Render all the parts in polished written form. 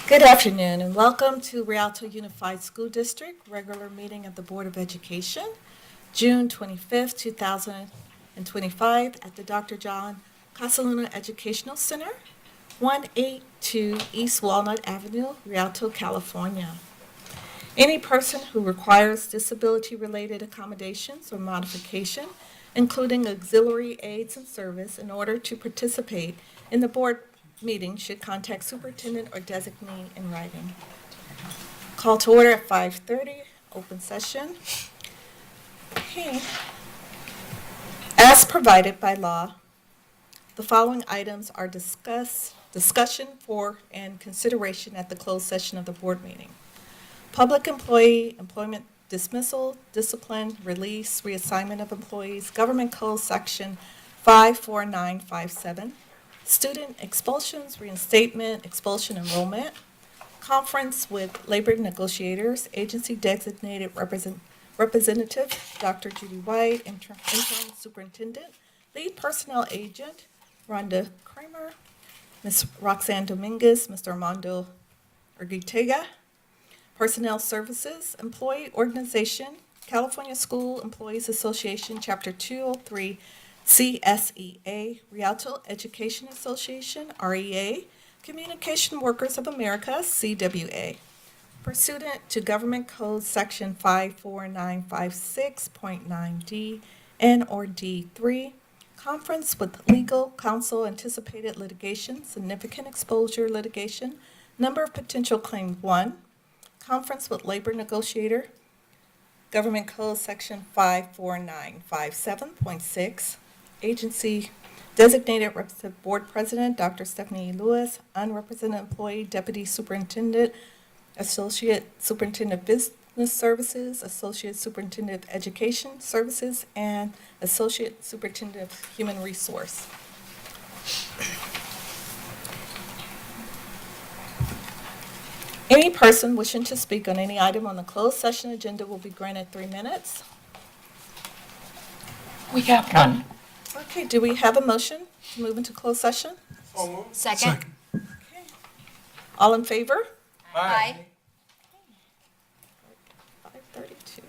Good afternoon and welcome to Rialto Unified School District regular meeting of the Board of Education, June 25th, 2025 at the Dr. John Casaluna Educational Center, 182 East Walnut Avenue, Rialto, California. Any person who requires disability-related accommodations or modification, including auxiliary aids and service, in order to participate in the board meeting should contact superintendent or designee in writing. Call to order at 5:30, open session. Okay. As provided by law, the following items are discussion for and consideration at the closed session of the board meeting. Public employee employment dismissal, discipline, release, reassignment of employees, Government Code Section 54957, student expulsions, reinstatement, expulsion, enrollment, conference with labor negotiators, agency designated representative, Dr. Judy White, interim superintendent, lead personnel agent, Rhonda Kramer, Ms. Roxanne Dominguez, Mr. Armando Urgitega, personnel services, employee organization, California School Employees Association, Chapter 203, CSEA, Rialto Education Association, REA, Communication Workers of America, CWA. Pursuant to Government Code Section 54956.9D and/or D3, conference with legal counsel, anticipated litigation, significant exposure litigation, number of potential claim 1, conference with labor negotiator, Government Code Section 54957.6, agency designated representative board president, Dr. Stephanie Lewis, unrepresented employee, deputy superintendent, associate superintendent of business services, associate superintendent of education services, and associate superintendent of human resource. Any person wishing to speak on any item on the closed session agenda will be granted 3 minutes. We have none. Okay, do we have a motion to move into closed session? Second. Okay. All in favor? Aye. 5:32.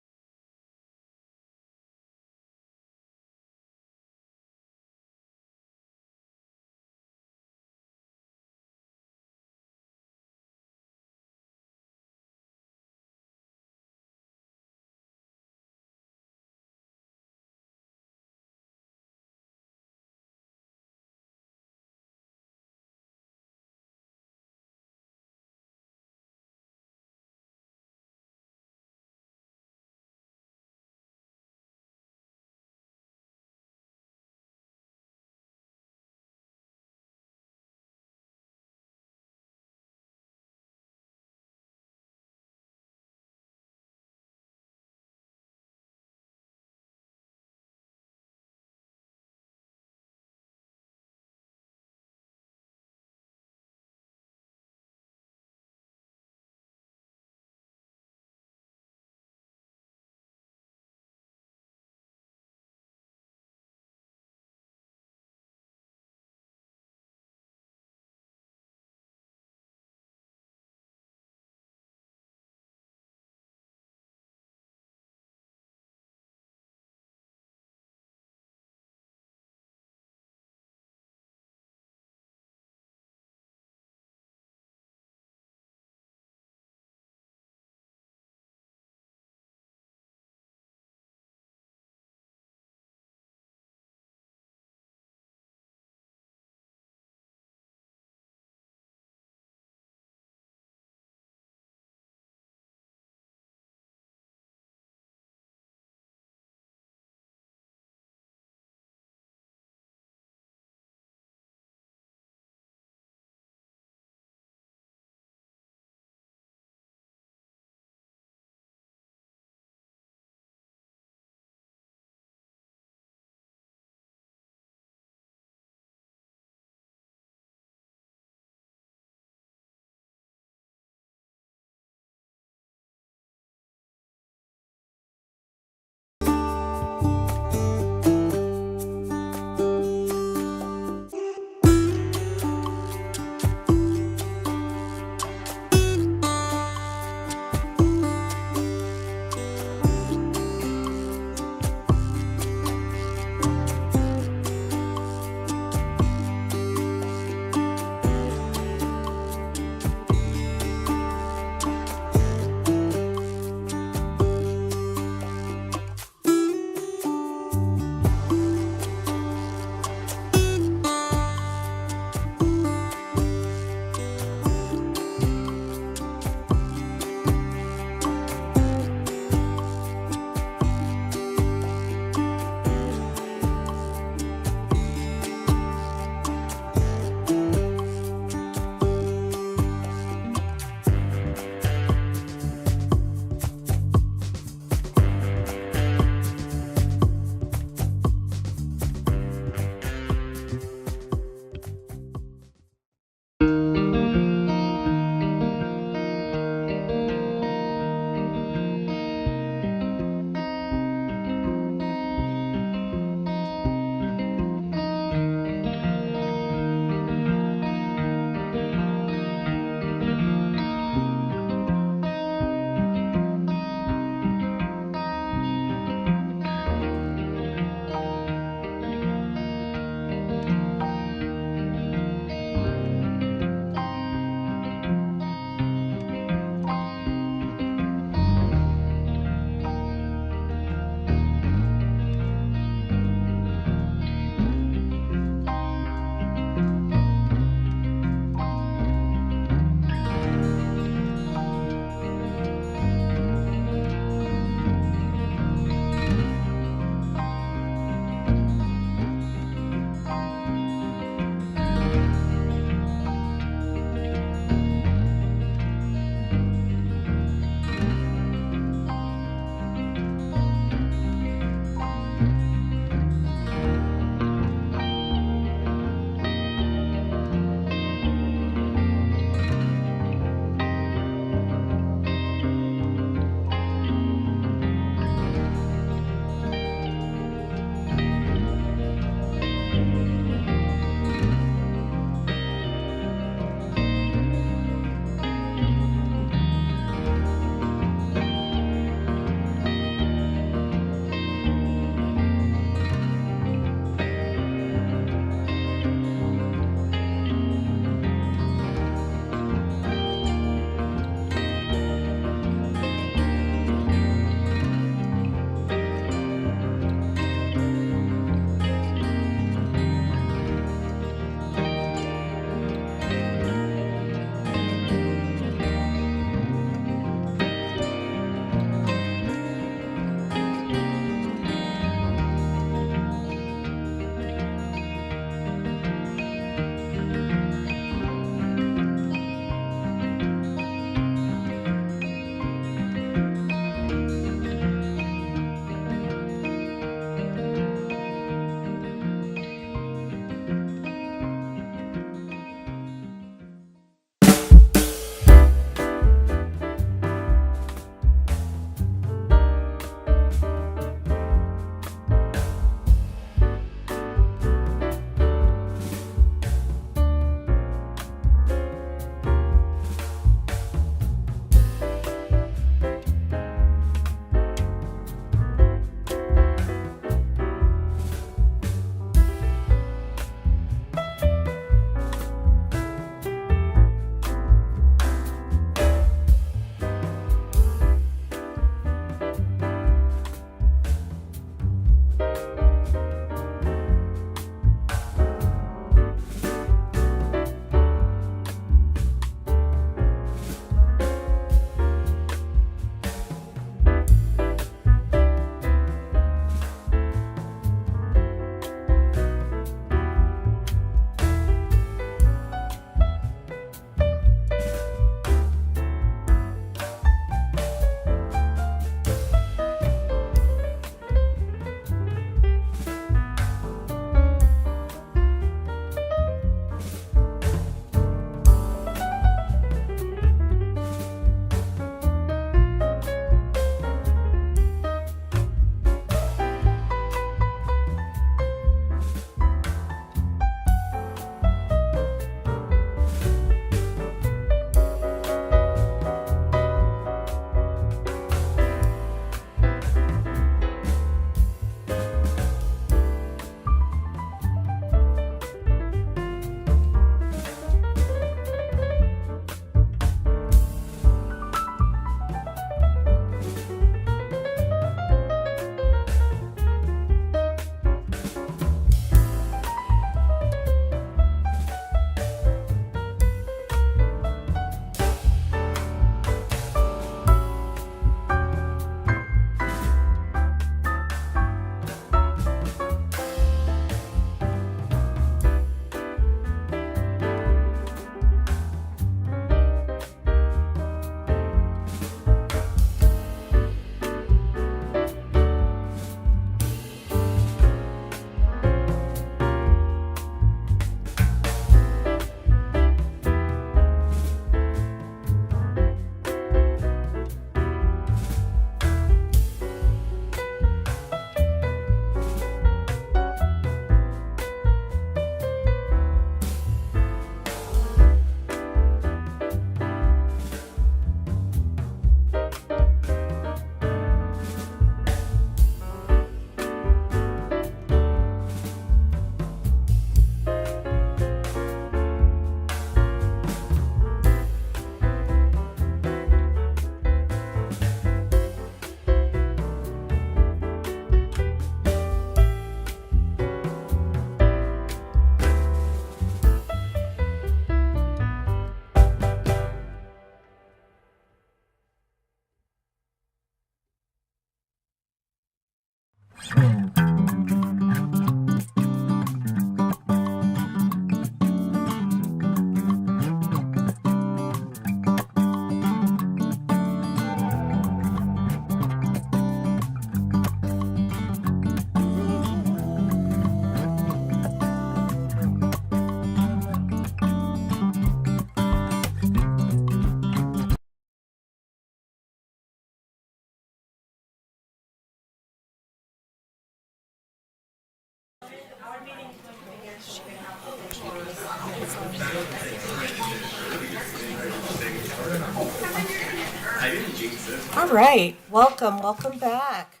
All right, welcome back.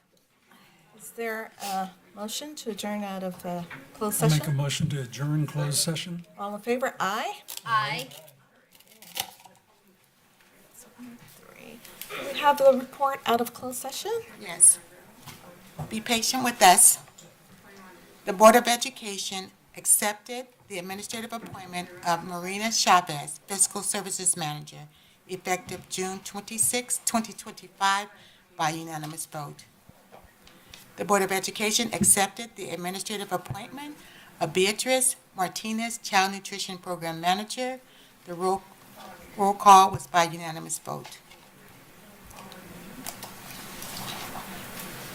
Is there a motion to adjourn out of closed I'll make a session? motion to adjourn closed session. All in favor? Aye. Aye. 3. Do we have the report out of closed session? Yes. Be patient with us. The Board of Education accepted the administrative appointment of Marina Chavez, Fiscal Services Manager, effective June 26, 2025, by unanimous vote. The Board of Education accepted the administrative appointment of Beatrice Martinez, Child Nutrition Program Manager. The roll call was by unanimous vote.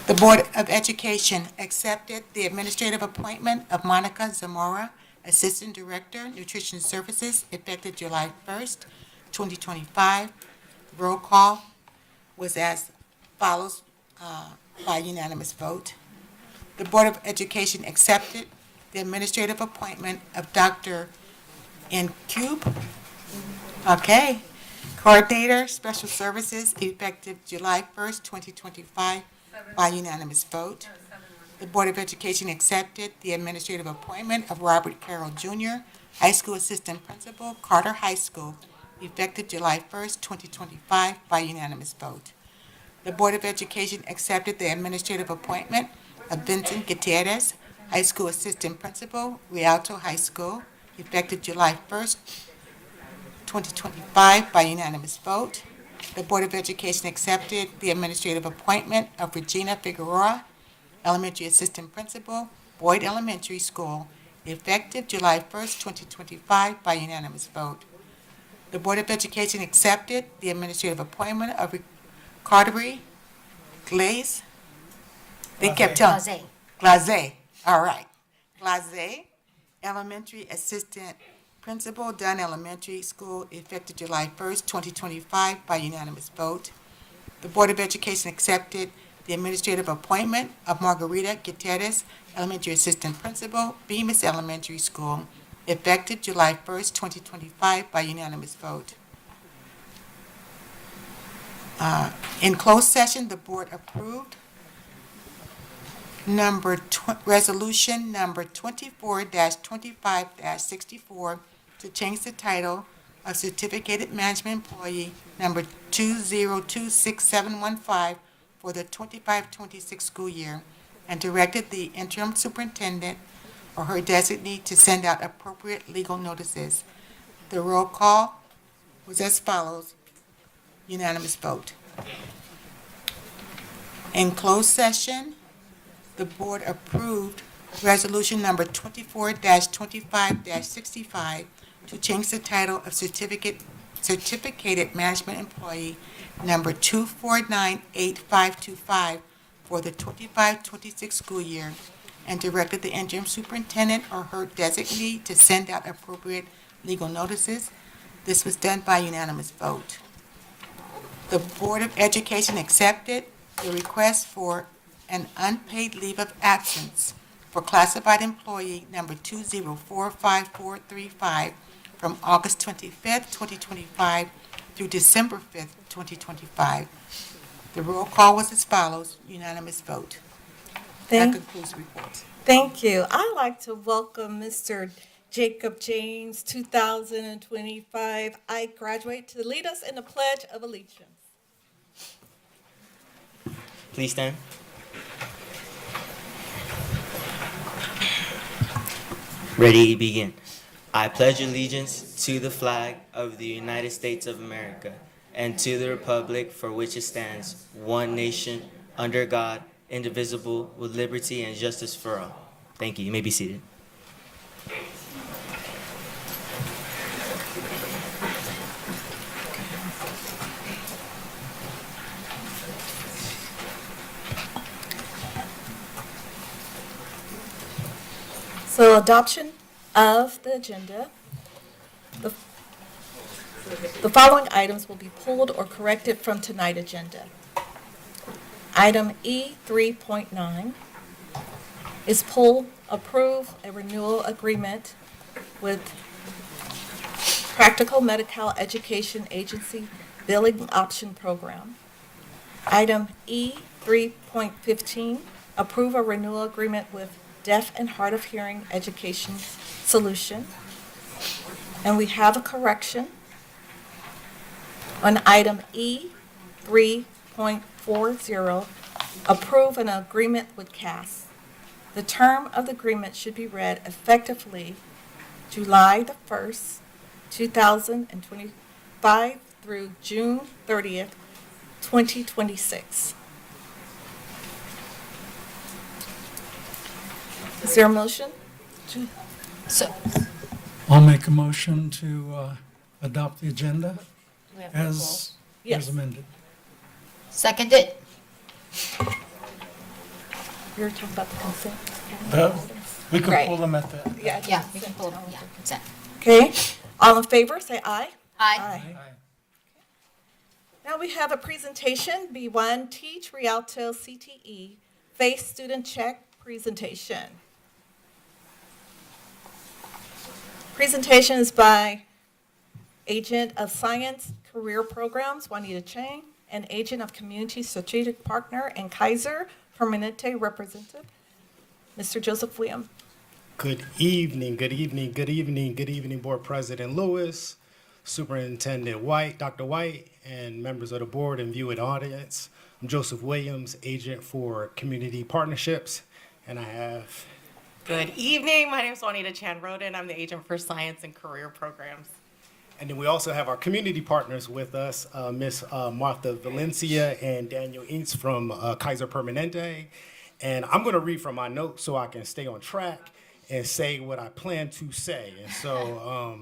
The Board of Education accepted the administrative appointment of Monica Zamora, Assistant Director, Nutrition Services, effective July 1st, 2025. Roll call was as follows by unanimous vote. The Board of Education accepted the administrative appointment of Dr. N. Cube, Coordinator, Special Services, effective July 1st, 2025, by unanimous vote. The Board of Education accepted the administrative appointment of Robert Carroll Jr., High School Assistant Principal, Carter High School, effective July 1st, 2025, by unanimous vote. The Board of Education accepted the administrative appointment of Vincent Gutierrez, High School Assistant Principal, Rialto High School, effective July 1st, 2025, by unanimous vote. The Board of Education accepted the administrative appointment of Regina Figueroa, Elementary Assistant Principal, Boyd Elementary School, effective July 1st, 2025, by unanimous vote. The Board of Education accepted the administrative appointment of Cartery Glaze. They kept telling. Jose. Glaze, all right. Glaze, Elementary Assistant Principal, Dunn Elementary School, effective July 1st, 2025, by unanimous vote. The Board of Education accepted the administrative appointment of Margarita Gutierrez, Elementary Assistant Principal, Bemis Elementary School, effective July 1st, 2025, by unanimous vote. In closed session, the Board approved resolution number 24-25-64 to change the title of Certificated Management Employee number 2026715 for the 25-26 school year, and directed the interim superintendent or her designee to send out appropriate legal notices. The roll call was as follows, unanimous vote. In closed session, the Board approved resolution number 24-25-65 to change the title of Certificated Management Employee number 2498525 for the 25-26 school year, and directed the interim superintendent or her designee to send out appropriate legal notices. This was done by unanimous vote. The Board of Education accepted the request for an unpaid leave of absence for classified employee number 2045435 from August 25th, 2025 through December 5th, 2025. The roll call was as follows, unanimous vote. That concludes the report. Thank you. I'd like to welcome Mr. Jacob James, 2025. I graduate to lead us in the Pledge of Allegiance. Please stand. Ready, begin. I pledge allegiance to the flag of the United States of America and to the republic for which it stands, one nation, under God, indivisible, with liberty and justice for all. Thank you. You may be seated. So adoption of the agenda. The following items will be pulled or corrected from tonight's agenda. Item E 3.9 is approve a renewal agreement with Practical Medical Education Agency Billing Option Program. Item E 3.15, approve a renewal agreement with Deaf and Hard of Hearing Education Solution. And we have a correction on item E 3.40, approve an agreement with CAS. The term of the agreement should be read effectively July the 1st, 2025 through June 30th, 2026. Is there a motion? So, I'll make a motion to adopt the agenda we have as Yes. amended. second it. You were talking about the consent. We can Right. pull them at the, Yeah. Yeah, we can pull, yeah, consent. Okay, all in favor, say aye. Aye. Now we have a presentation, B1, Teach Rialto CTE, Face Student Check presentation. Presentation is by Agent of Science Career Programs, Juanita Chang, and Agent of Community Strategic Partner and Kaiser Permanente Representative, Mr. Joseph William. good evening, good evening, good evening, good evening, Board President Lewis, Superintendent White, Dr. White, and members of the board and viewing audience. I'm Joseph Williams, Agent for Community Partnerships, and I have Good evening. My name is Juanita Chan Roden. I'm the agent for science and career programs. And then we also have our community partners with us, Miss Martha Valencia and Daniel Ince from Kaiser Permanente. And I'm going to read from my notes so I can stay on track and say what I plan to say. And so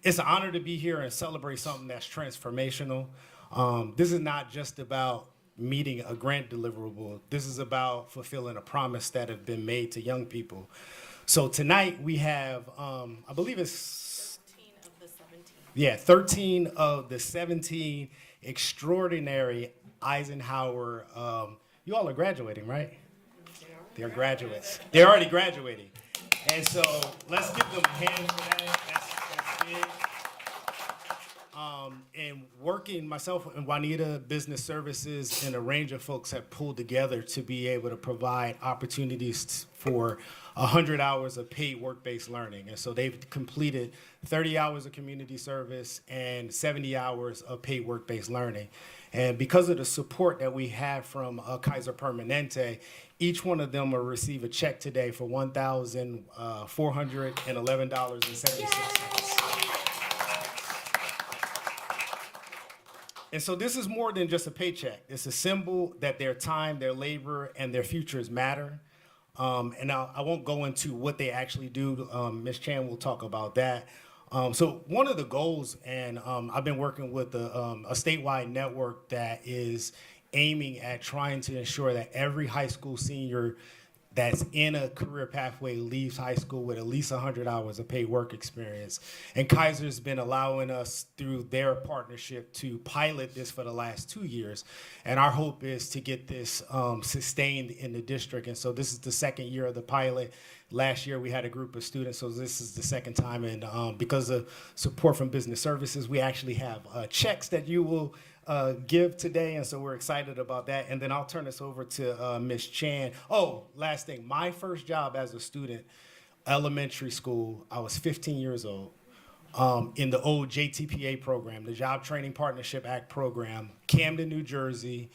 it's an honor to be here and celebrate something that's transformational. This is not just about meeting a grant deliverable. This is about fulfilling a promise that have been made to young people. So tonight we have, I believe it's 13 of the 17 extraordinary Eisenhower, you all are graduating, right? They're graduates. They're already graduating. And so let's give them a hand for that. That's big. And working, myself and Juanita Business Services and a range of folks have pulled together to be able to provide opportunities for 100 hours of paid work-based learning. And so they've completed 30 hours of community service and 70 hours of paid work-based learning. And because of the support that we have from Kaiser Permanente, each one of them will receive a check today for $1,411.76. And so this is more than just a paycheck. It's a symbol that their time, their labor, and their futures matter. And I won't go into what they actually do. Ms. Chan will talk about that. So one of the goals, and I've been working with a statewide network that is aiming at trying to ensure that every high school senior that's in a career pathway leaves high school with at least 100 hours of paid work experience. And Kaiser's been allowing us through their partnership to pilot this for the last 2 years. And our hope is to get this sustained in the district. And so this is the second year of the pilot. Last year we had a group of students, so this is the second time. And because of support from business services, we actually have checks that you will give today, and so we're excited about that. And then I'll turn this over to Ms. Chan. Oh, last thing, my first job as a student, elementary school, I was 15 years old, in the old JTPA program, the Job Training Partnership Act program, Camden, New Jersey,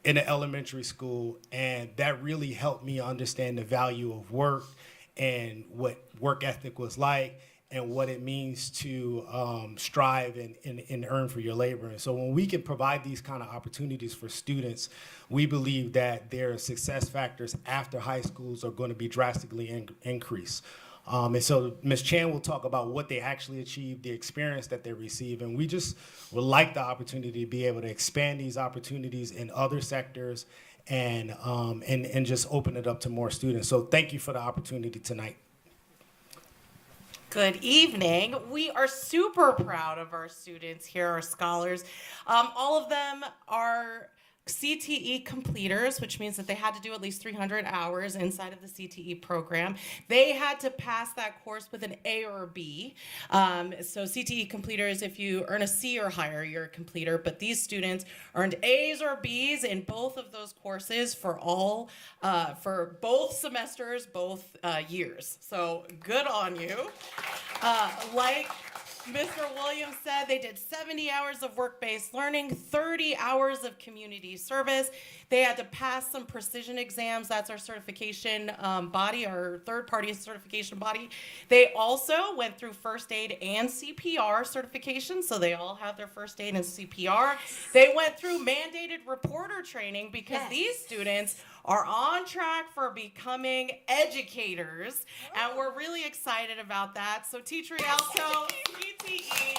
in an elementary school, and that really helped me understand the value of work and what work ethic was like, and what it means to strive and earn for your labor. And so when we can provide these kind of opportunities for students, we believe that their success factors after high schools are going to be drastically increased. And so Ms. Chan will talk about what they actually achieved, the experience that they receive, and we just would like the opportunity to be able to expand these opportunities in other sectors and just open it up to more students. So thank you for the opportunity tonight. Good evening. We are super proud of our students here, our scholars. All of them are CTE completers, which means that they had to do at least 300 hours inside of the CTE program. They had to pass that course with an A or a B. So CTE completers, if you earn a C or higher, you're a completer. But these students earned A's or B's in both of those courses for both semesters, both years. So good on you. Like Mr. Williams said, they did 70 hours of work-based learning, 30 hours of community service. They had to pass some precision exams. That's our certification body, our third-party certification body. They also went through first aid and CPR certification, so they all have their first aid and CPR. They went through mandated reporter training because these students are on track for becoming educators, and we're really excited about that. So Teach Rialto, CTE,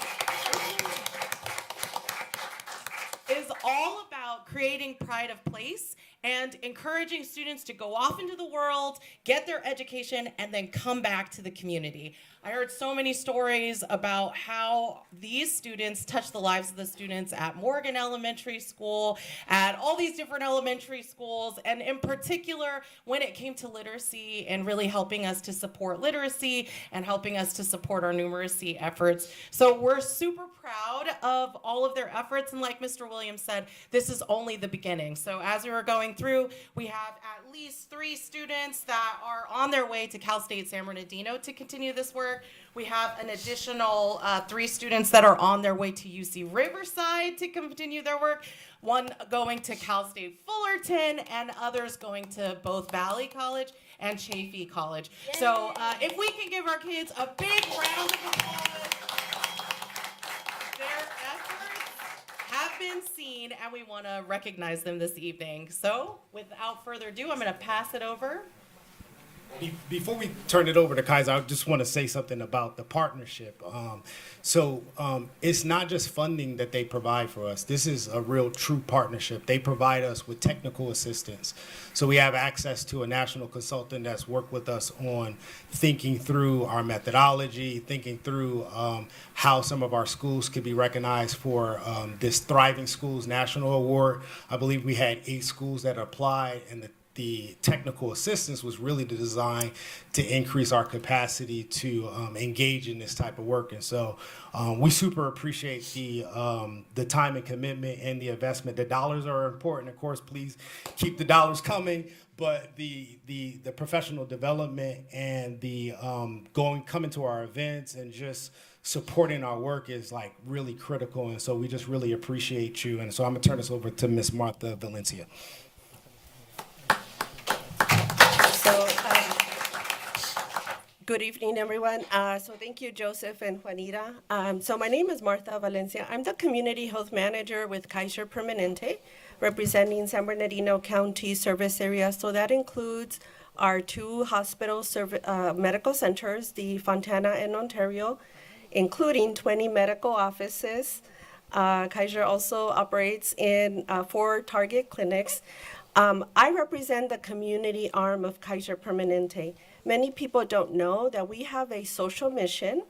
is all about creating pride of place and encouraging students to go off into the world, get their education, and then come back to the community. I heard so many stories about how these students touch the lives of the students at Morgan Elementary School, at all these different elementary schools, and in particular, when it came to literacy and really helping us to support literacy and helping us to support our numeracy efforts. So we're super proud of all of their efforts, and like Mr. Williams said, this is only the beginning. So as we were going through, we have at least 3 students that are on their way to Cal State San Bernardino to continue this work. We have an additional 3 students that are on their way to UC Riverside to continue their work, one going to Cal State Fullerton, and others going to both Valley College and Chaffey College. Yay. So if we can give our kids a big round of applause, their efforts have been seen, and we want to recognize them this evening. So without further ado, I'm going to pass it over. Before we turn it over to Kaiser, I just want to say something about the partnership. It's not just funding that they provide for us. This is a real true partnership. They provide us with technical assistance. So we have access to a national consultant that's worked with us on thinking through our methodology, thinking through how some of our schools could be recognized for this Thriving Schools National Award. I believe we had 8 schools that applied, and the technical assistance was really designed to increase our capacity to engage in this type of work. And so we super appreciate the time and commitment and the investment. The dollars are important. Of course, please keep the dollars coming. But the professional development and the coming to our events and just supporting our work is like really critical. And so we just really appreciate you. And so I'm gonna turn this over to Ms. Martha Valencia. Good evening, everyone. So thank you, Joseph and Juanita. So my name is Martha Valencia. I'm the Community Health Manager with Kaiser Permanente, representing San Bernardino County service area. So that includes our 2 hospital medical centers, the Fontana and Ontario, including 20 medical offices. Kaiser also operates in 4 target clinics. I represent the community arm of Kaiser Permanente. Many people don't know that we have a social mission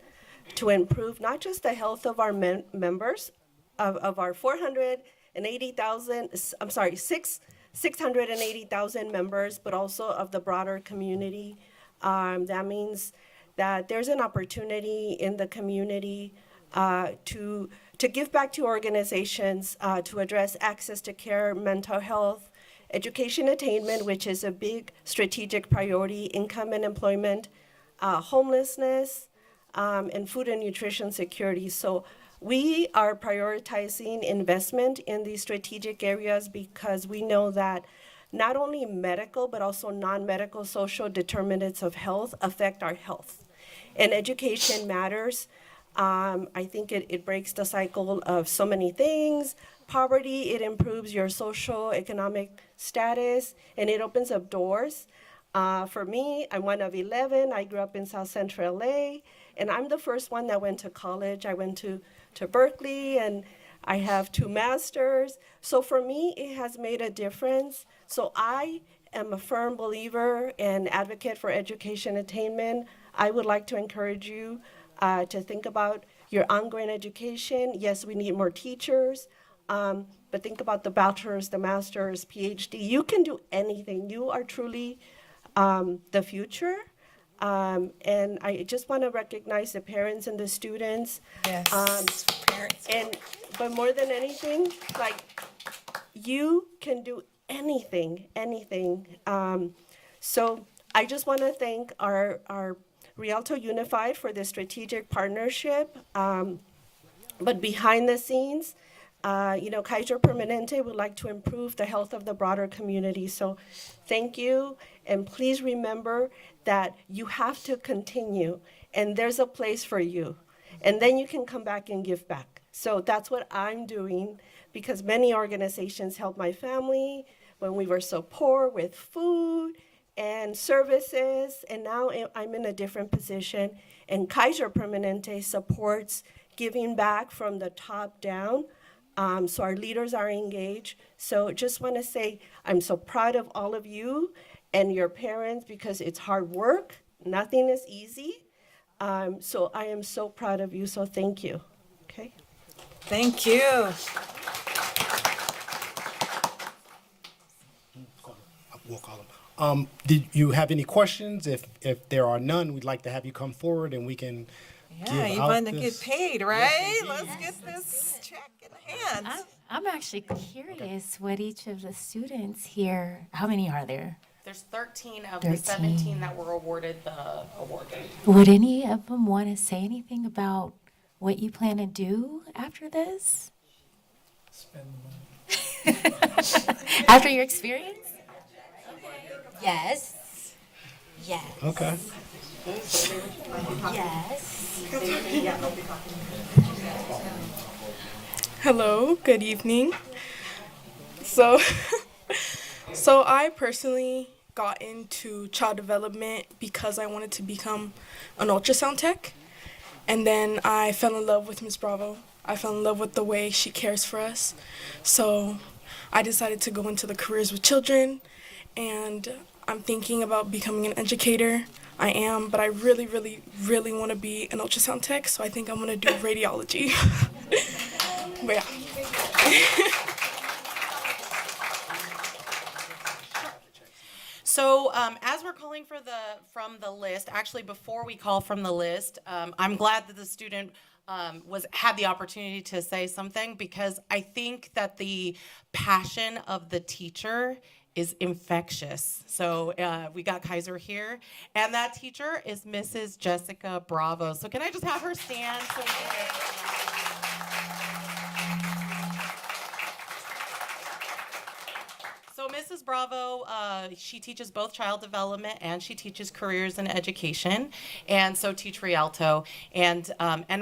to improve not just the health of our members, of our 680,000 members, but also of the broader community. That means that there's an opportunity in the community to give back to organizations to address access to care, mental health, education attainment, which is a big strategic priority, income and employment, homelessness, and food and nutrition security. So we are prioritizing investment in these strategic areas because we know that not only medical, but also non-medical social determinants of health affect our health. And education matters. I think it breaks the cycle of so many things. Poverty, it improves your social, economic status, and it opens up doors. For me, I'm one of 11. I grew up in South Central LA, and I'm the first one that went to college. I went to Berkeley, and I have 2 masters. So for me, it has made a difference. So I am a firm believer and advocate for education attainment. I would like to encourage you to think about your ongoing education. Yes, we need more teachers. But think about the bachelor's, the master's, PhD. You can do anything. You are truly the future. And I just want to recognize the parents and the students. Yes, parents. But more than anything, like, you can do anything, anything. So I just want to thank our Rialto Unified for the strategic partnership. But behind the scenes, Kaiser Permanente would like to improve the health of the broader community. So thank you, and please remember that you have to continue, and there's a place for you. And then you can come back and give back. So that's what I'm doing, because many organizations helped my family when we were so poor with food and services, and now I'm in a different position. And Kaiser Permanente supports giving back from the top down. So our leaders are engaged. So just want to say I'm so proud of all of you and your parents, because it's hard work. Nothing is easy. So I am so proud of you. So thank you. Okay. Thank you. We'll call them. Did you have any questions? If there are none, we'd like to have you come forward and we can Yeah, give you out want to this. get paid, right? Let's get this check in hand. I'm actually curious what each of the students here, how many are there? There's 13 of 13. the 17 that were awarded the award. Would any of them want to say anything about what you plan to do after this? Spend the money. After your experience? Yes. Yes. Okay. Yes. Hello, good evening. So, so I personally got into child development because I wanted to become an ultrasound tech. And then I fell in love with Miss Bravo. I fell in love with the way she cares for us. So I decided to go into the careers with children, and I'm thinking about becoming an educator. I am, but I really, really, really want to be an ultrasound tech, so I think I'm going to do radiology. But yeah. So as we're calling from the list, actually before we call from the list, I'm glad that the student had the opportunity to say something, because I think that the passion of the teacher is infectious. So we got Kaiser here, and that teacher is Mrs. Jessica Bravo. So can I just have her stand? So we can So Mrs. Bravo, she teaches both child development and she teaches careers in education, and so teach Rialto. And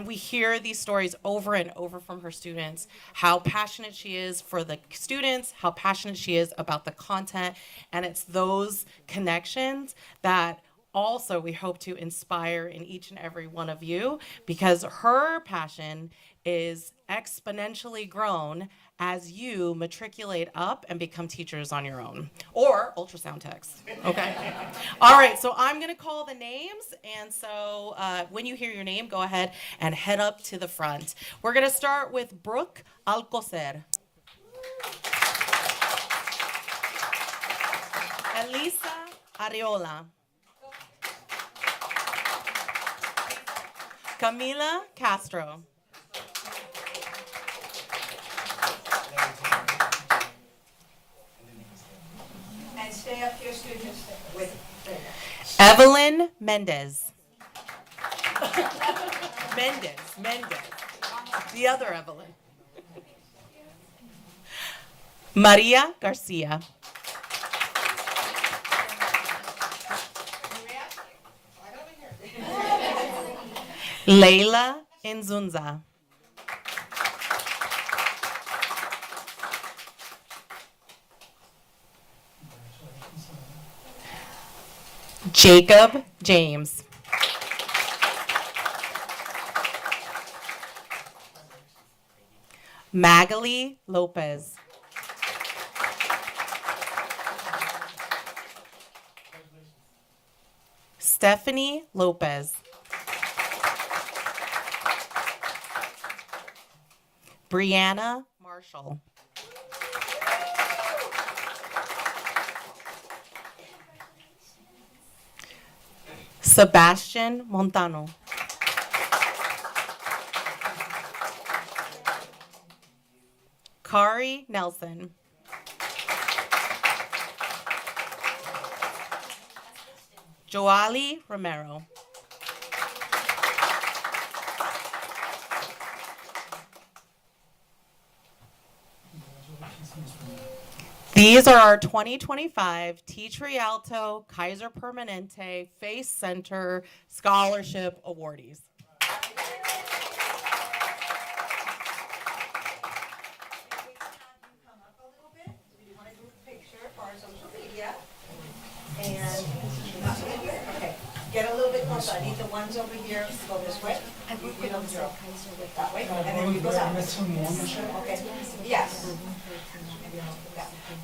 we hear these stories over and over from her students, how passionate she is for the students, how passionate she is about the content, and it's those connections that also we hope to inspire in each and every one of you, because her passion is exponentially grown as you matriculate up and become teachers on your own, or ultrasound techs, okay? All right, so I'm gonna call the names, and so when you hear your name, go ahead and head up to the front. We're gonna start with Brooke Alcocer. Elisa Areola. Camila Castro. And stay up here, students, with Evelyn Mendez. Mendez. The other Evelyn. Maria Garcia. Leila Inzunza. Jacob James. Magali Lopez. Stephanie Lopez. Brianna Marshall. Sebastian Montano. Kari Nelson. Joali Romero. These are our 2025 Teach Rialto Kaiser Permanente Face Center Scholarship awardees. Okay, get a little bit closer. I need the ones over here to go this way. I work with That way, and then you go down. Okay, yes.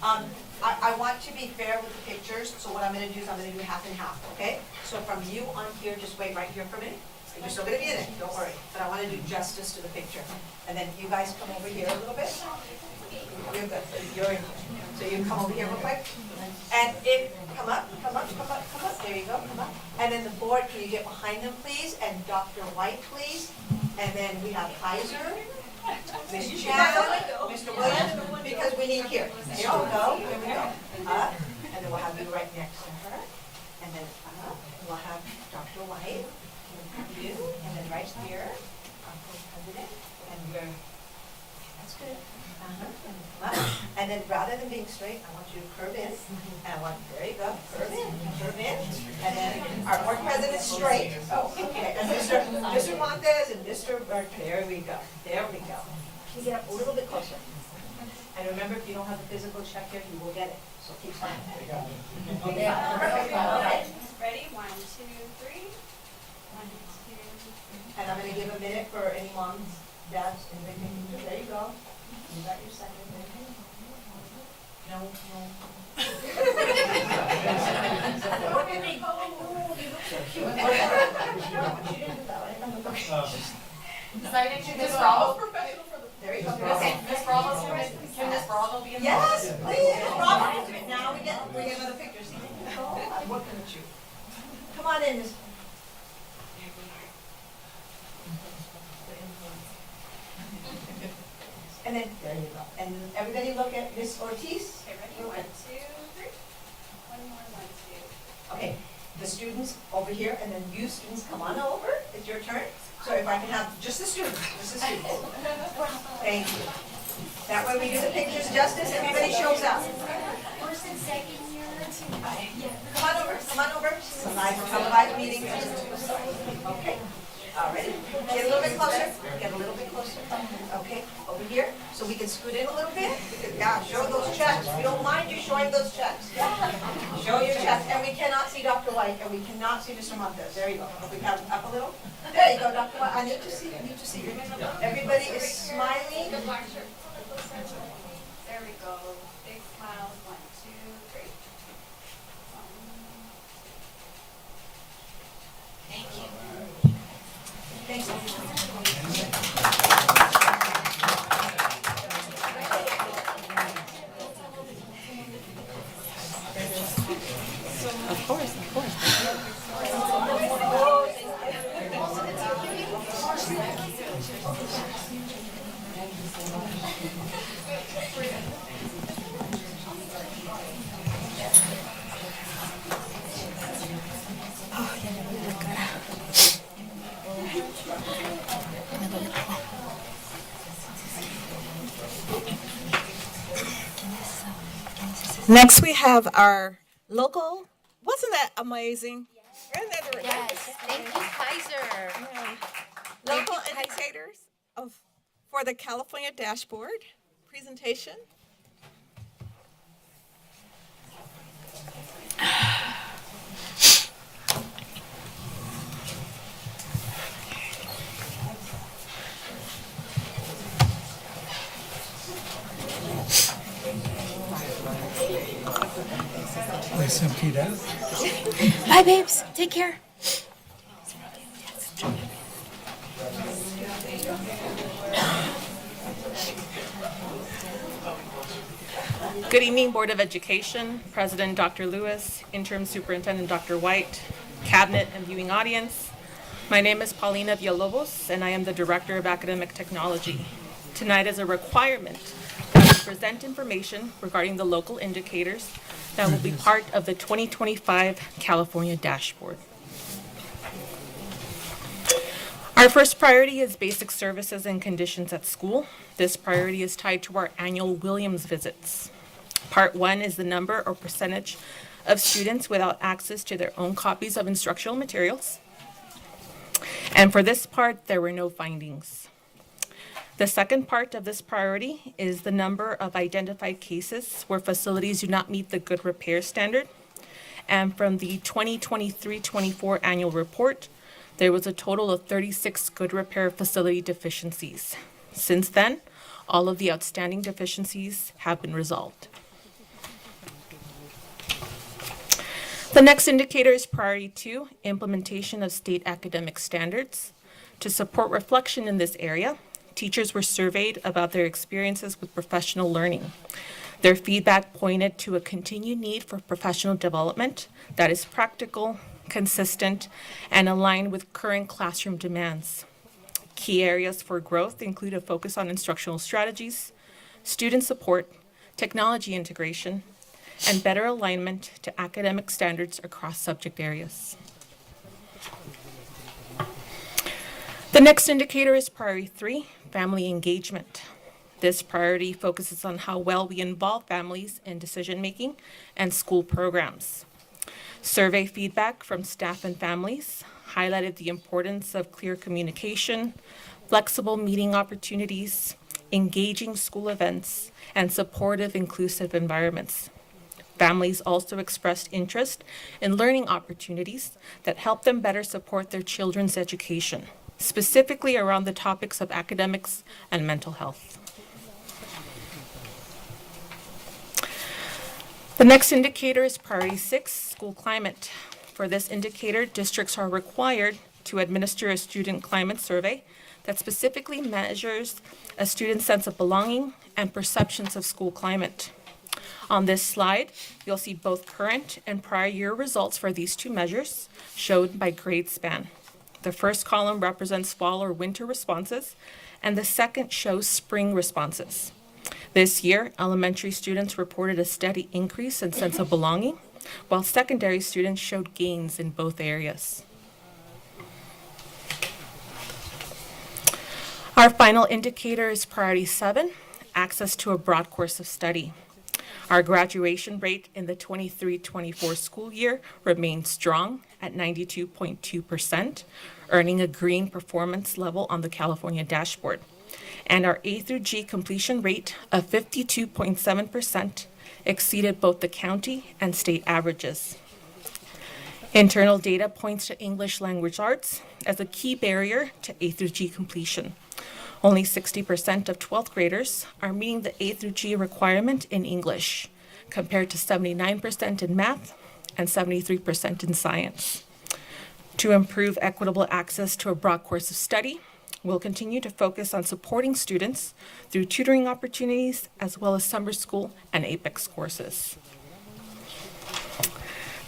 I want to be fair with the pictures, so what I'm gonna do is I'm gonna do half and half, okay? So from you on here, just wait right here for me. You're still gonna be in it, don't worry, but I wanna do justice to the picture. And then you guys come over here a little bit. You're good, you're in here. So you come over here real quick. And come up, there you go, come up. And then the board, can you get behind them, please? And Dr. White, please. And then we have Kaiser, Ms. Chan, Mr. Williams, because we need here. Here we go, here we go. Up, and then we'll have you right next to her. And then up, we'll have Dr. White, you, and then right here, our co-president, and you're, that's good. And then come up. And then rather than being straight, I want you to curve in. And I want, there you go, curve in. And then our board president is straight. Oh, okay. And Mr. Montez and Mr. Burke, there we go. There we go. Can you get up a little bit closer? And remember, if you don't have the physical check here, you will get it. So keep smiling. There you go. Okay. Okay. Ready? 1, 2, 3. 1, 2. And I'm going to give a minute for any moms, dads, and they can, there you go. You got your second. No, no. What did they go? You look so cute. She didn't do that, right? Miss Ramos professional for the. There you go. Okay, Miss Ramos, can Miss Ramos be in the? Yes, please, Miss Ramos. Now we get another picture. See, I'm working with you. Come on in, Miss. And then, there you go. And everybody look at Miss Ortiz. Okay, ready? 1, 2, 3. One more, 1, 2. Okay, the students over here, and then you students come on over. It's your turn. So if I can have just the students, Thank you. That way we do the pictures justice, everybody shows up. First and second year. Come on over, come on over. Live meeting. Okay, all right. Get a little bit closer, get a little bit closer. Okay, over here, so we can scoot in a little bit. Yeah, show those checks. We don't mind you showing those checks. Show your checks, and we cannot see Dr. White, and we cannot see Mr. Montez. There you go. We have up a little. There you go, Dr. White. I need to see you. Everybody is smiling. The black shirt. There we go. Big smiles. 1, 2, 3. Thank you. Thank Of course, of course. Next, we have our local, wasn't that amazing? Isn't that the- Yes, thank you, Kaiser. Local indicators for the California dashboard presentation. Please empty that. Bye, babes. Take care. Good evening, Board of Education, President Dr. Lewis, Interim Superintendent Dr. White, Cabinet and viewing audience. My name is Paulina Villalobos, and I am the Director of Academic Technology. Tonight is a requirement that we present information regarding the local indicators that will be part of the 2025 California Dashboard. Our first priority is basic services and conditions at school. This priority is tied to our annual Williams visits. Part 1 is the number or percentage of students without access to their own copies of instructional materials. And for this part, there were no findings. The second part of this priority is the number of identified cases where facilities do not meet the good repair standard. And from the 2023-24 annual report, there was a total of 36 good repair facility deficiencies. Since then, all of the outstanding deficiencies have been resolved. The next indicator is priority 2, implementation of state academic standards. To support reflection in this area, teachers were surveyed about their experiences with professional learning. Their feedback pointed to a continued need for professional development that is practical, consistent, and aligned with current classroom demands. Key areas for growth include a focus on instructional strategies, student support, technology integration, and better alignment to academic standards across subject areas. The next indicator is priority 3, family engagement. This priority focuses on how well we involve families in decision-making and school programs. Survey feedback from staff and families highlighted the importance of clear communication, flexible meeting opportunities, engaging school events, and supportive, inclusive environments. Families also expressed interest in learning opportunities that help them better support their children's education, specifically around the topics of academics and mental health. The next indicator is priority 6, school climate. For this indicator, districts are required to administer a student climate survey that specifically measures a student's sense of belonging and perceptions of school climate. On this slide, you'll see both current and prior year results for these two measures, shown by grade span. The first column represents fall or winter responses, and the second shows spring responses. This year, elementary students reported a steady increase in sense of belonging, while secondary students showed gains in both areas. Our final indicator is priority 7, access to a broad course of study. Our graduation rate in the 23-24 school year remained strong at 92.2%, earning a green performance level on the California Dashboard. And our A through G completion rate of 52.7% exceeded both the county and state averages. Internal data points to English language arts as a key barrier to A through G completion. Only 60% of 12th graders are meeting the A through G requirement in English, compared to 79% in math and 73% in science. To improve equitable access to a broad course of study, we'll continue to focus on supporting students through tutoring opportunities as well as summer school and APEX courses.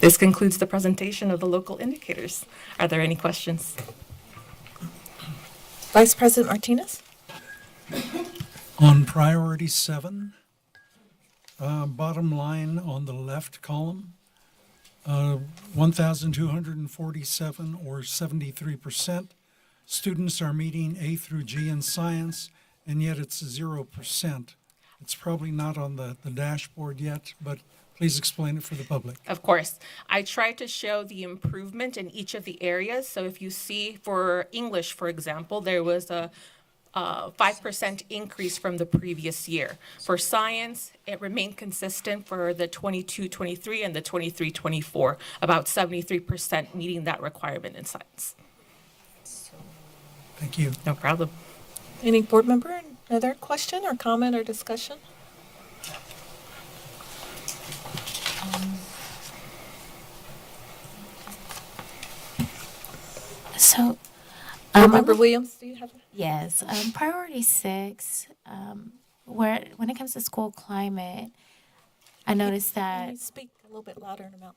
This concludes the presentation of the local indicators. Are there any questions? Vice President Martinez? On priority 7, bottom line on the left column, 1,247 or 73% students are meeting A through G in science, and yet it's 0%. It's probably not on the dashboard yet, but please explain it for the public. Of course. I tried to show the improvement in each of the areas. So if you see for English, for example, there was a 5% increase from the previous year. For science, it remained consistent for the 22-23 and the 23-24, about 73% meeting that requirement in science. Thank you. No problem. Any board member, another question or comment or discussion? So, Board Member Williams, do you have? yes, priority 6, where when it comes to school climate, I noticed Can you that speak a little bit louder in the mouth?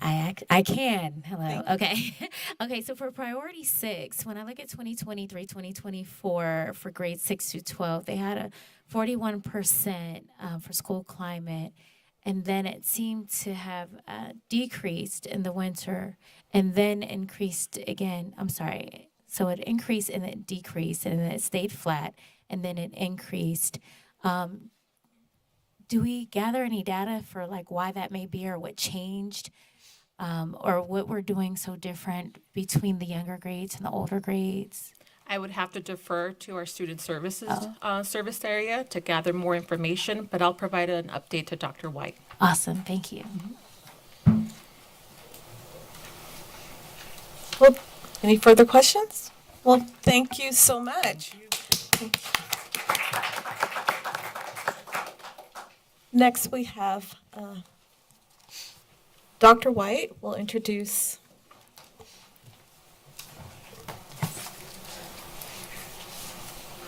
I can. Hello. Thank Okay. Okay. So for priority 6, when I look at 2023, 2024 for grades 6 to 12, they had a 41% for school climate. And then it seemed to have decreased in the winter and then increased again. I'm sorry. So it increased and it decreased and then it stayed flat and then it increased. Do we gather any data for like why that may be or what changed? Or what we're doing so different between the younger grades and the older grades? I would have to defer to our student services service area to gather more information, but I'll provide an update to Dr. White. Awesome, thank you. Well, any further questions? Well, thank you so much. Next, we have Dr. White will introduce.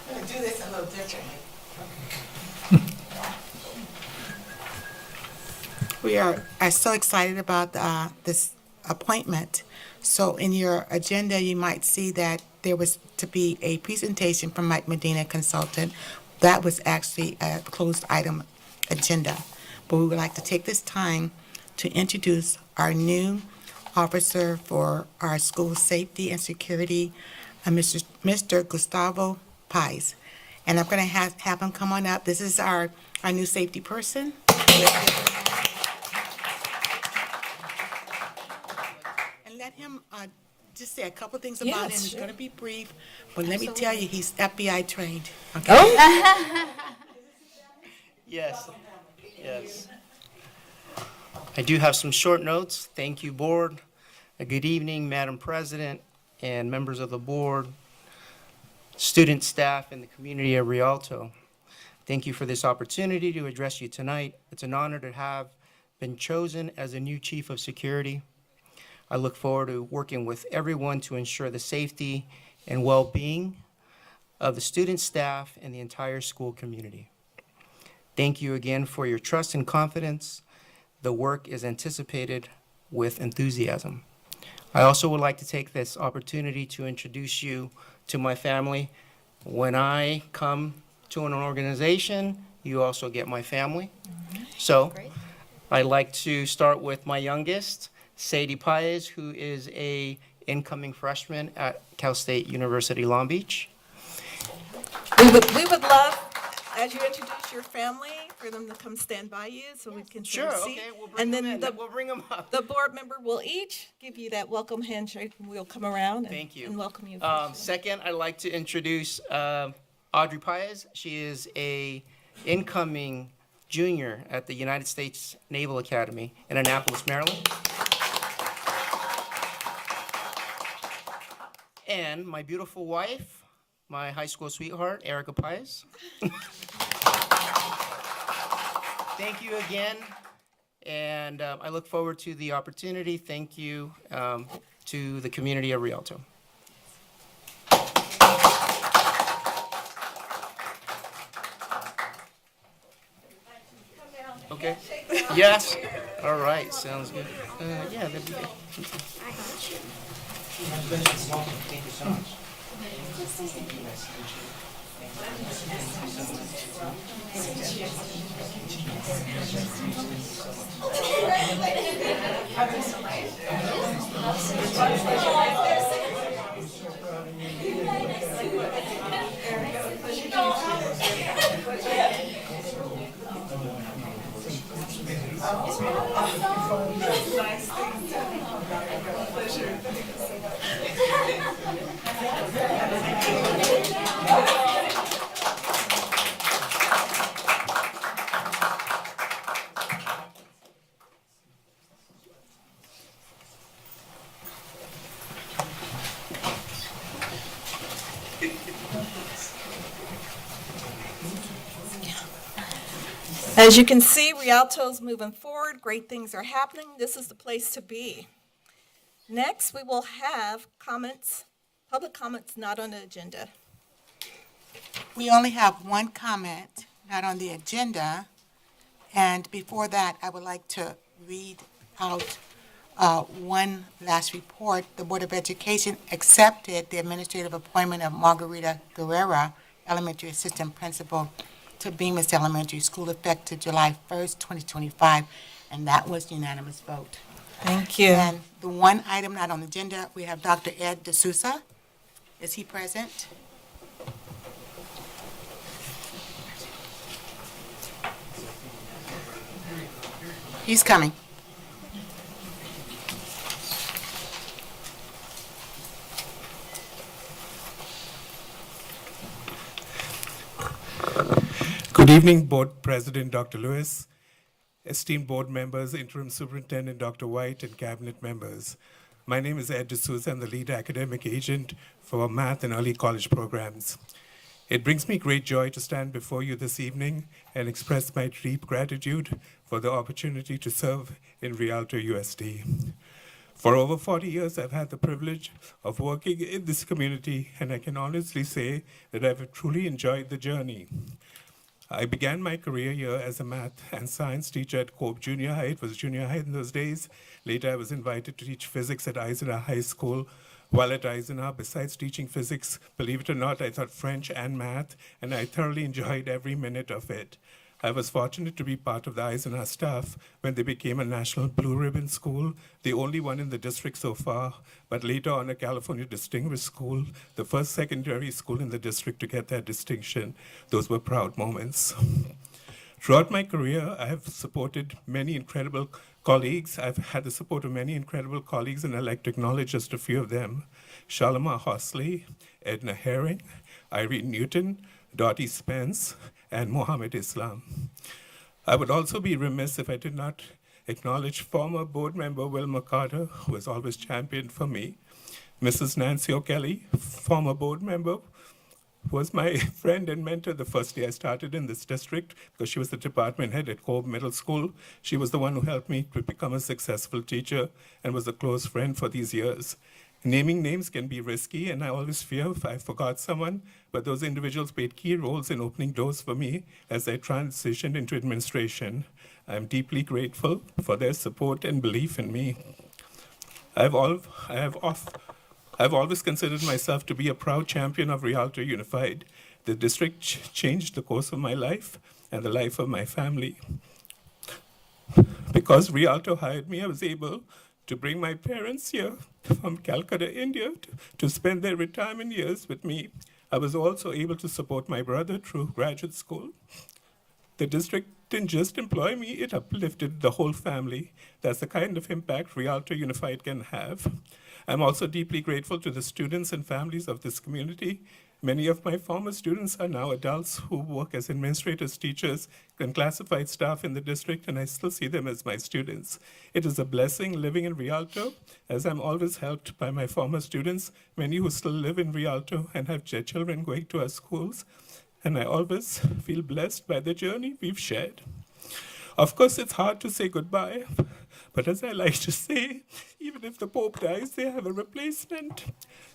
I'm going to do this a little differently. We are so excited about this appointment. So in your agenda, you might see that there was to be a presentation from Mike Medina, consultant. That was actually a closed item agenda. But we would like to take this time to introduce our new officer for our school safety and security, Mr. Gustavo Pais. And I'm going to have him come on up. This is our new safety person. And let him just say a couple things about him. Yes, He's sure. going to be brief, but let me tell you, he's FBI trained. Okay? Oh, Yes, yes. I do have some short notes. Thank you, board. Good evening, Madam President and members of the board, student, staff, and the community of Rialto. Thank you for this opportunity to address you tonight. It's an honor to have been chosen as a new chief of security. I look forward to working with everyone to ensure the safety and well-being of the student, staff, and the entire school community. Thank you again for your trust and confidence. The work is anticipated with enthusiasm. I also would like to take this opportunity to introduce you to my family. When I come to an organization, you also get my family. So I'd like to start with my youngest, Sadie Paez, who is a incoming freshman at Cal State University Long Beach. we would love, as you introduce your family, for them to come stand by you so we can Sure, see. okay, we'll bring And them then in. We'll bring them up. the board member will each give you that welcome handshake, and we'll come around Thank you. and welcome you. Second, I'd like to introduce Audrey Paez. She is a incoming junior at the United States Naval Academy in Annapolis, Maryland. And my beautiful wife, my high school sweetheart, Erica Paez. Thank you again, and I look forward to the opportunity. Thank you to the community of Rialto. Okay. Yes. All right. Sounds good. Yeah, that'd be good. Thank you so much. As you can see, Rialto's moving forward. Great things are happening. This is the place to be. Next, we will have comments, public comments not on the agenda. We only have one comment, not on the agenda, And before that, I would like to read out one last report. The Board of Education accepted the administrative appointment of Margarita Guerrera, Elementary Assistant Principal, to Bemis Elementary School effective July 1st, 2025, and that was unanimous vote. Thank you. And the one item not on the agenda, we have Dr. Ed D'Souza. Is he present? He's coming. Good evening, Board President Dr. Lewis, esteemed board members, Interim Superintendent Dr. White, and cabinet members. My name is Ed D'Souza. I'm the lead academic agent for math and early college programs. It brings me great joy to stand before you this evening and express my deep gratitude for the opportunity to serve in Rialto, USD. For over 40 years, I've had the privilege of working in this community, and I can honestly say that I've truly enjoyed the journey. I began my career here as a math and science teacher at Cope Junior High. It was junior high in those days. Later, I was invited to teach physics at Eisenhower High School. While at Eisenhower, besides teaching physics, believe it or not, I taught French and math, and I thoroughly enjoyed every minute of it. I was fortunate to be part of the Eisenhower staff when they became a national blue ribbon school, the only one in the district so far, but later on a California Distinguished School, the first secondary school in the district to get that distinction. Those were proud moments. Throughout my career, I have supported many incredible colleagues. I've had the support of many incredible colleagues, and I'd like to acknowledge just a few of them. Shalimar Hosley, Edna Herring, Irene Newton, Dottie Spence, and Mohammed Islam. I would also be remiss if I did not acknowledge former board member Wilma Carter, who has always championed for me. Mrs. Nancy O'Kelly, former board member, was my friend and mentor the first day I started in this district because she was the department head at Cove Middle School. She was the one who helped me to become a successful teacher and was a close friend for these years. Naming names can be risky, and I always fear if I forgot someone, but those individuals played key roles in opening doors for me as I transitioned into administration. I'm deeply grateful for their support and belief in me. I've always considered myself to be a proud champion of Rialto Unified. The district changed the course of my life and the life of my family. Because Rialto hired me, I was able to bring my parents here from Calcutta, India, to spend their retirement years with me. I was also able to support my brother through graduate school. The district didn't just employ me, it uplifted the whole family. That's the kind of impact Rialto Unified can have. I'm also deeply grateful to the students and families of this community. Many of my former students are now adults who work as administrators, teachers, and classified staff in the district, and I still see them as my students. It is a blessing living in Rialto, as I'm always helped by my former students, many who still live in Rialto and have their children going to our schools, and I always feel blessed by the journey we've shared. Of course, it's hard to say goodbye, but as I like to say, even if the Pope dies, they have a replacement.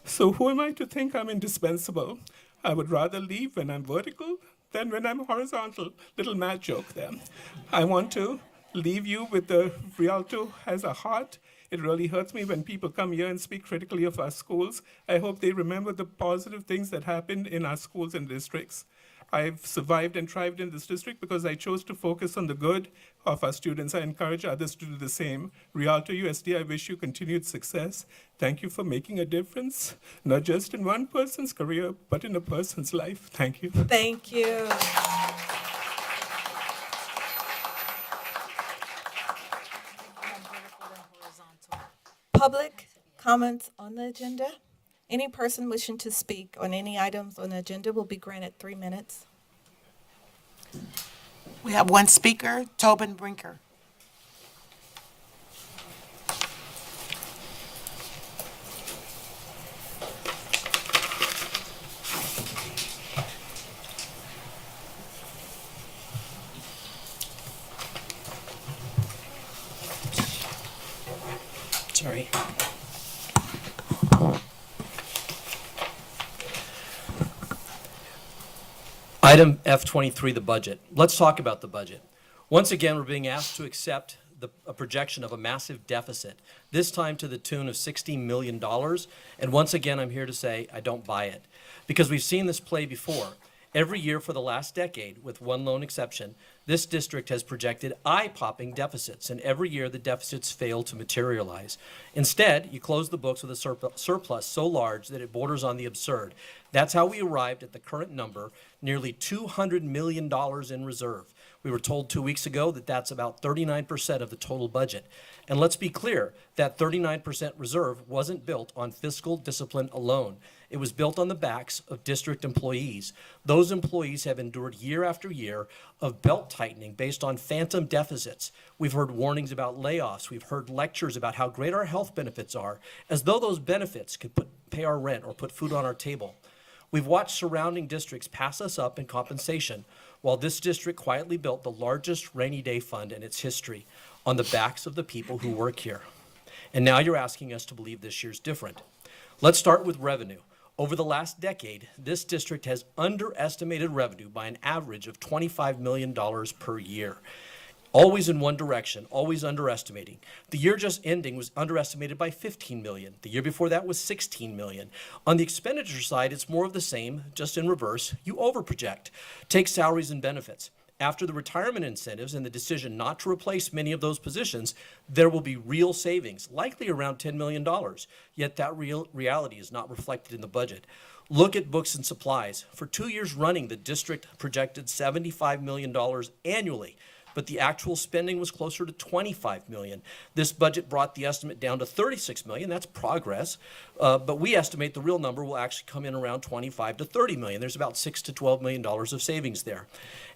So who am I to think I'm indispensable? I would rather leave when I'm vertical than when I'm horizontal. Little math joke there. I want to leave you with the Rialto has a heart. It really hurts me when people come here and speak critically of our schools. I hope they remember the positive things that happened in our schools and districts. I've survived and thrived in this district because I chose to focus on the good of our students. I encourage others to do the same. Rialto USD, I wish you continued success. Thank you for making a difference, not just in one person's career, but in a person's life. Thank you. Thank you. Public comments on the agenda. Any person wishing to speak on any items on the agenda will be granted 3 minutes. We have one speaker, Tobin Brinker. Sorry. Item F23, the budget. Let's talk about the budget. Once again, we're being asked to accept a projection of a massive deficit, this time to the tune of $60 million. And once again, I'm here to say I don't buy it, because we've seen this play before. Every year for the last decade, with one lone exception, this district has projected eye-popping deficits, and every year the deficits fail to materialize. Instead, you close the books with a surplus so large that it borders on the absurd. That's how we arrived at the current number, nearly $200 million in reserve. We were told 2 weeks ago that that's about 39% of the total budget. And let's be clear, that 39% reserve wasn't built on fiscal discipline alone. It was built on the backs of district employees. Those employees have endured year after year of belt tightening based on phantom deficits. We've heard warnings about layoffs. We've heard lectures about how great our health benefits are, as though those benefits could pay our rent or put food on our table. We've watched surrounding districts pass us up in compensation, while this district quietly built the largest rainy day fund in its history on the backs of the people who work here. And now you're asking us to believe this year's different. Let's start with revenue. Over the last decade, this district has underestimated revenue by an average of $25 million per year. Always in one direction, always underestimating. The year just ending was underestimated by $15 million. The year before that was $16 million. On the expenditure side, it's more of the same, just in reverse. You overproject. Take salaries and benefits. After the retirement incentives and the decision not to replace many of those positions, there will be real savings, likely around $10 million. Yet that reality is not reflected in the budget. Look at books and supplies. For 2 years running, the district projected $75 million annually, but the actual spending was closer to $25 million. This budget brought the estimate down to $36 million. That's progress, but we estimate the real number will actually come in around $25 to $30 million. There's about $6 to $12 million of savings there.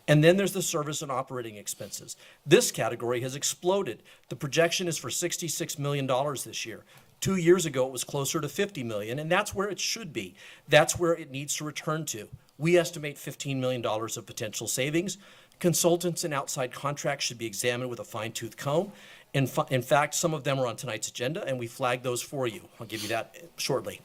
And then there's the service and operating expenses. This category has exploded. The projection is for $66 million this year. 2 years ago, it was closer to $50 million, and that's where it should be. That's where it needs to return to. We estimate $15 million of potential savings. Consultants and outside contracts should be examined with a fine-tooth comb. In fact, some of them are on tonight's agenda, and we flagged those for you. I'll give you that shortly.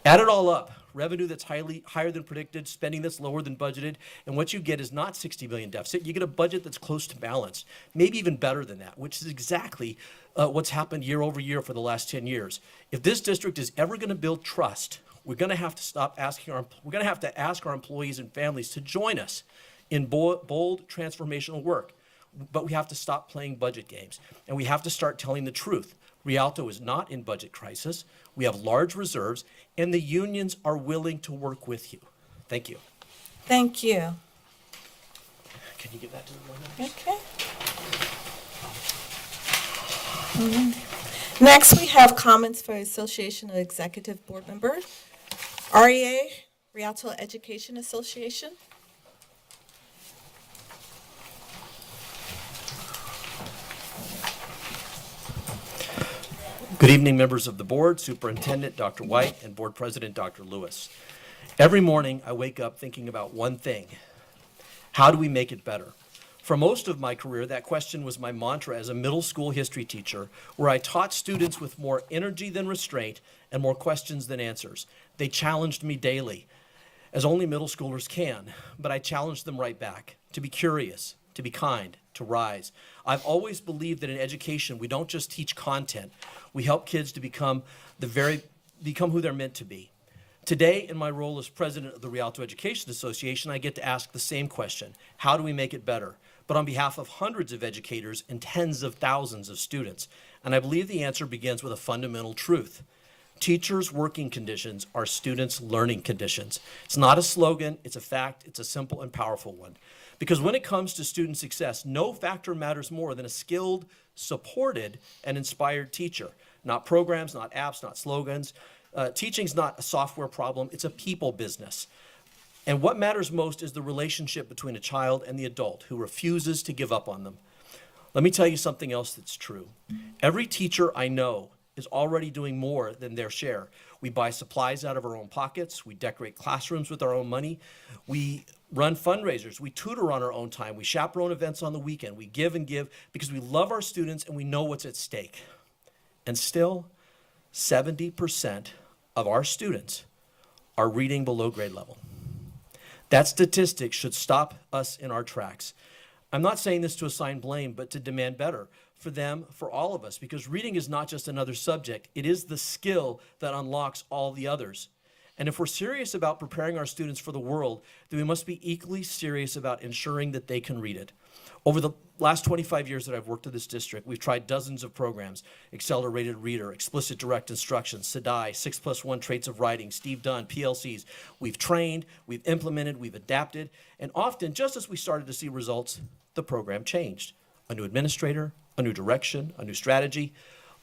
Add it all up, revenue that's higher than predicted, spending that's lower than budgeted, and what you get is not $60 million deficit. You get a budget that's close to balanced, maybe even better than that, which is exactly what's happened year over year for the last 10 years. If this district is ever going to build trust, we're going to have to ask our employees and families to join us in bold transformational work. But we have to stop playing budget games, and we have to start telling the truth. Rialto is not in budget crisis. We have large reserves, and the unions are willing to work with you. Thank you. Thank you. Can you give that to the board members? Okay. Next, we have comments for Association of Executive Board Members. REA, Rialto Education Association. Good evening, members of the board, Superintendent Dr. White, and Board President Dr. Lewis. Every morning, I wake up thinking about one thing: how do we make it better? For most of my career, that question was my mantra as a middle school history teacher, where I taught students with more energy than restraint and more questions than answers. They challenged me daily, as only middle schoolers can, but I challenged them right back, to be curious, to be kind, to rise. I've always believed that in education, we don't just teach content, we help kids to become who they're meant to be. Today, in my role as president of the Rialto Education Association, I get to ask the same question: how do we make it better? But on behalf of hundreds of educators and tens of thousands of students. And I believe the answer begins with a fundamental truth. Teachers' working conditions are students' learning conditions. It's not a slogan, it's a fact, it's a simple and powerful one. Because when it comes to student success, no factor matters more than a skilled, supported, and inspired teacher. Not programs, not apps, not slogans. Teaching's not a software problem, it's a people business. And what matters most is the relationship between a child and the adult who refuses to give up on them. Let me tell you something else that's true. Every teacher I know is already doing more than their share. We buy supplies out of our own pockets, we decorate classrooms with our own money, we run fundraisers, we tutor on our own time, we chaperone events on the weekend, we give and give because we love our students and we know what's at stake. And still, 70% of our students are reading below grade level. That statistic should stop us in our tracks. I'm not saying this to assign blame, but to demand better for them, for all of us, because reading is not just another subject. It is the skill that unlocks all the others. And if we're serious about preparing our students for the world, then we must be equally serious about ensuring that they can read it. Over the last 25 years that I've worked in this district, we've tried dozens of programs: Accelerated Reader, Explicit Direct Instruction, SEDAI, 6+1 Traits of Writing, Steve Dunn, PLCs. We've trained, we've implemented, we've adapted, and often, just as we started to see results, the program changed. A new administrator, a new direction, a new strategy,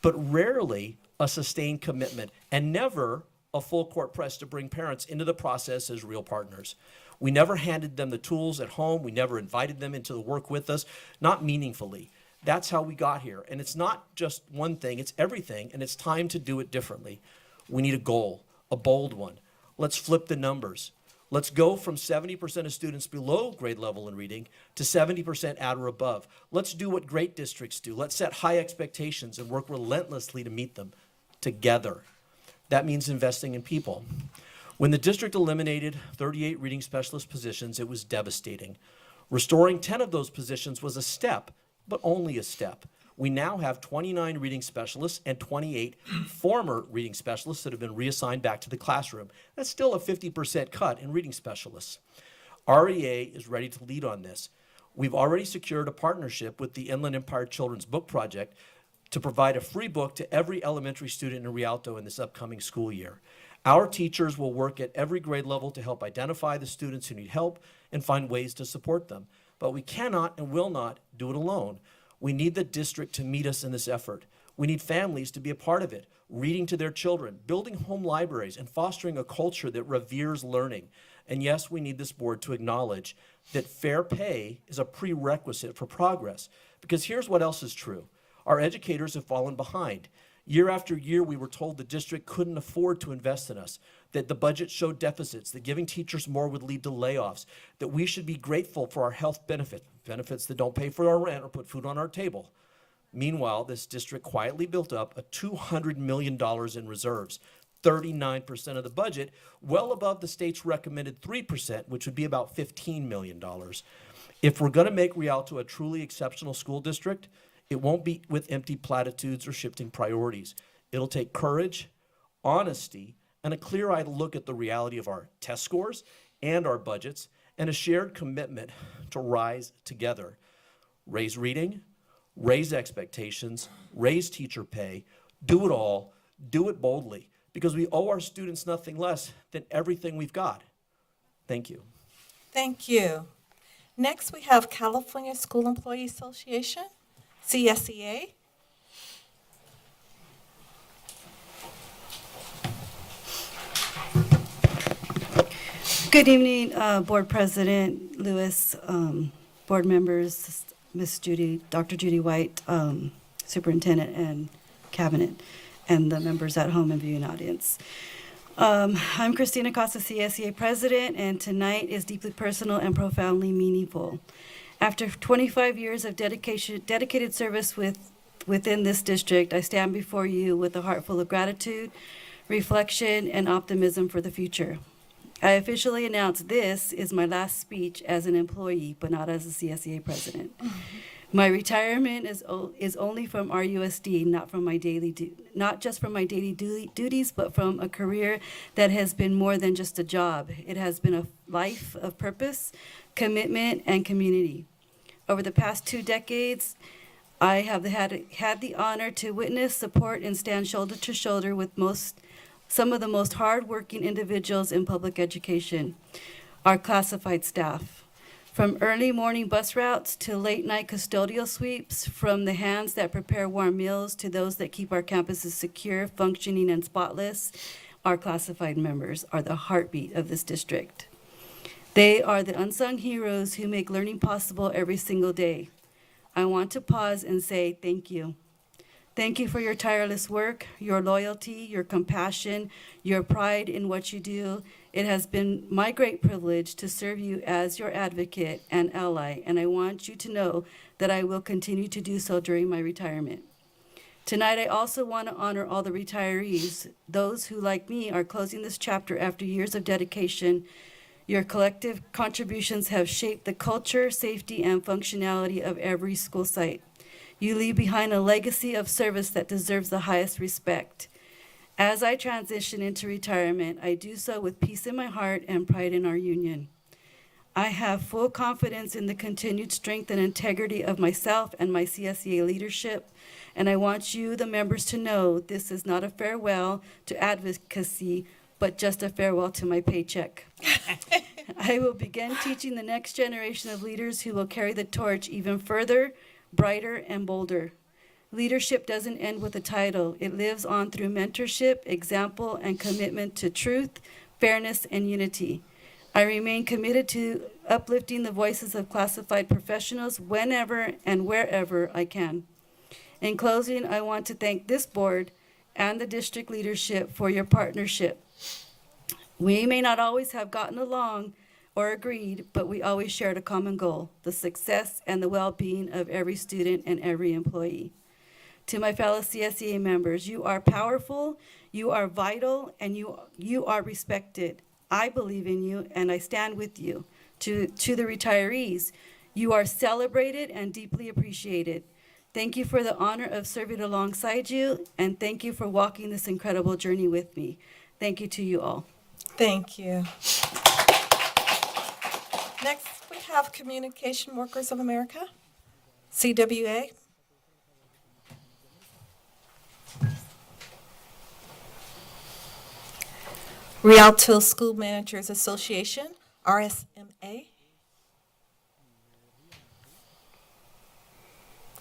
but rarely a sustained commitment, and never a full court press to bring parents into the process as real partners. We never handed them the tools at home. We never invited them into the work with us, not meaningfully. That's how we got here. And it's not just one thing, it's everything, and it's time to do it differently. We need a goal, a bold one. Let's flip the numbers. Let's go from 70% of students below grade level in reading to 70% at or above. Let's do what great districts do. Let's set high expectations and work relentlessly to meet them together. That means investing in people. When the district eliminated 38 reading specialist positions, it was devastating. Restoring 10 of those positions was a step, but only a step. We now have 29 reading specialists and 28 former reading specialists that have been reassigned back to the classroom. That's still a 50% cut in reading specialists. REA is ready to lead on this. We've already secured a partnership with the Inland Empire Children's Book Project to provide a free book to every elementary student in Rialto in this upcoming school year. Our teachers will work at every grade level to help identify the students who need help and find ways to support them. But we cannot and will not do it alone. We need the district to meet us in this effort. We need families to be a part of it, reading to their children, building home libraries, and fostering a culture that reveres learning. And yes, we need this board to acknowledge that fair pay is a prerequisite for progress. Because here's what else is true. Our educators have fallen behind. Year after year, we were told the district couldn't afford to invest in us, that the budget showed deficits, that giving teachers more would lead to layoffs, that we should be grateful for our health benefits that don't pay for our rent or put food on our table. Meanwhile, this district quietly built up a $200 million in reserves, 39% of the budget, well above the state's recommended 3%, which would be about $15 million. If we're going to make Rialto a truly exceptional school district, it won't be with empty platitudes or shifting priorities. It'll take courage, honesty, and a clear-eyed look at the reality of our test scores and our budgets, and a shared commitment to rise together. Raise reading, raise expectations, raise teacher pay, do it all, do it boldly, because we owe our students nothing less than everything we've got. Thank you. Thank you. Next, we have California School Employee Association, CSEA. Good evening, Board President Lewis, board members, Ms. Judy, Dr. Judy White, Superintendent and Cabinet, and the members at home and viewing audience. I'm Christina Costa, CSEA President, and tonight is deeply personal and profoundly meaningful. After 25 years of dedicated service within this district, I stand before you with a heart full of gratitude, reflection, and optimism for the future. I officially announce this is my last speech as an employee, but not as a CSEA president. My retirement is only from our USD, not just from my daily duties, but from a career that has been more than just a job. It has been a life of purpose, commitment, and community. Over the past 2 decades, I have had the honor to witness, support, and stand shoulder to shoulder with some of the most hardworking individuals in public education, our classified staff. From early morning bus routes to late night custodial sweeps, from the hands that prepare warm meals to those that keep our campuses secure, functioning, and spotless, our classified members are the heartbeat of this district. They are the unsung heroes who make learning possible every single day. I want to pause and say thank you. Thank you for your tireless work, your loyalty, your compassion, your pride in what you do. It has been my great privilege to serve you as your advocate and ally, and I want you to know that I will continue to do so during my retirement. Tonight, I also want to honor all the retirees, those who, like me, are closing this chapter after years of dedication. Your collective contributions have shaped the culture, safety, and functionality of every school site. You leave behind a legacy of service that deserves the highest respect. As I transition into retirement, I do so with peace in my heart and pride in our union. I have full confidence in the continued strength and integrity of myself and my CSEA leadership, and I want you, the members, to know this is not a farewell to advocacy, but just a farewell to my paycheck. I will begin teaching the next generation of leaders who will carry the torch even further, brighter, and bolder. Leadership doesn't end with a title. It lives on through mentorship, example, and commitment to truth, fairness, and unity. I remain committed to uplifting the voices of classified professionals whenever and wherever I can. In closing, I want to thank this board and the district leadership for your partnership. We may not always have gotten along or agreed, but we always shared a common goal, the success and the well-being of every student and every employee. To my fellow CSEA members, you are powerful, you are vital, and you are respected. I believe in you, and I stand with you. To the retirees, you are celebrated and deeply appreciated. Thank you for the honor of serving alongside you, and thank you for walking this incredible journey with me. Thank you to you all. Thank you. Next, we have Communication Workers of America, CWA. Rialto School Managers Association, RSMA.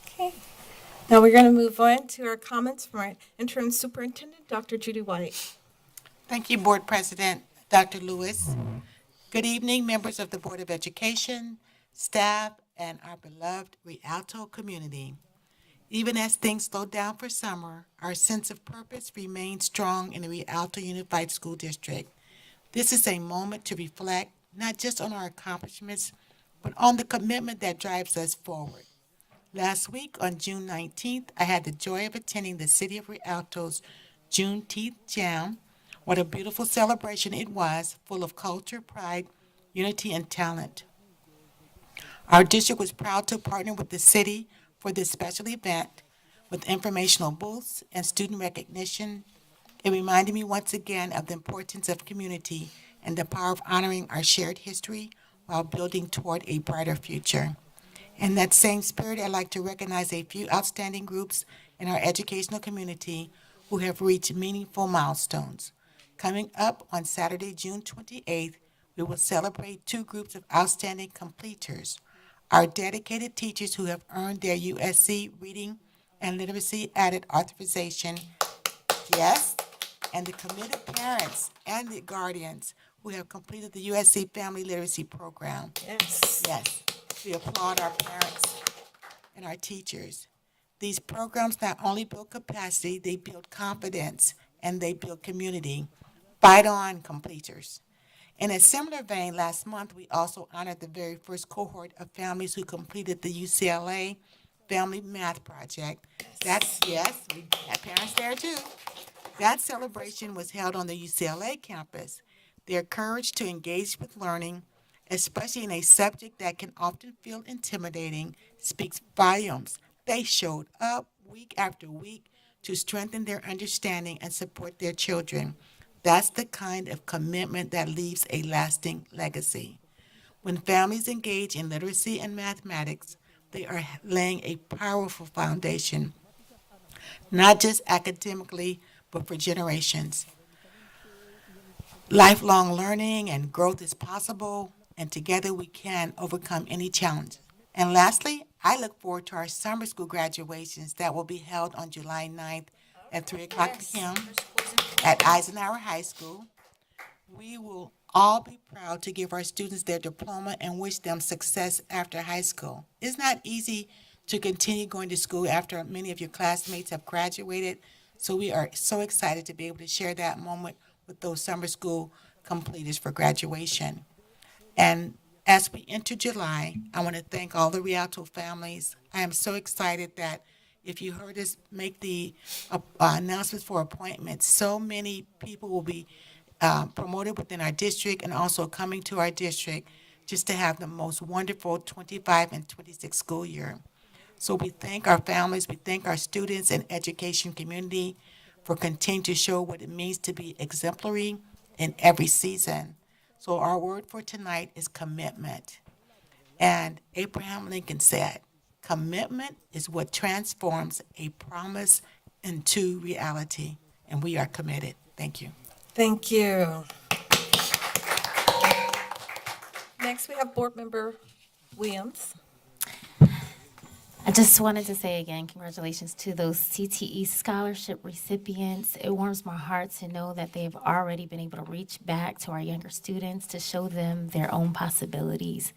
Okay. Now we're going to move on to our comments from our interim superintendent, Dr. Judy White. Thank you, Board President Dr. Lewis. Good evening, members of the Board of Education, staff, and our beloved Rialto community. Even as things slow down for summer, our sense of purpose remains strong in the Rialto Unified School District. This is a moment to reflect not just on our accomplishments, but on the commitment that drives us forward. Last week, on June 19th, I had the joy of attending the City of Rialto's Juneteenth Jam. What a beautiful celebration it was, full of culture, pride, unity, and talent. Our district was proud to partner with the city for this special event with informational booths and student recognition. It reminded me once again of the importance of community and the power of honoring our shared history while building toward a brighter future. In that same spirit, I'd like to recognize a few outstanding groups in our educational community who have reached meaningful milestones. Coming up on Saturday, June 28th, we will celebrate two groups of outstanding completers. Our dedicated teachers who have earned their USC Reading and Literacy Added Authorization, yes, and the committed parents and the guardians who have completed the USC Family Literacy Program. Yes. Yes, we applaud our parents and our teachers. These programs not only build capacity, they build confidence and they build community. Fight on, completers. In a similar vein, last month, we also honored the very first cohort of families who completed the UCLA Family Math Project. That's, yes, we had parents there too. That celebration was held on the UCLA campus. Their courage to engage with learning, especially in a subject that can often feel intimidating, speaks volumes. They showed up week after week to strengthen their understanding and support their children. That's the kind of commitment that leaves a lasting legacy. When families engage in literacy and mathematics, they are laying a powerful foundation, not just academically, but for generations. Lifelong learning and growth is possible, and together we can overcome any challenge. And lastly, I look forward to our summer school graduations that will be held on July 9th at 3 o'clock p.m. at Eisenhower High School. We will all be proud to give our students their diploma and wish them success after high school. It's not easy to continue going to school after many of your classmates have graduated, so we are so excited to be able to share that moment with those summer school completers for graduation. And as we enter July, I want to thank all the Rialto families. I am so excited that if you heard us make the announcements for appointments, so many people will be promoted within our district and also coming to our district just to have the most wonderful 25 and 26 school year. So we thank our families, we thank our students and education community for continuing to show what it means to be exemplary in every season. So our word for tonight is commitment. And Abraham Lincoln said, commitment is what transforms a promise into reality. And we are committed. Thank you. Thank you. Next, we have Board Member Williams. I just wanted to say again, congratulations to those CTE scholarship recipients. It warms my heart to know that they've already been able to reach back to our younger students to show them their own possibilities.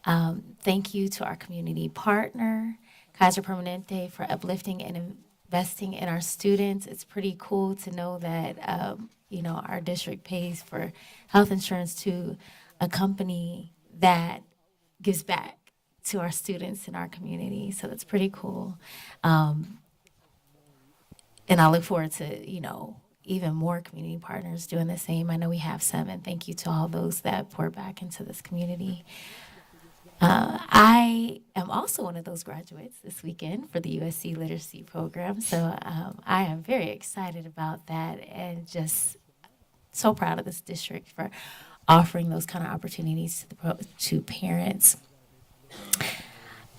Thank you to our community partner, Kaiser Permanente, for uplifting and investing in our students. It's pretty cool to know that, our district pays for health insurance to a company that gives back to our students in our community. So that's pretty cool. And I look forward to, even more community partners doing the same. I know we have some, and thank you to all those that pour back into this community. I am also one of those graduates this weekend for the USD Literacy Program. So I am very excited about that and just so proud of this district for offering those kind of opportunities to parents.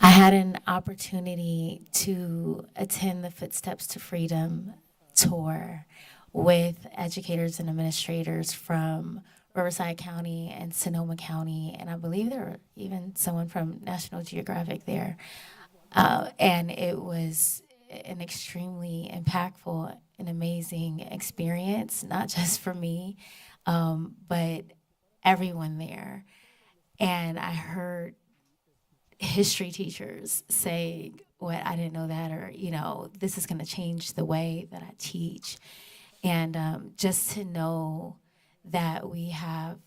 I had an opportunity to attend the Footsteps to Freedom tour with educators and administrators from Riverside County and Sonoma County, and I believe there were even someone from National Geographic there. And it was an extremely impactful and amazing experience, not just for me, but everyone there. And I heard history teachers say, "What, I didn't know that," or, "This is going to change the way that I teach." And just to know that we have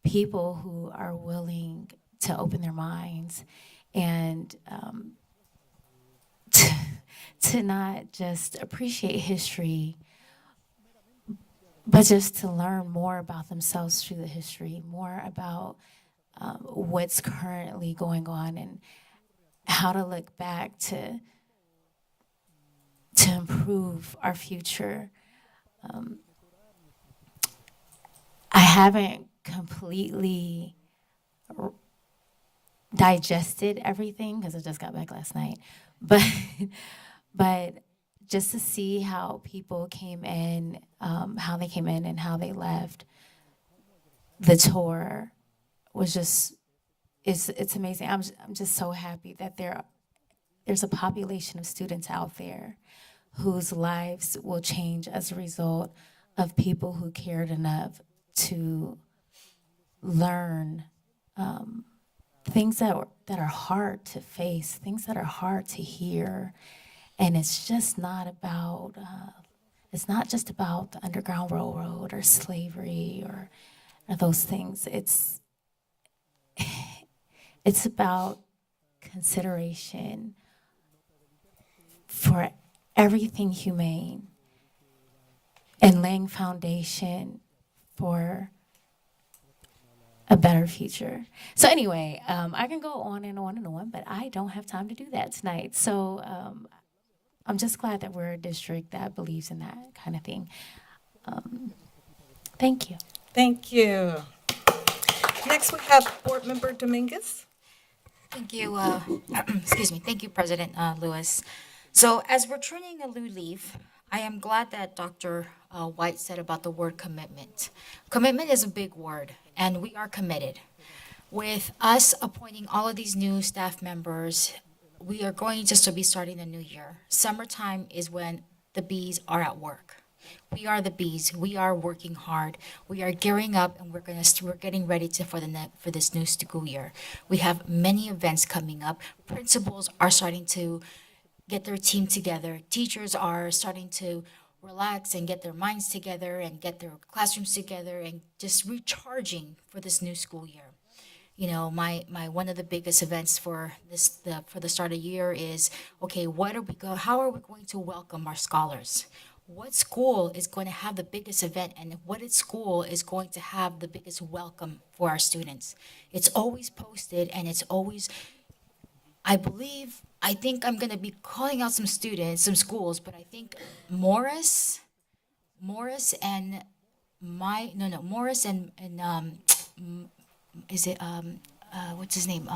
people who are willing to open their minds and to not just appreciate history, but just to learn more about themselves through the history, more about what's currently going on and how to look back to improve our future. I haven't completely digested everything because I just got back last night, but just to see how people came in, how they came in and how they left the tour was just, it's amazing. I'm just so happy that there's a population of students out there whose lives will change as a result of people who cared enough to learn things that are hard to face, things that are hard to hear. And it's just not about, it's not just about the Underground Railroad or slavery or those things. It's about consideration for everything humane and laying foundation for a better future. So anyway, I can go on and on and on, but I don't have time to do that tonight. So I'm just glad that we're a district that believes in that kind of thing. Thank you. Thank you. Next, we have Board Member Dominguez. Thank you. Excuse me. Thank you, President Lewis. So as we're turning a new leaf, I am glad that Dr. White said about the word commitment. Commitment is a big word, and we are committed. With us appointing all of these new staff members, we are going just to be starting the new year. Summertime is when the bees are at work. We are the bees. We are working hard. We are gearing up, and we're getting ready for this new school year. We have many events coming up. Principals are starting to get their team together. Teachers are starting to relax and get their minds together and get their classrooms together and just recharging for this new school year. You know, my one of the biggest events for the start of the year is, okay, how are we going to welcome our scholars? what school is going to have the biggest event and what school is going to have the biggest welcome for our students. It's always posted and it's always, I think I'm going to be calling out some students, some schools, but I think Morris and Morris is it, what's his name?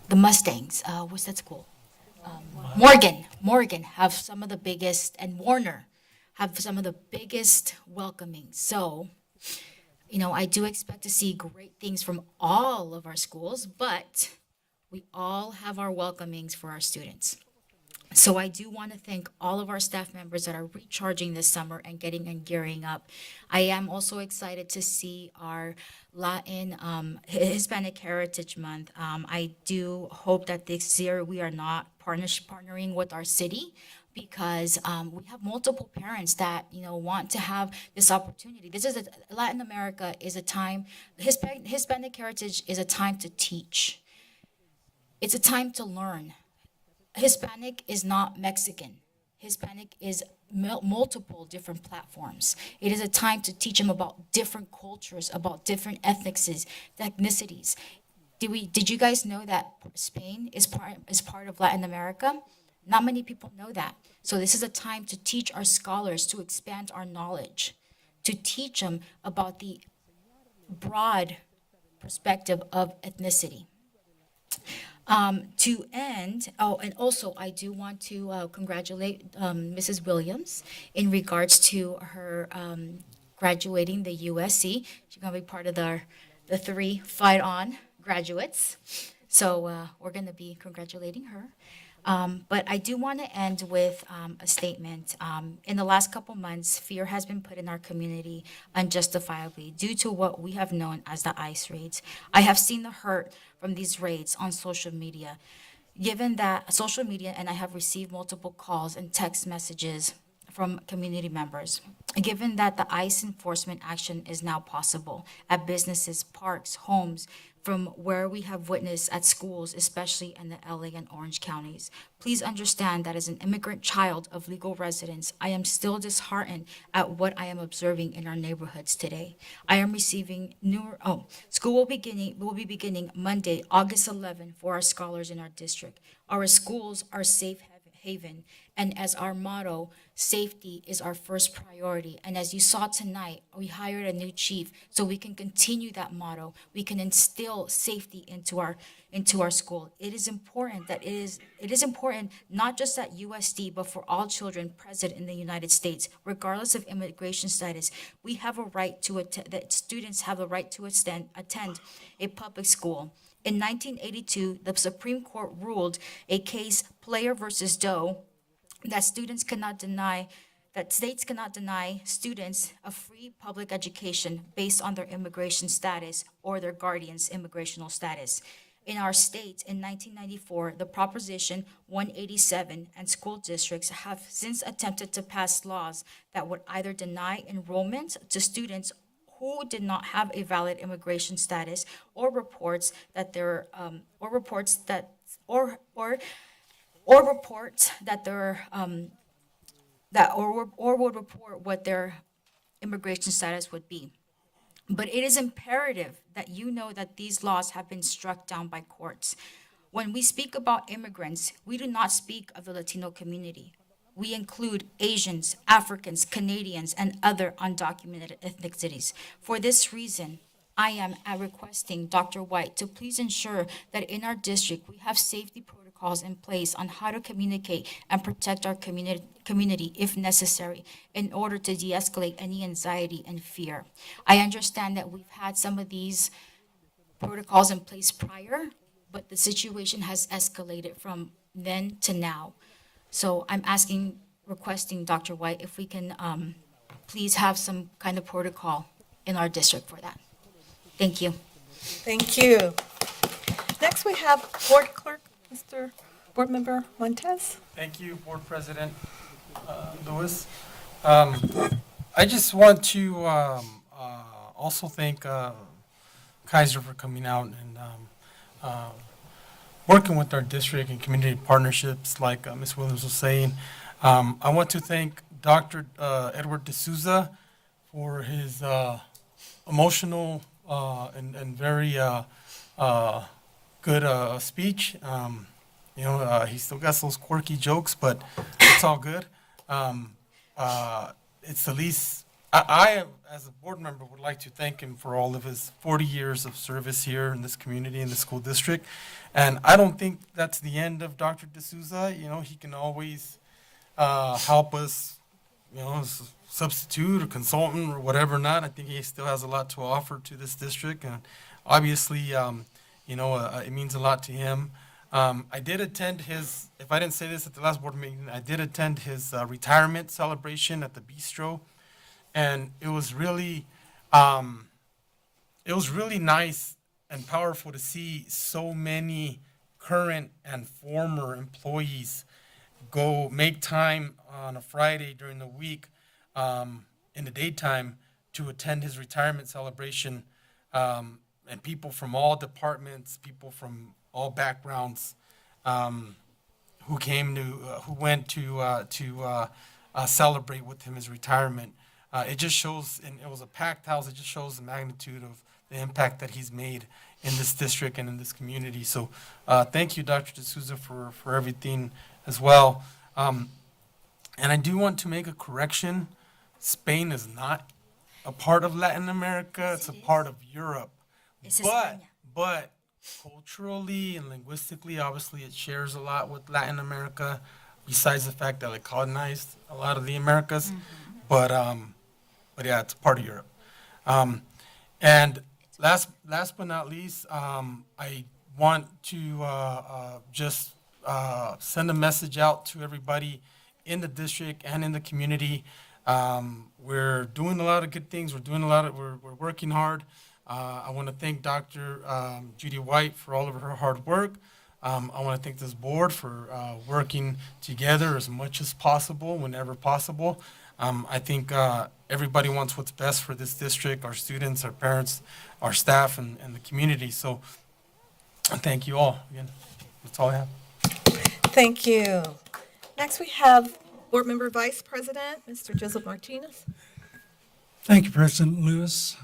The Mustangs, what's that school? Morgan have some of the biggest, and Warner have some of the biggest welcoming. So, I do expect to see great things from all of our schools, but we all have our welcomings for our students. So I do want to thank all of our staff members that are recharging this summer and getting and gearing up. I am also excited to see our Latin Hispanic Heritage Month. I do hope that this year we are not partnering with our city because we have multiple parents that want to have this opportunity. Latin America is a time. Hispanic Heritage is a time to teach. It's a time to learn. Hispanic is not Mexican. Hispanic is multiple different platforms. It is a time to teach them about different cultures, about different ethnicities. Did you guys know that Spain is part of Latin America? Not many people know that. So this is a time to teach our scholars, to expand our knowledge, to teach them about the broad perspective of ethnicity. To end, and also I do want to congratulate Mrs. Williams in regards to her graduating the USC. She's going to be part of the 3 Fight On graduates. So we're going to be congratulating her. But I do want to end with a statement. In the last couple months, fear has been put in our community unjustifiably due to what we have known as the ICE raids. I have seen the hurt from these raids on social media. Given that social media, and I have received multiple calls and text messages from community members. Given that the ICE enforcement action is now possible at businesses, parks, homes, from where we have witnessed at schools, especially in the LA and Orange counties. Please understand that as an immigrant child of legal residents, I am still disheartened at what I am observing in our neighborhoods today. I am receiving school will be beginning Monday, August 11 for our scholars in our district. Our schools are safe haven, and as our motto, safety is our first priority. And as you saw tonight, we hired a new chief so we can continue that motto. We can instill safety into our school. It is important not just at USD, but for all children present in the United States, regardless of immigration status. We have a right to that students have the right to attend a public school. In 1982, the Supreme Court ruled a case, Player versus Doe, that states cannot deny students a free public education based on their immigration status or their guardian's immigrational status. In our state, in 1994, the Proposition 187 and school districts have since attempted to pass laws that would either deny enrollment to students who did not have a valid immigration status, or reports that their would report what their immigration status would be. But it is imperative that you know that these laws have been struck down by courts. When we speak about immigrants, we do not speak of the Latino community. We include Asians, Africans, Canadians, and other undocumented ethnicities. For this reason, I am requesting Dr. White to please ensure that in our district, we have safety protocols in place on how to communicate and protect our community if necessary in order to de-escalate any anxiety and fear. I understand that we've had some of these protocols in place prior, but the situation has escalated from then to now. So I'm requesting Dr. White if we can please have some kind of protocol in our district for that. Thank you. Thank you. Next, we have Board Clerk, Mr. Board Member Montez. Thank you, Board President Lewis. I just want to also thank Kaiser for coming out and working with our district and community partnerships, like Ms. Williams was saying. I want to thank Dr. Edward D'Souza for his emotional and very good speech. He still got those quirky jokes, but it's all good. It's the least. I, as a board member, would like to thank him for all of his 40 years of service here in this community, in the school district. And I don't think that's the end of Dr. D'Souza. He can always help us, as a substitute or consultant or whatever not. I think he still has a lot to offer to this district. And obviously, it means a lot to him. I did attend his, if I didn't say this at the last board meeting, I did attend his retirement celebration at the Bistro. And it was really nice and powerful to see so many current and former employees go make time on a Friday during the week in the daytime to attend his retirement celebration. And people from all departments, people from all backgrounds, who went to celebrate with him his retirement. It just shows, and it was a packed house, it just shows the magnitude of the impact that he's made in this district and in this community. So thank you, Dr. D'Souza, for everything as well. And I do want to make a correction. Spain is not a part of Latin America, it's a part of Europe. But culturally and linguistically, obviously, it shares a lot with Latin America, besides the fact that it colonized a lot of the Americas. But yeah, it's part of Europe. And last but not least, I want to just send a message out to everybody in the district and in the community. We're doing a lot of good things. We're working hard. I want to thank Dr. Judy White for all of her hard work. I want to thank this board for working together as much as possible, whenever possible. I think everybody wants what's best for this district, our students, our parents, our staff, and the community. So thank you all. Again, that's all I have. Thank you. Next, we have Board Member Vice President, Mr. Joseph Martinez. Thank you, President Lewis.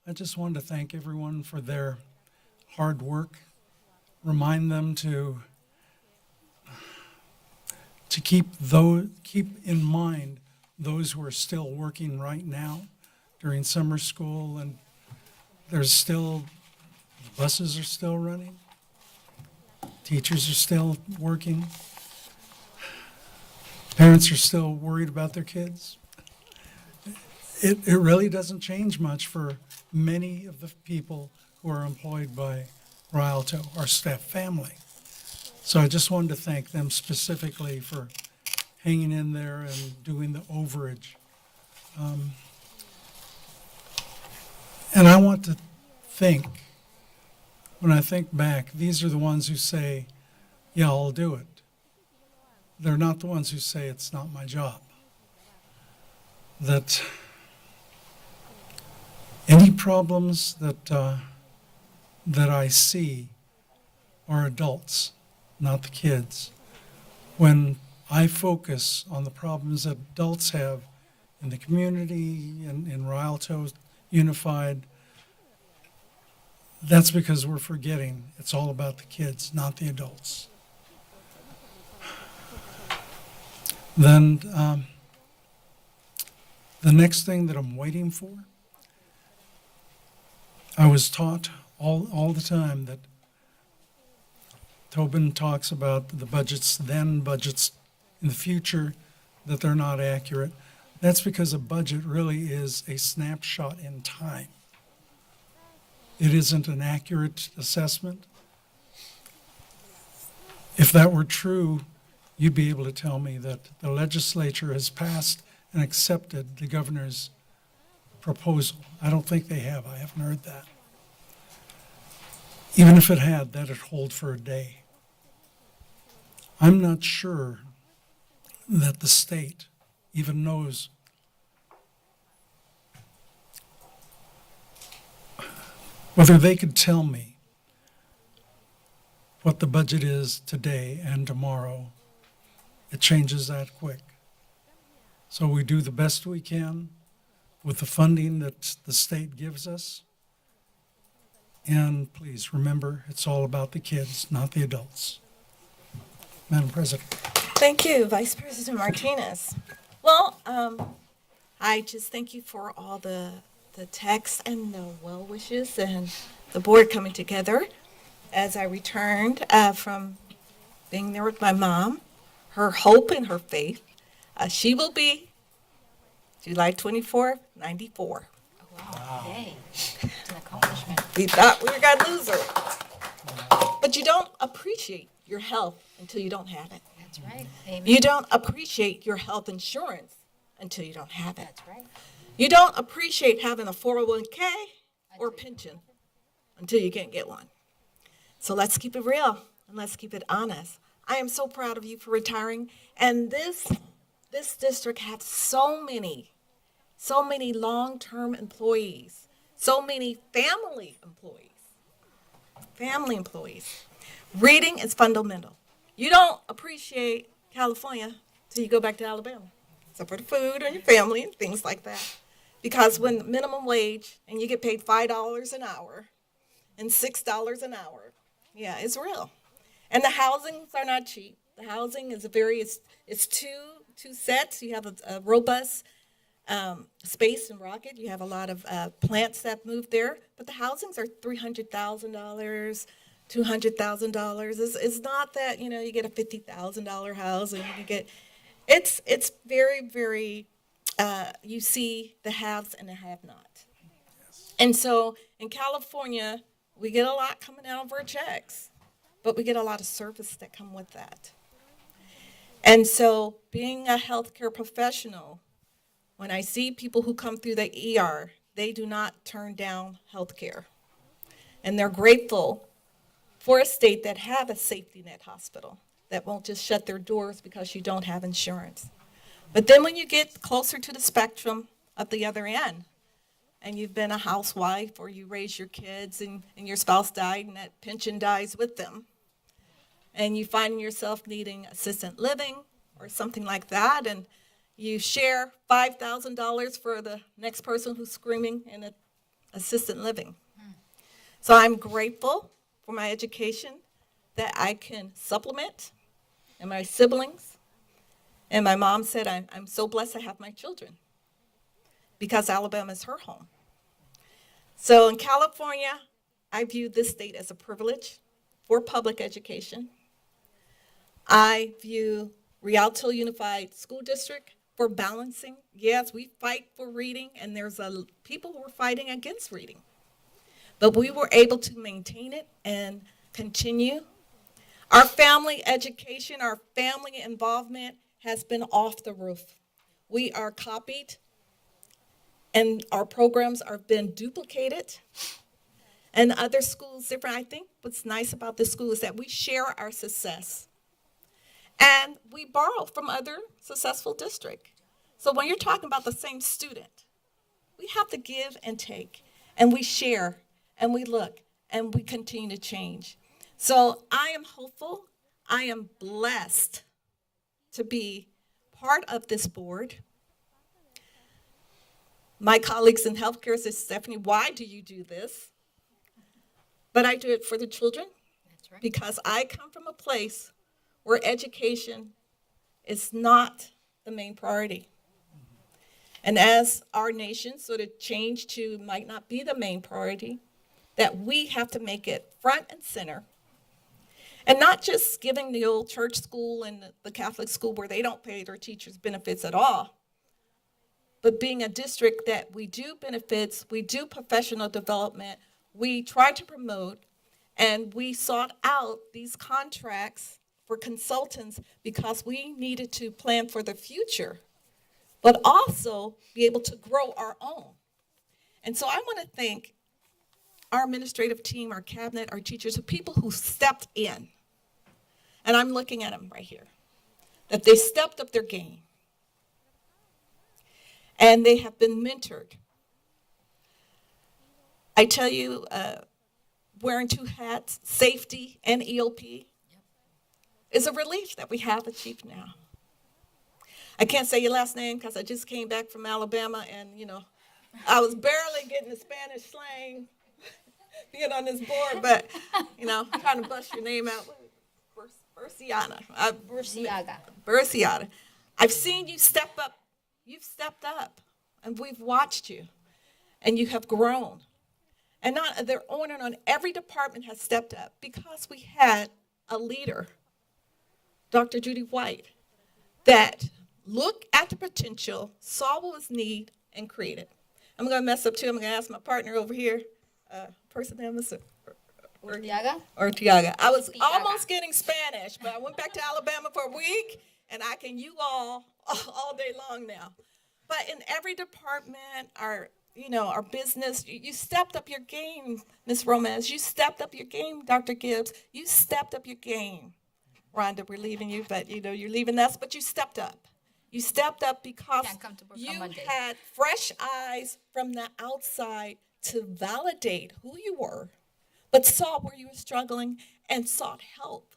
I just wanted to thank everyone for their hard work. Remind them to keep in mind those who are still working right now during summer school, and buses are still running, teachers are still working, parents are still worried about their kids. It really doesn't change much for many of the people who are employed by Rialto, our staff family. So I just wanted to thank them specifically for hanging in there and doing the overage. And I want to think, when I think back, these are the ones who say, yeah, I'll do it. They're not the ones who say it's not my job. That any problems that I see are adults, not the kids. When I focus on the problems that adults have in the community and in Rialto Unified, that's because we're forgetting it's all about the kids, not the adults. Then the next thing that I'm waiting for, I was taught all the time that Tobin talks about the budgets then, budgets in the future, that they're not accurate. That's because a budget really is a snapshot in time. It isn't an accurate assessment. If that were true, you'd be able to tell me that the legislature has passed and accepted the governor's proposal. I don't think they have. I haven't heard that. Even if it had, that'd hold for a day. I'm not sure that the state even knows whether they could tell me what the budget is today and tomorrow. It changes that quick. So we do the best we can with the funding that the state gives us. And please remember, it's all about the kids, not the adults. Madam President. Thank you, Vice President Martinez. Well, I just thank you for all the texts and the well wishes and the board coming together as I returned from being there with my mom, her hope and her faith. She will be July 24th, 94. Wow. Yay. It's an accomplishment. We thought we were going to lose her. But you don't appreciate your health until you don't have it. That's right. Amen. You don't appreciate your health insurance until you don't have it. That's right. You don't appreciate having a 401k or pension until you can't get one. So let's keep it real and let's keep it honest. I am so proud of you for retiring. And this district has so many long-term employees, so many family employees. Reading is fundamental. You don't appreciate California till you go back to Alabama, except for the food and your family and things like that. Because when minimum wage and you get paid $5 an hour and $6 an hour, yeah, it's real. And the housings are not cheap. The housing is it's two sets. You have a robust space in Rocket. You have a lot of plants that move there, but the housings are $300,000, $200,000. It's not that, you get a $50,000 house and you get, it's very, very, you see the haves and the have-not. And so in California, we get a lot coming out of our checks, but we get a lot of service that come with that. And so being a healthcare professional, when I see people who come through the ER, they do not turn down healthcare. And they're grateful for a state that have a safety net hospital that won't just shut their doors because you don't have insurance. But then when you get closer to the spectrum of the other end, and you've been a housewife or you raise your kids and your spouse died and that pension dies with them, and you find yourself needing assisted living or something like that, and you share $5,000 for the next person who's screaming in assisted living. So I'm grateful for my education that I can supplement, and my siblings. And my mom said, I'm so blessed to have my children because Alabama is her home. So in California, I view this state as a privilege for public education. I view Rialto Unified School District for balancing. Yes, we fight for reading, and there's people who are fighting against reading. But we were able to maintain it and continue. Our family education, our family involvement has been off the roof. We are copied, and our programs are being duplicated. And other schools different. I think what's nice about this school is that we share our success. And we borrow from other successful districts. So when you're talking about the same student, we have to give and take, and we share, and we look, and we continue to change. So I am hopeful. I am blessed to be part of this board. My colleagues in healthcare said, Stephanie, why do you do this? But I do it for the children. That's right. Because I come from a place where education is not the main priority. And as our nation sort of changed to might not be the main priority, that we have to make it front and center. And not just giving the old church school and the Catholic school where they don't pay their teachers benefits at all, but being a district that we do benefits, we do professional development, we try to promote, and we sought out these contracts for consultants because we needed to plan for the future, but also be able to grow our own. And so I want to thank our administrative team, our cabinet, our teachers, the people who stepped in. And I'm looking at them right here, that they stepped up their game. And they have been mentored. I tell you, wearing two hats, safety and EOP, is a relief that we have a chief now. I can't say your last name because I just came back from Alabama and, I was barely getting the Spanish slang being on this board, but, trying to bust your name out. Burciana. Burciaga. Burciana. I've seen you step up. You've stepped up, and we've watched you, and you have grown. And not they're on every department has stepped up because we had a leader, Dr. Judy White, that looked at the potential, saw what was need, and created. I'm going to mess up too. I'm going to ask my partner over here, person name is Ortiaga. I was almost getting Spanish, but I went back to Alabama for a week, and I can you all day long now. But in every department, our business, you stepped up your game, Ms. Romez. You stepped up your game, Dr. Gibbs. You stepped up your game. Rhonda, we're leaving you, but you're leaving us, but you stepped up. You stepped up because you had fresh eyes from the outside to validate who you were, but saw where you were struggling and sought help,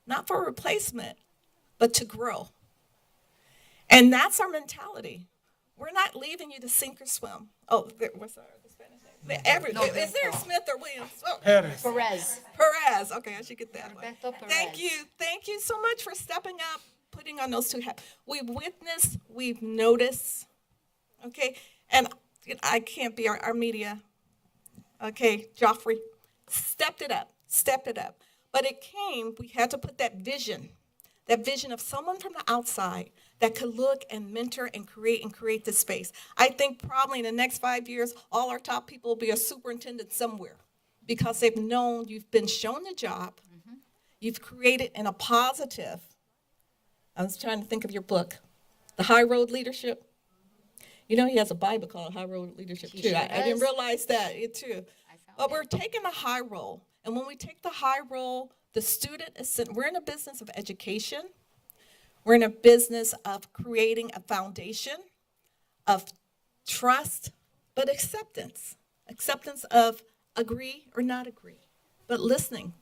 not for replacement, but to grow. And that's our mentality. We're not leaving you to sink or swim. Oh, what's the Spanish name? Is there Smith or Williams? Oh. Perez. Okay, I should get that one. Thank you. Thank you so much for stepping up, putting on those two hats. We've witnessed, we've noticed, okay? And I can't be our media, okay? Joffrey stepped it up. But it came, we had to put that vision of someone from the outside that could look and mentor and create this space. I think probably in the next 5 years, all our top people will be a superintendent somewhere because they've known you've been shown the job, you've created in a positive. I was trying to think of your book, The High Road Leadership. He has a Bible called High Road Leadership too. I didn't realize that too. But we're taking the high roll, and when we take the high roll, the student is we're in a business of education. We're in a business of creating a foundation of trust, but acceptance of agree or not agree, but listening.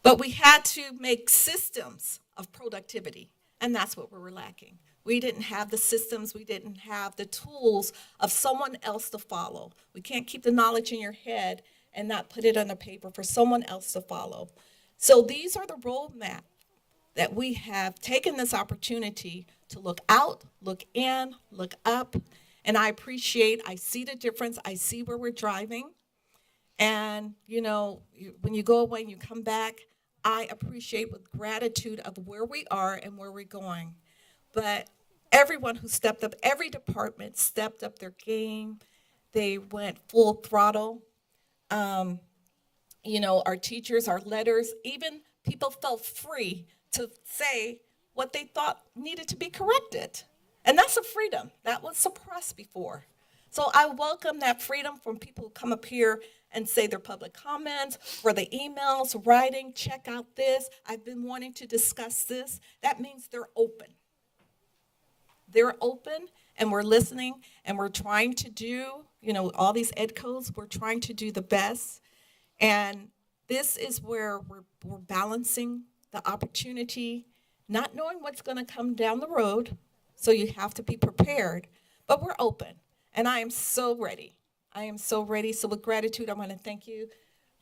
But we had to make systems of productivity, and that's what we were lacking. We didn't have the systems, we didn't have the tools of someone else to follow. We can't keep the knowledge in your head and not put it on the paper for someone else to follow. So these are the roadmap that we have taken this opportunity to look out, look in, look up, and I see the difference, I see where we're driving, and when you go away and you come back, I appreciate with gratitude of where we are and where we're going. But everyone who stepped up, every department stepped up their game, they went full throttle. Our teachers, our letters, even people felt free to say what they thought needed to be corrected. And that's a freedom that was suppressed before. So I welcome that freedom from people who come up here and say their public comments, for the emails, writing, check out this. I've been wanting to discuss this. That means they're open. They're open, and we're listening, and we're trying to do, all these ed codes, we're trying to do the best. And this is where we're balancing the opportunity, not knowing what's going to come down the road, so you have to be prepared, but we're open, and I am so ready. So with gratitude, I want to thank you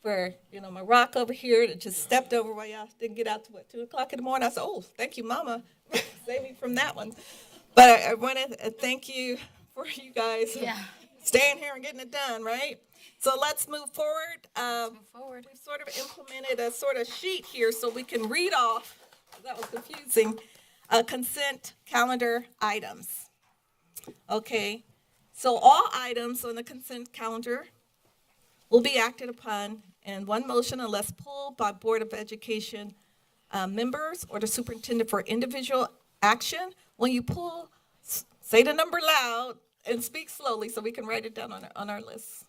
for, my rock over here that just stepped over while y'all didn't get out to 2 o'clock in the morning. I said, oh, thank you, Mama. Save me from that one. But I want to thank you for you guys staying here and getting it done, right? So let's move forward. We've sort of implemented a sort of sheet here so we can read off, that was confusing, consent calendar items. Okay, so all items on the consent calendar will be acted upon in one motion unless pulled by Board of Education members or the superintendent for individual action. When you pull, say the number loud and speak slowly so we can write it down on our list.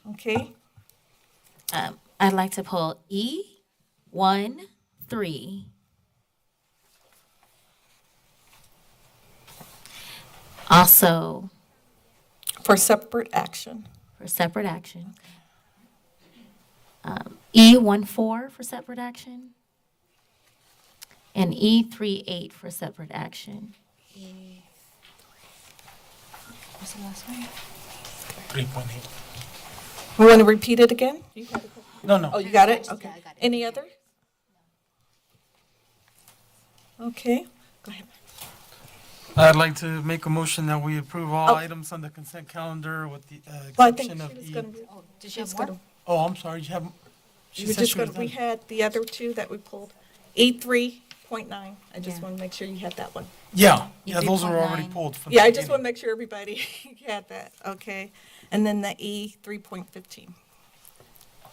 Okay. I'd like to pull E13. Also, for separate action. E14 for separate action. And E38 for separate action. What's the last one? 3.8. We want to repeat it again? You had it? No. Oh, you got it? Okay. Any other? Okay, go ahead. I'd like to make a motion that we approve all Oh. items on the consent calendar with the Well, I think exception of she was E. gonna, Did she you was have more? gonna, Oh, I'm sorry, you have, she you were said just she was gonna, we done. had the other two that we pulled. E3.9, I just Yeah. want to make sure you had that one. Yeah, those were already 3.9. pulled from the Yeah, I just want to beginning. make sure everybody had that, okay? And then the E 3.15.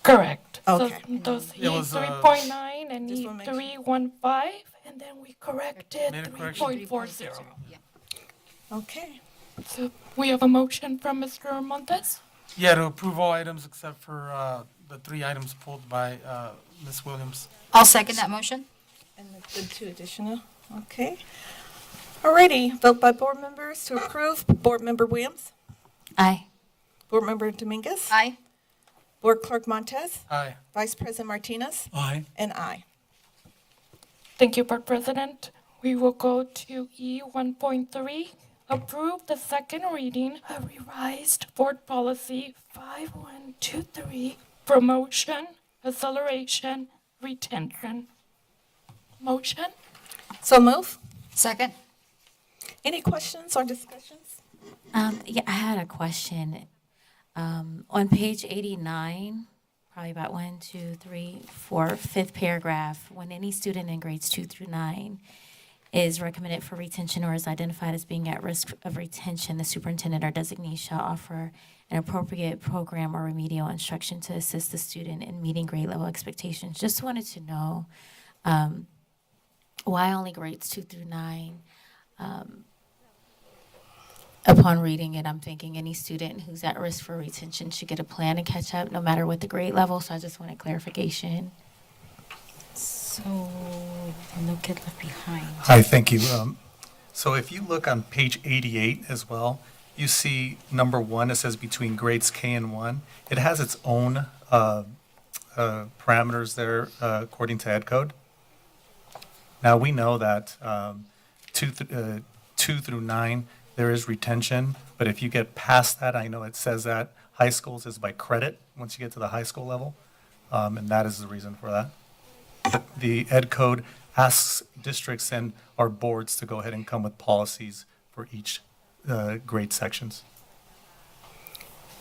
Correct. Okay. So those It was, 3.9 and Just wanna make sure. 3.15, and then we corrected Made a correction. 3.40. Okay. So we have a motion from Mr. Montes. Yeah, to approve all items except for the 3 items pulled by Ms. Williams. I'll second that motion. And the 2 additional, okay. Alrighty, vote by board members to approve. Board Member Williams? Aye. Board Member Dominguez? Aye. Board Clerk Montez? Aye. Vice President Martinez? Aye. And aye. Thank you, Board President. We will go to E1.3. Approve the second reading of revised Board Policy 5123, promotion, acceleration, retention. Motion? So move. Second. Any questions or discussions? Yeah, I had a question. On page 89, probably about 1, 2, 3, 4, 5th paragraph, when any student in grades 2 through 9 is recommended for retention or is identified as being at risk of retention, the superintendent or designee shall offer an appropriate program or remedial instruction to assist the student in meeting grade level expectations. Just wanted to know why only grades 2 through 9? Upon reading it, I'm thinking any student who's at risk for retention should get a plan to catch up, no matter what the grade level. So I just wanted clarification. So no kid left behind. Hi, thank you. So if you look on page 88 as well, you see number 1, it says between grades K and 1. It has its own parameters there according to Ed Code. Now, we know that 2 through 9, there is retention, but if you get past that, I know it says that high schools is by credit once you get to the high school level, and that is the reason for that. The Ed Code asks districts and our boards to go ahead and come with policies for each grade sections.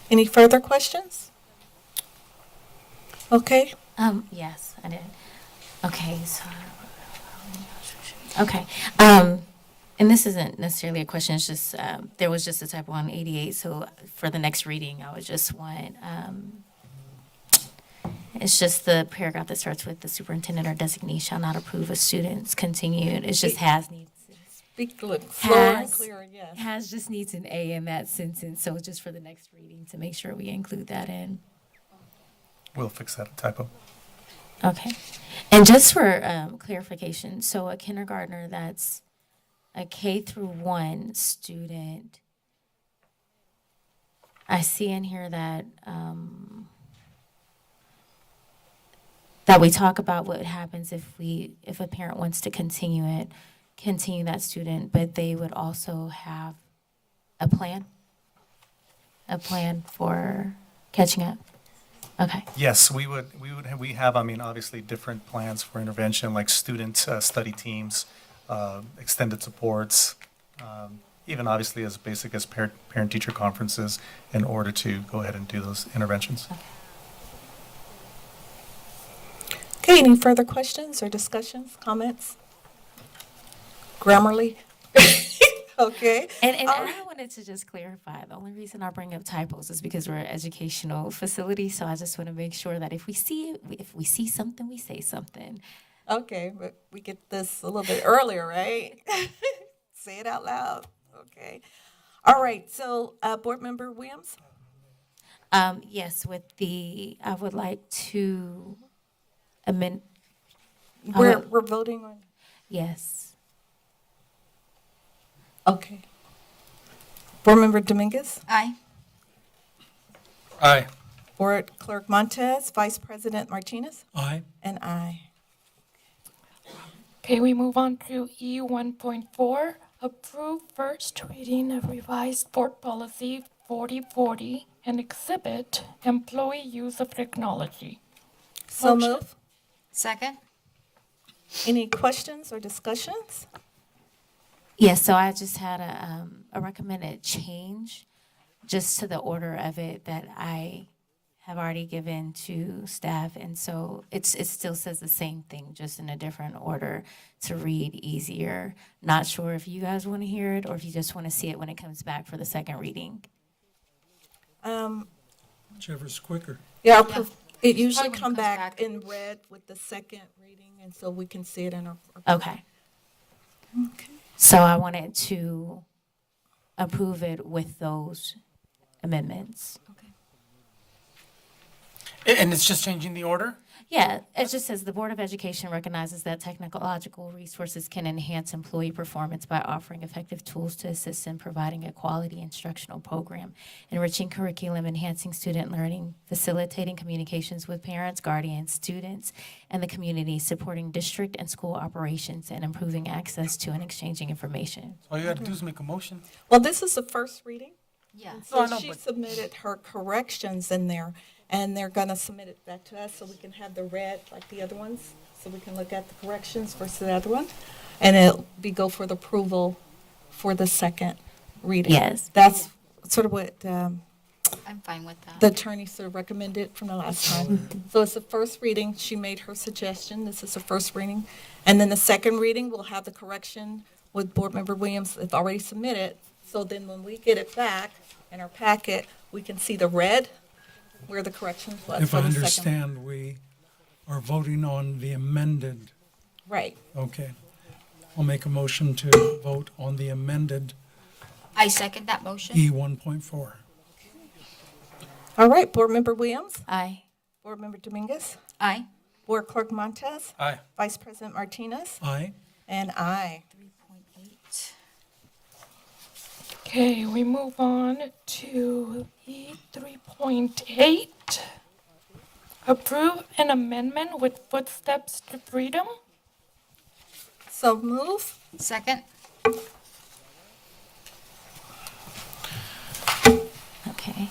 Any further questions? Okay. Yes, I did. Okay, so okay. And this isn't necessarily a question, it's just, there was just a typo on 88, so for the next reading, I would just want, it's just the paragraph that starts with the superintendent or designee shall not approve a student's continued, it just has needs. Speak slower and Has, clearer, yes. has just needs an A in that sentence, so just for the next reading, to make sure we include that in. We'll fix that typo. Okay. And just for clarification, so a kindergartner that's a K through 1 student, I see in here that that we talk about what happens if a parent wants to continue that student, but they would also have a plan for catching up. Okay. Yes, we have, I mean, obviously different plans for intervention, like student study teams, extended supports, even obviously as basic as parent-teacher conferences in order to go ahead and do those interventions. Okay, any further questions or discussions, comments? Grammarly? Okay. And I wanted to just clarify, the only reason I bring up typos is because we're an educational facility, so I just want to make sure that if we see something, we say something. Okay, but we get this a little bit earlier, right? Say it out loud. Okay. All right, so Board Member Williams? Yes, I would like to amend. We're voting on? Yes. Okay. Board Member Dominguez? Aye. Aye. Board Clerk Montez, Vice President Martinez? Aye. And aye. Okay, we move on to E1.4, Approve first reading of revised board policy 4040 and exhibit employee use of technology. So Motion. move. Second? Any questions or discussions? Yes, so I just had a recommended change just to the order of it that I have already given to staff. And so it still says the same thing, just in a different order to read easier. Not sure if you guys want to hear it or if you just want to see it when it comes back for the second reading. Whichever's quicker. Yeah, Probably it usually when it come comes back back. in red with the second reading, and so we can see it in our. Okay. So I wanted to approve it with those amendments. And it's just changing the order? Yeah, it just says the Board of Education recognizes that technological resources can enhance employee performance by offering effective tools to assist in providing a quality instructional program, enriching curriculum, enhancing student learning, facilitating communications with parents, guardians, students, and the community, supporting district and school operations, and improving access to and exchanging information. All you gotta do is make a motion. Well, this is the first reading. Yeah. And No, I so know, she but- submitted her corrections in there, and they're gonna submit it back to us so we can have the red like the other ones, so we can look at the corrections versus the other one. And it'll go for the approval for the second reading. Yes. That's sort of what I'm fine with that. the attorney sort of recommended from the last time. So it's the first reading. She made her suggestion. This is the first reading. And then the second reading, we'll have the correction with Board Member Williams. It's already submitted. So then when we get it back in our packet, we can see the red where the corrections was If for I the second. understand, we are voting on the amended. Right. Okay. I'll make a motion to vote on the amended I second that motion. E 1.4. All right, Board Member Williams, Aye. Board Member Dominguez, Aye. Board Clerk Montez, Aye. Vice President Martinez, Aye. and I. 3.8. Okay, we move on to E 3.8. Approve an amendment with footsteps to freedom. So move. Second? Okay.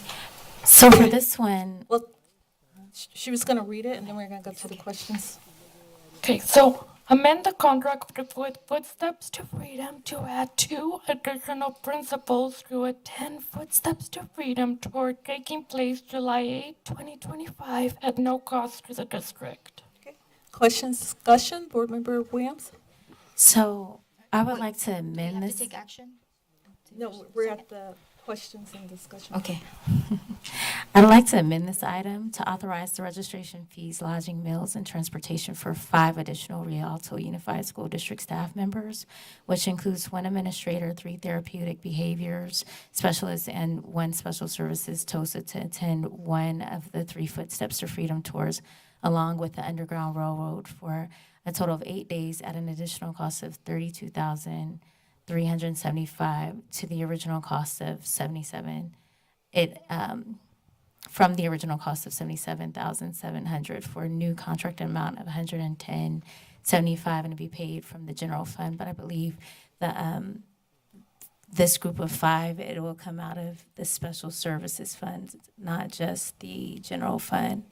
So for this one, Well, she was going to read it, and then we're going to go to the questions. Okay, so amend the contract with Footsteps to Freedom to add 2 additional principals to attend Footsteps to Freedom tour taking place July 8, 2025 at no cost to the district. Questions, discussion, Board Member Williams? so I would like to We amend have to this. take action? No, we're at the questions and discussion. Okay. I'd like to amend this item to authorize the registration fees, lodging, meals, and transportation for 5 additional Rialto Unified School District staff members, which includes 1 administrator, 3 therapeutic behaviors specialists, and 1 special services TOSA to attend 1 of the 3 Footsteps to Freedom tours, along with the Underground Railroad for a total of 8 days at an additional cost of $32,375 to the original cost of $77,000. From the original cost of $77,700 for a new contract amount of $110,775 and to be paid from the general fund. But I believe this group of 5, it will come out of the special services fund, not just the general fund.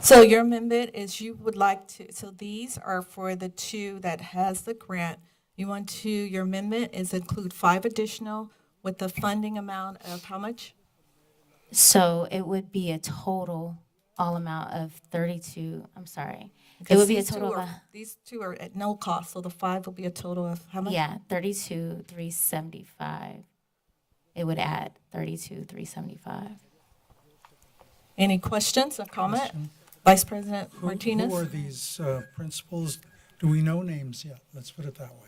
So your amendment is you would like to, so these are for the 2 that has the grant. You want to, your amendment is include 5 additional with the funding amount of how much? So it would be a total all amount of 32, I'm sorry. It Because would be a these two total of, are- These 2 are at no cost, so the 5 will be a total of how much? yeah, 32,375. It would add 32,375. Any questions or comment? Question. Vice President Who Martinez? are these principals? Do we know names yet? Let's put it that way.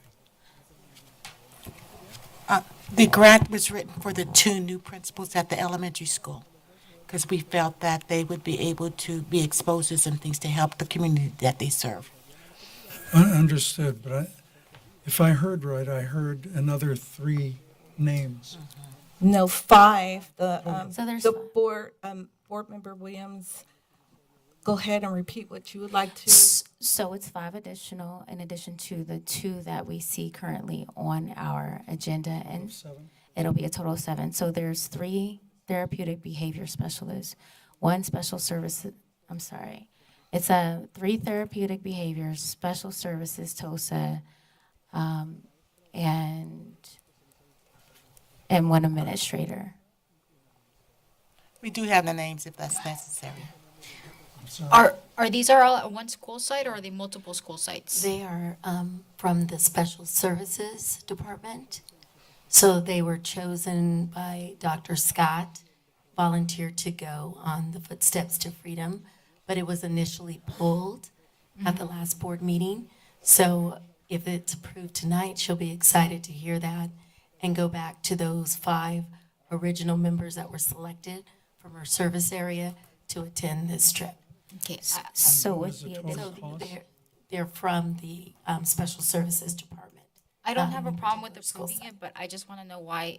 The grant was written for the 2 new principals at the elementary school, because we felt that they would be able to be exposed to some things to help the community that they serve. Understood, but if I heard right, I heard another 3 names. No, 5. The, So there's the five. Board Member Williams go ahead and repeat what you would like to? So it's 5 additional in addition to the 2 that we see currently on our agenda, and it'll be a total of 7. So there's 3 therapeutic behavior specialists, 1 special service, I'm sorry. It's 3 therapeutic behaviors, special services, TOSA, and 1 administrator. We do have the names if that's necessary. Are these all at one school site, or are they multiple school sites? They are from the Special Services Department. So they were chosen by Dr. Scott, volunteered to go on the Footsteps to Freedom, but it was initially pulled at the last board meeting. So if it's approved tonight, she'll be excited to hear that and go back to those 5 original members that were selected from her service area to attend this trip. Okay. So What with is the the total addition, cost? They're from the Special Services Department. I don't have a problem with approving it, but I just want to know why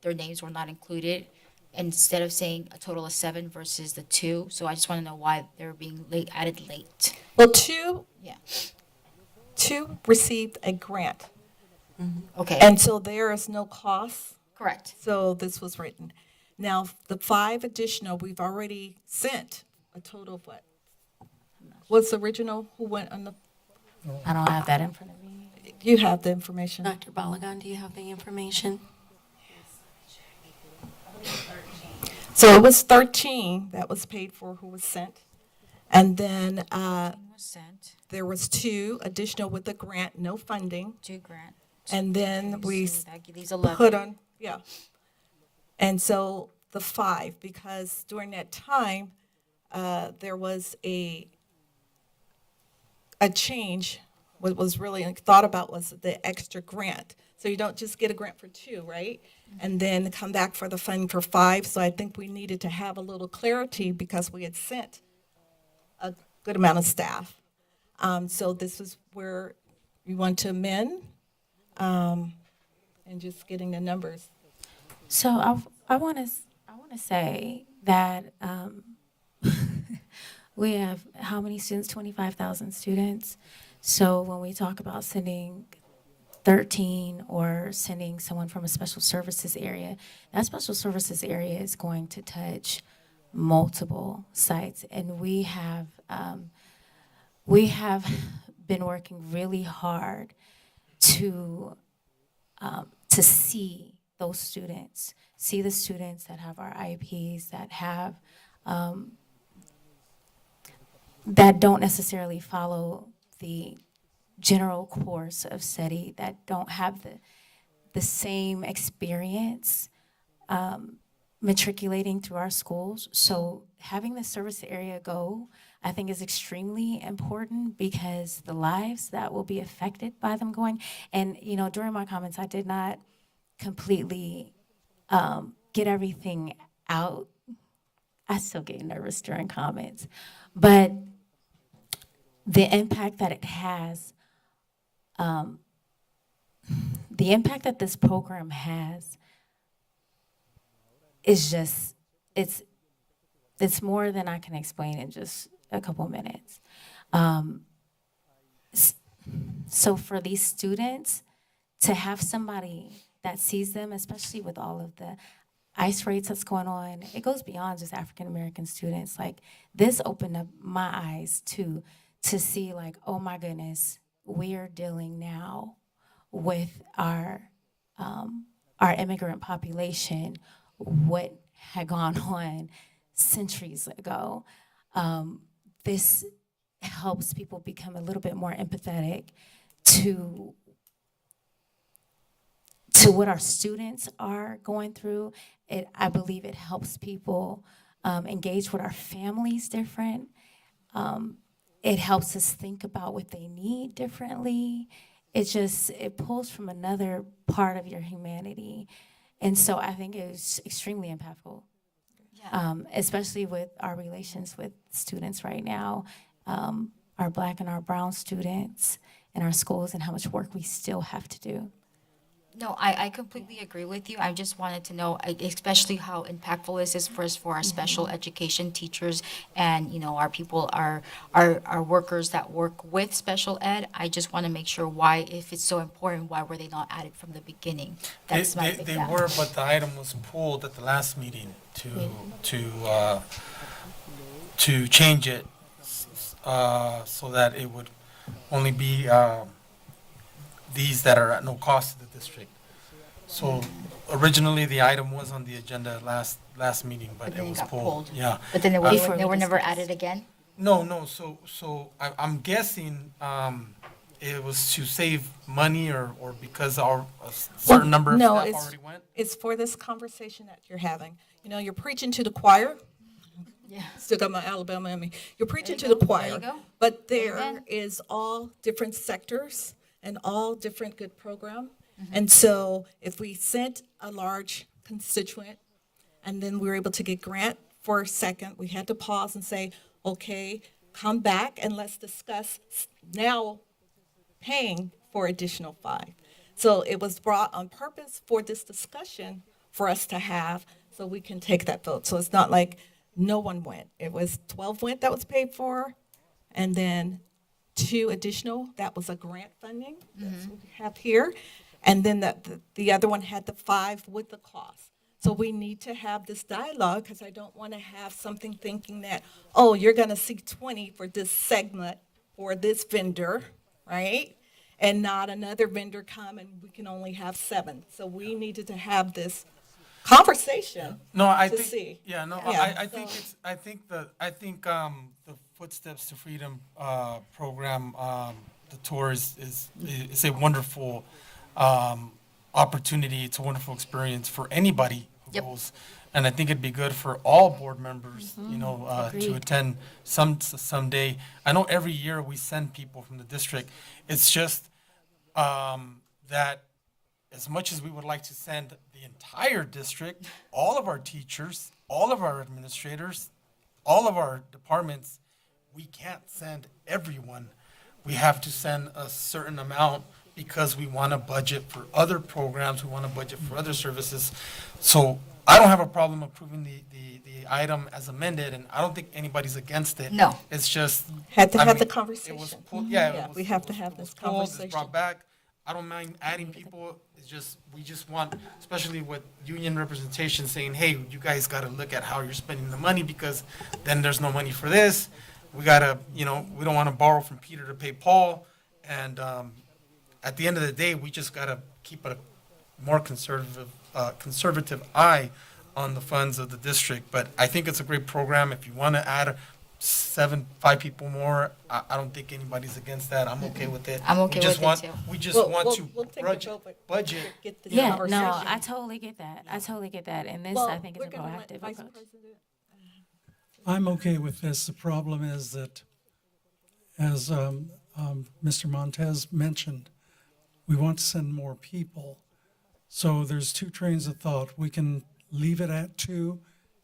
their names were not included instead of saying a total of 7 versus the 2. So I just want to know why they're being added late. Well, 2 Yeah. 2 received a grant. Okay. And so there is no cost. Correct. So this was written. Now, the 5 additional, we've already sent a total of what? What's the original? Who went on the? I don't have that in front of me. You have the information. Dr. Balagan, do you have the information? So it was 13 that was paid for who was sent. And then there was 2 additional with the grant, no funding. 2 grant. And then we So that leaves 11. put on, yeah. And so the 5, because during that time, there was a change. What was really thought about was the extra grant. So you don't just get a grant for 2, right? And then come back for the funding for 5. So I think we needed to have a little clarity because we had sent a good amount of staff. So this is where we want to amend and just getting the numbers. So I want to say that we have how many students? 25,000 students. So when we talk about sending 13 or sending someone from a special services area, that special services area is going to touch multiple sites, and we have been working really hard to see those students, see the students that have our IEPs, that have that don't necessarily follow the general course of study, that don't have the same experience matriculating through our schools. So having the service area go, I think, is extremely important because the lives that will be affected by them going, and during my comments, I did not completely get everything out. I still get nervous during comments, but the impact that it has, the impact that this program has is just, it's more than I can explain in just a couple minutes. So for these students to have somebody that sees them, especially with all of the ICE rates that's going on, it goes beyond just African American students. Like, this opened up my eyes to see, like, oh my goodness, we are dealing now with our immigrant population, what had gone on centuries ago. This helps people become a little bit more empathetic to what our students are going through. I believe it helps people engage with our families different. It helps us think about what they need differently. It pulls from another part of your humanity. And so I think it's extremely impactful, especially with our relations with students right now, our Black and our brown students in our schools, and how much work we still have to do. No, I completely agree with you. I just wanted to know, especially how impactful this is for us, for our special education teachers and, our people, our workers that work with special ed. I just want to make sure why, if it's so important, why were they not added from the beginning? That's my big They doubt. were, but the item was pulled at the last meeting to change it so that it would only be these that are at no cost to the district. So originally, the item was on the agenda last meeting, but it then it was got pulled. pulled. Yeah. But then they were never added again? No. So I'm guessing it was to save money or because a certain number of staff already went. It's for this conversation that you're having. You're preaching to the choir. Yeah. Still got my Alabama in me. You're preaching to the choir. There you go. But there Amen. is all different sectors and all different good program. And so if we sent a large constituent and then we were able to get grant for a second, we had to pause and say, okay, come back and let's discuss now paying for additional 5. So it was brought on purpose for this discussion for us to have so we can take that vote. So it's not like no one went. It was 12 went that was paid for, and then 2 additional, that was a grant funding. That's what we have here. And then the other one had the 5 with the cost. So we need to have this dialogue because I don't want to have something thinking that, oh, you're going to see 20 for this segment or this vendor, right? And not another vendor come and we can only have 7. So we needed to have this conversation. No, I to think. see. Yeah, no, Yeah, I think so- it's. I think the Footsteps to Freedom program, the tour is a wonderful opportunity. It's a wonderful experience for anybody who goes, and I think it'd be good for all board members, to Agreed. attend someday. I know every year we send people from the district. It's just that as much as we would like to send the entire district, all of our teachers, all of our administrators, all of our departments, we can't send everyone. We have to send a certain amount because we want to budget for other programs, we want to budget for other services. So I don't have a problem approving the item as amended, and I don't think anybody's against it. No. It's just. Had to I have the mean, conversation. It was pulled, yeah. Yeah, it was- we have to it was- have it was this pulled, it's conversation. brought back. I don't mind adding people. It's just, we just want, especially with union representation saying, hey, you guys got to look at how you're spending the money because then there's no money for this. We got to, we don't want to borrow from Peter to pay Paul. And at the end of the day, we just got to keep a more conservative eye on the funds of the district. But I think it's a great program. If you want to add 5 people more, I don't think anybody's against that. I'm okay with it. I'm okay We just with it, want- too. We just We'll- want we'll- to we'll take a budget, vote, but budget. get the Yeah, no, conversation. I totally get that. I totally get that. And this, Well, I think, is we're a gonna let proactive Vice approach. President- I'm okay with this. The problem is that, as Mr. Montez mentioned, we want to send more people. So there's 2 trains of thought. We can leave it at 2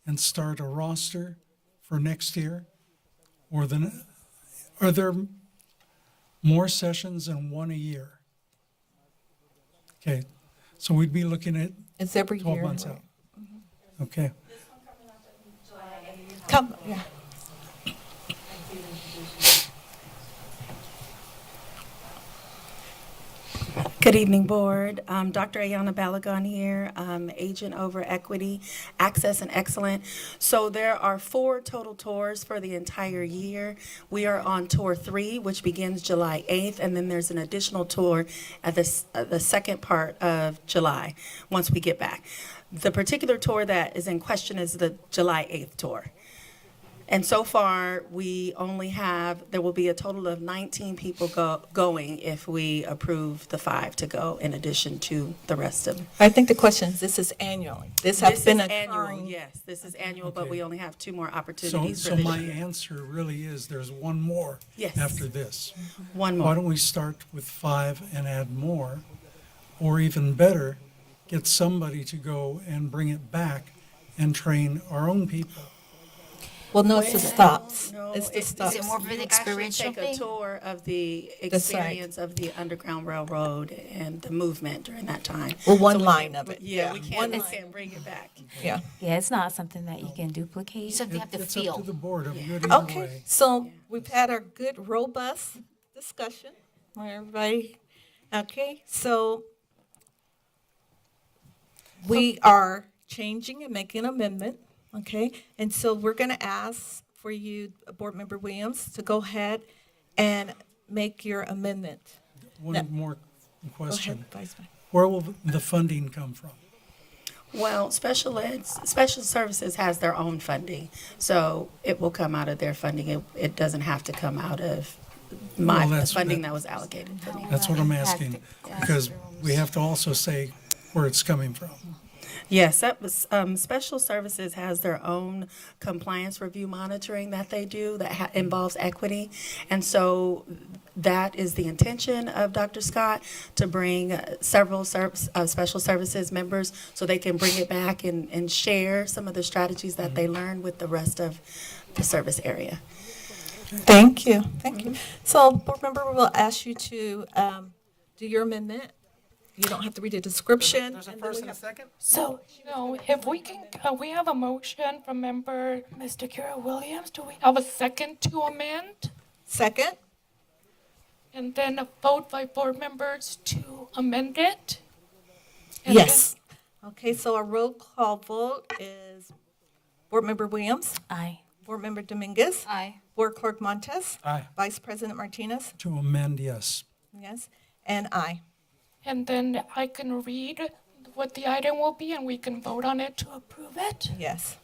and start a roster for next year. Are there more sessions than 1 a year? Okay, so we'd be looking at It's every 12 year. months out. Okay. Come, yeah. Good evening, Board. Dr. Ayana Balagon here, Agent over Equity, Access and Excellent. So there are 4 total tours for the entire year. We are on Tour 3, which begins July 8th, and then there's an additional tour at the second part of July, once we get back. The particular tour that is in question is the July 8th tour. And so far, there will be a total of 19 people going if we approve the 5 to go in addition to the rest of them. I think the question is, this is annually. This has been annual, occurring. yes, this is annual, but we only have 2 more So, opportunities so for this my year. answer really is there's 1 more Yes. after this. One Why more. don't we start with 5 and add more? Or even better, get somebody to go and bring it back and train our own people. Well, no, it's the stops. No, It's the stops. Is it more of an experiential You actually take thing? a tour of the That's right. experience of the Underground Railroad and the movement during that time. Well, one we line can't- of it. Yeah, we One can't, we line. can't bring it back. Yeah. Yeah, it's not something that you can duplicate. So they have to It's up feel. to the board of good either Okay, way. so we've had our good, robust discussion. Everybody, okay, so we are changing and making an amendment, okay? And so we're going to ask for you, Board Member Williams, to go ahead and make your amendment. One Now- more Go ahead, question. Vice Mayor. Where will the funding come from? Well, special services has their own funding, so it will come out of their funding. It doesn't have to come out of Well, the that's- funding that was allocated to me. That's what I'm asking, because we have to also say where it's coming from. Yes, that was, special services has their own compliance review monitoring that they do that involves equity. And so that is the intention of Dr. Scott, to bring several special services members so they can bring it back and share some of the strategies that they learned with the rest of the service area. Thank you, thank you. So, Board Member, we'll ask you to do your amendment. You don't have to read the description. There's a and then we first and a have- second? So, if we can, we have a motion from member Mr. Kira Williams. Do we have a second to amend? Second? And then a vote by board members to amend it? And Yes. Okay, so a roll call vote is Board Member Williams, Aye. Board Member Dominguez, Aye. Board Clerk Montes, Aye. Vice President Martinez, To amend, yes. yes, and I. And then I can read what the item will be and we can vote on it to approve it. Yes.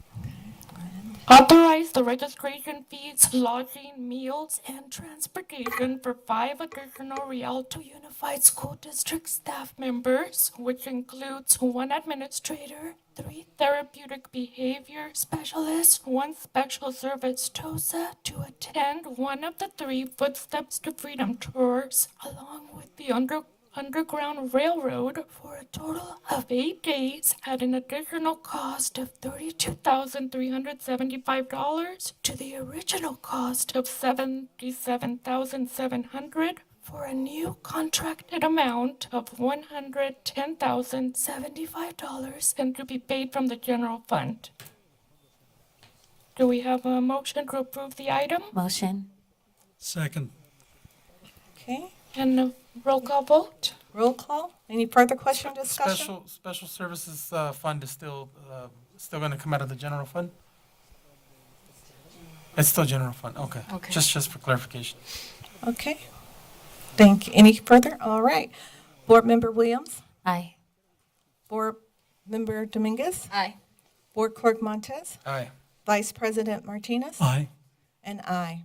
Authorize the registration fees, lodging, meals, and transportation for 5 additional Rialto Unified School District staff members, which includes 1 administrator, 3 therapeutic behavior specialists, 1 special service TOSA to attend 1 of the 3 Footsteps to Freedom tours, along with the Underground Railroad, for a total of 8 days at an additional cost of $32,375 to the original cost of $77,700 for a new contracted amount of $110,075 and to be paid from the general fund. Do we have a motion to approve the item? Motion. Second. Okay, And a roll call vote? roll call. Any further question, discussion? Special services fund is still going to come out of the general fund? It's still general fund, okay. Okay. Just for clarification. Okay. Thank you. Any further? All right. Board Member Williams, Aye. Board Member Dominguez, Aye. Board Clerk Montes, Aye. Vice President Martinez, Aye. and I.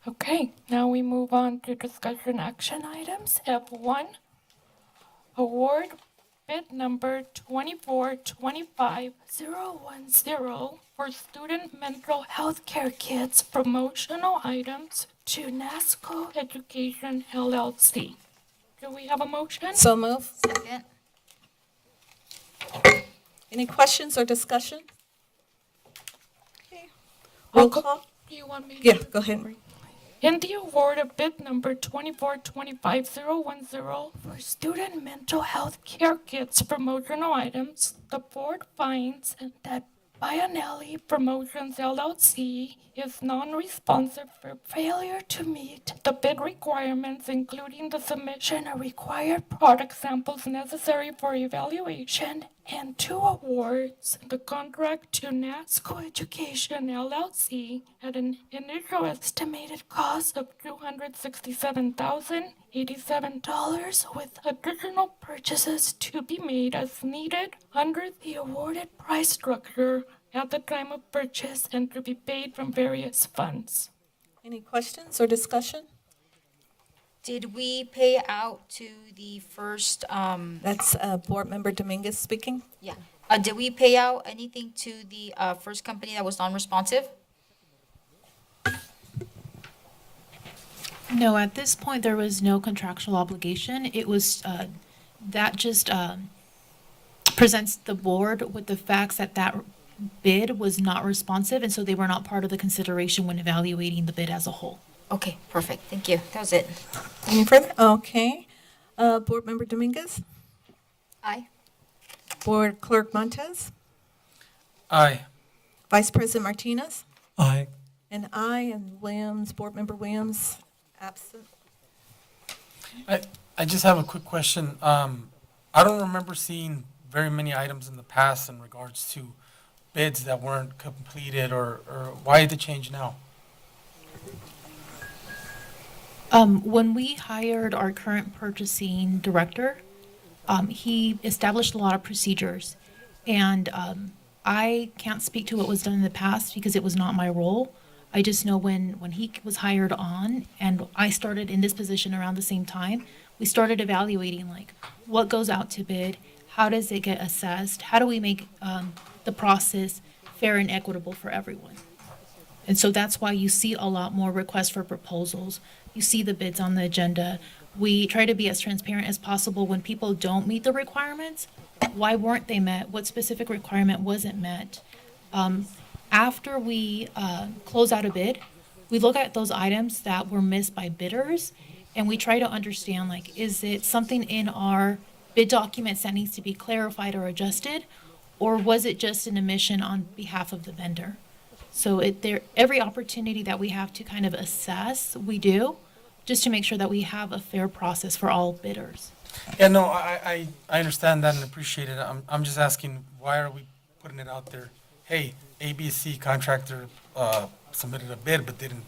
Okay, now we move on to discussion action items. F1, award bid number 2425010 for student mental health care kits promotional items to NASCO Education LLC. Do we have a motion? So move. Second. Any questions or discussion? Okay. Roll call? Do you want me to? Yeah, go ahead, Marie. In the award of bid number 2425010 for student mental health care kits promotional items, the board finds that Bianelli Promotions LLC is non-responsive for failure to meet the bid requirements, including the submission of required product samples necessary for evaluation, and 2 awards the contract to NASCO Education LLC at an initial estimated cost of $267,087, with additional purchases to be made as needed under the awarded price structure at the time of purchase and to be paid from various funds. Any questions or discussion? Did we pay out to the first, That's Board Member Dominguez speaking. yeah. Did we pay out anything to the first company that was non-responsive? No, at this point, there was no contractual obligation. It was, that just presents the board with the facts that bid was not responsive, and so they were not part of the consideration when evaluating the bid as a whole. Okay, perfect. Thank you. That was it. Any further? Okay. Board Member Dominguez? Aye. Board Clerk Montez? Aye. Vice President Martinez? Aye. And I, and Williams, Board Member Williams, absent. I just have a quick question. I don't remember seeing very many items in the past in regards to bids that weren't completed, or why the change now? When we hired our current purchasing director, he established a lot of procedures. And I can't speak to what was done in the past because it was not my role. I just know when he was hired on and I started in this position around the same time, we started evaluating like what goes out to bid, how does it get assessed, how do we make the process fair and equitable for everyone. And so that's why you see a lot more requests for proposals. You see the bids on the agenda. We try to be as transparent as possible when people don't meet the requirements. Why weren't they met? What specific requirement wasn't met? After we close out a bid, we look at those items that were missed by bidders, and we try to understand, like, is it something in our bid documents that needs to be clarified or adjusted, or was it just an omission on behalf of the vendor? So every opportunity that we have to kind of assess, we do, just to make sure that we have a fair process for all bidders. Yeah, no, I understand that and appreciate it. I'm just asking, why are we putting it out there? Hey, ABC contractor submitted a bid but didn't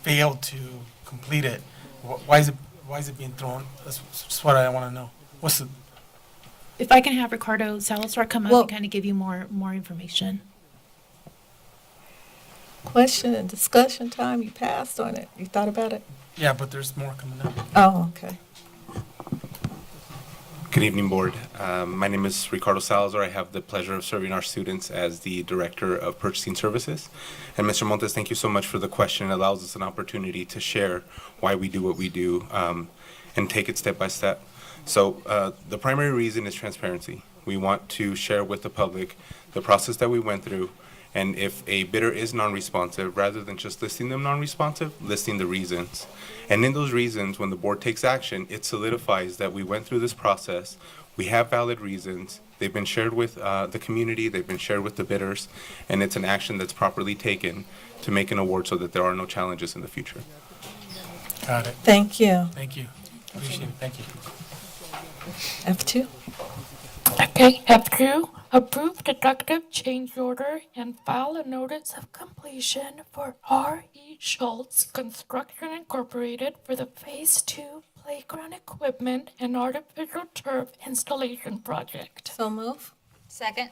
fail to complete it. Why is it being thrown? That's what I want to know. What's the? If I can have Ricardo Salazar come up and kind of give you more information. Question and discussion time, you passed on it. You thought about it? Yeah, but there's more coming up. Oh, okay. Good evening, Board. My name is Ricardo Salazar. I have the pleasure of serving our students as the Director of Purchasing Services. And Mr. Montes, thank you so much for the question. It allows us an opportunity to share why we do what we do and take it step by step. So the primary reason is transparency. We want to share with the public the process that we went through, and if a bidder is non-responsive, rather than just listing them non-responsive, listing the reasons. And in those reasons, when the board takes action, it solidifies that we went through this process, we have valid reasons, they've been shared with the community, they've been shared with the bidders, and it's an action that's properly taken to make an award so that there are no challenges in the future. Got it. Thank you. Thank you. Appreciate it. Thank you. F2? Okay, F2, approve deductive change order and file a notice of completion for R.E. Schultz Construction Incorporated for the Phase 2 Playground Equipment and Artificial Turf Installation Project. So move. Second.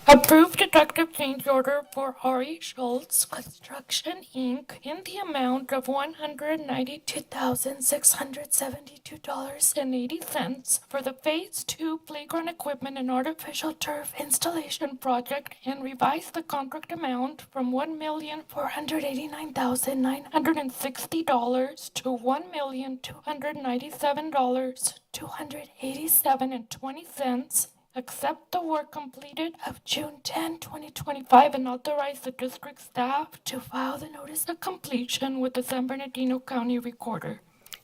Approve deductive change order for R.E. Schultz Construction, Inc. in the amount of $192,672.80 for the Phase 2 Playground Equipment and Artificial Turf Installation Project and revise the contract amount from $1,489,960 to $1,297,287.20. Accept the work completed of June 10, 2025, and authorize the district staff to file the notice of completion with the San Bernardino County Recorder.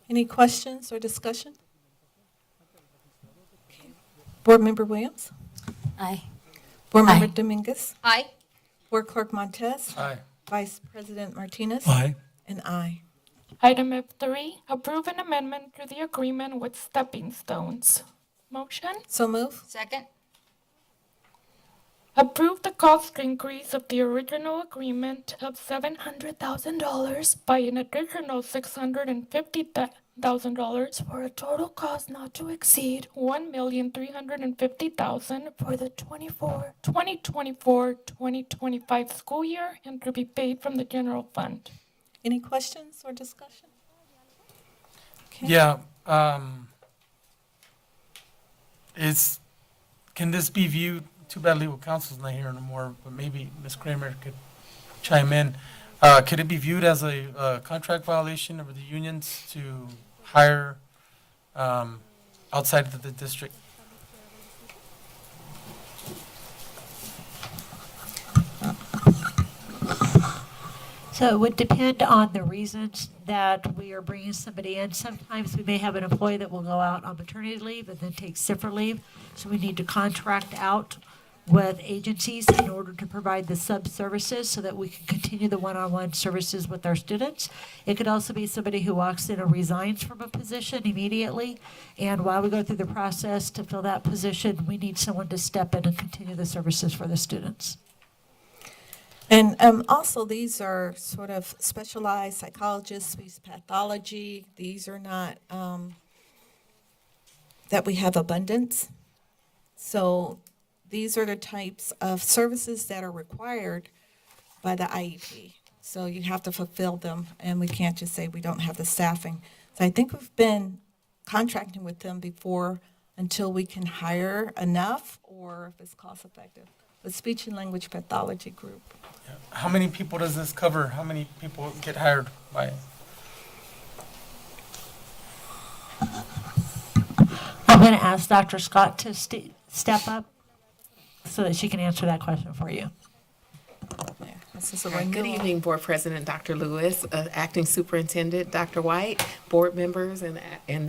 Any questions or discussion? Okay. Board Member Williams? Aye. Board Member Aye. Dominguez? Aye. Board Clerk Montez? Aye. Vice President Martinez? Aye. And I. Item F3, approve an amendment to the agreement with Stepping Stones. Motion? So move. Second. Approve the cost increase of the original agreement of $700,000 by an additional $650,000 for a total cost not to exceed $1,350,000 for the 2024-2025 school year and to be paid from the general fund. Any questions or discussion? Okay. Yeah. Can this be viewed? Too bad legal counsel's not here anymore, but maybe Ms. Kramer could chime in. Could it be viewed as a contract violation of the unions to hire outside of the district? So it would depend on the reasons that we are bringing somebody in. Sometimes we may have an employee that will go out on maternity leave and then take sick leave. So we need to contract out with agencies in order to provide the sub-services so that we can continue the one-on-one services with our students. It could also be somebody who walks in and resigns from a position immediately. And while we go through the process to fill that position, we need someone to step in and continue the services for the students. And also, these are sort of specialized psychologists, speech pathology. These are not that we have abundance. So these are the types of services that are required by the IEP. So you have to fulfill them, and we can't just say we don't have the staffing. So I think we've been contracting with them before until we can hire enough or if it's cost effective. The speech and language pathology group. How many people does this cover? How many people get hired by it? I'm going to ask Dr. Scott to step up so that she can answer that question for you. Good evening, Board President Dr. Lewis, Acting Superintendent Dr. White, board members, and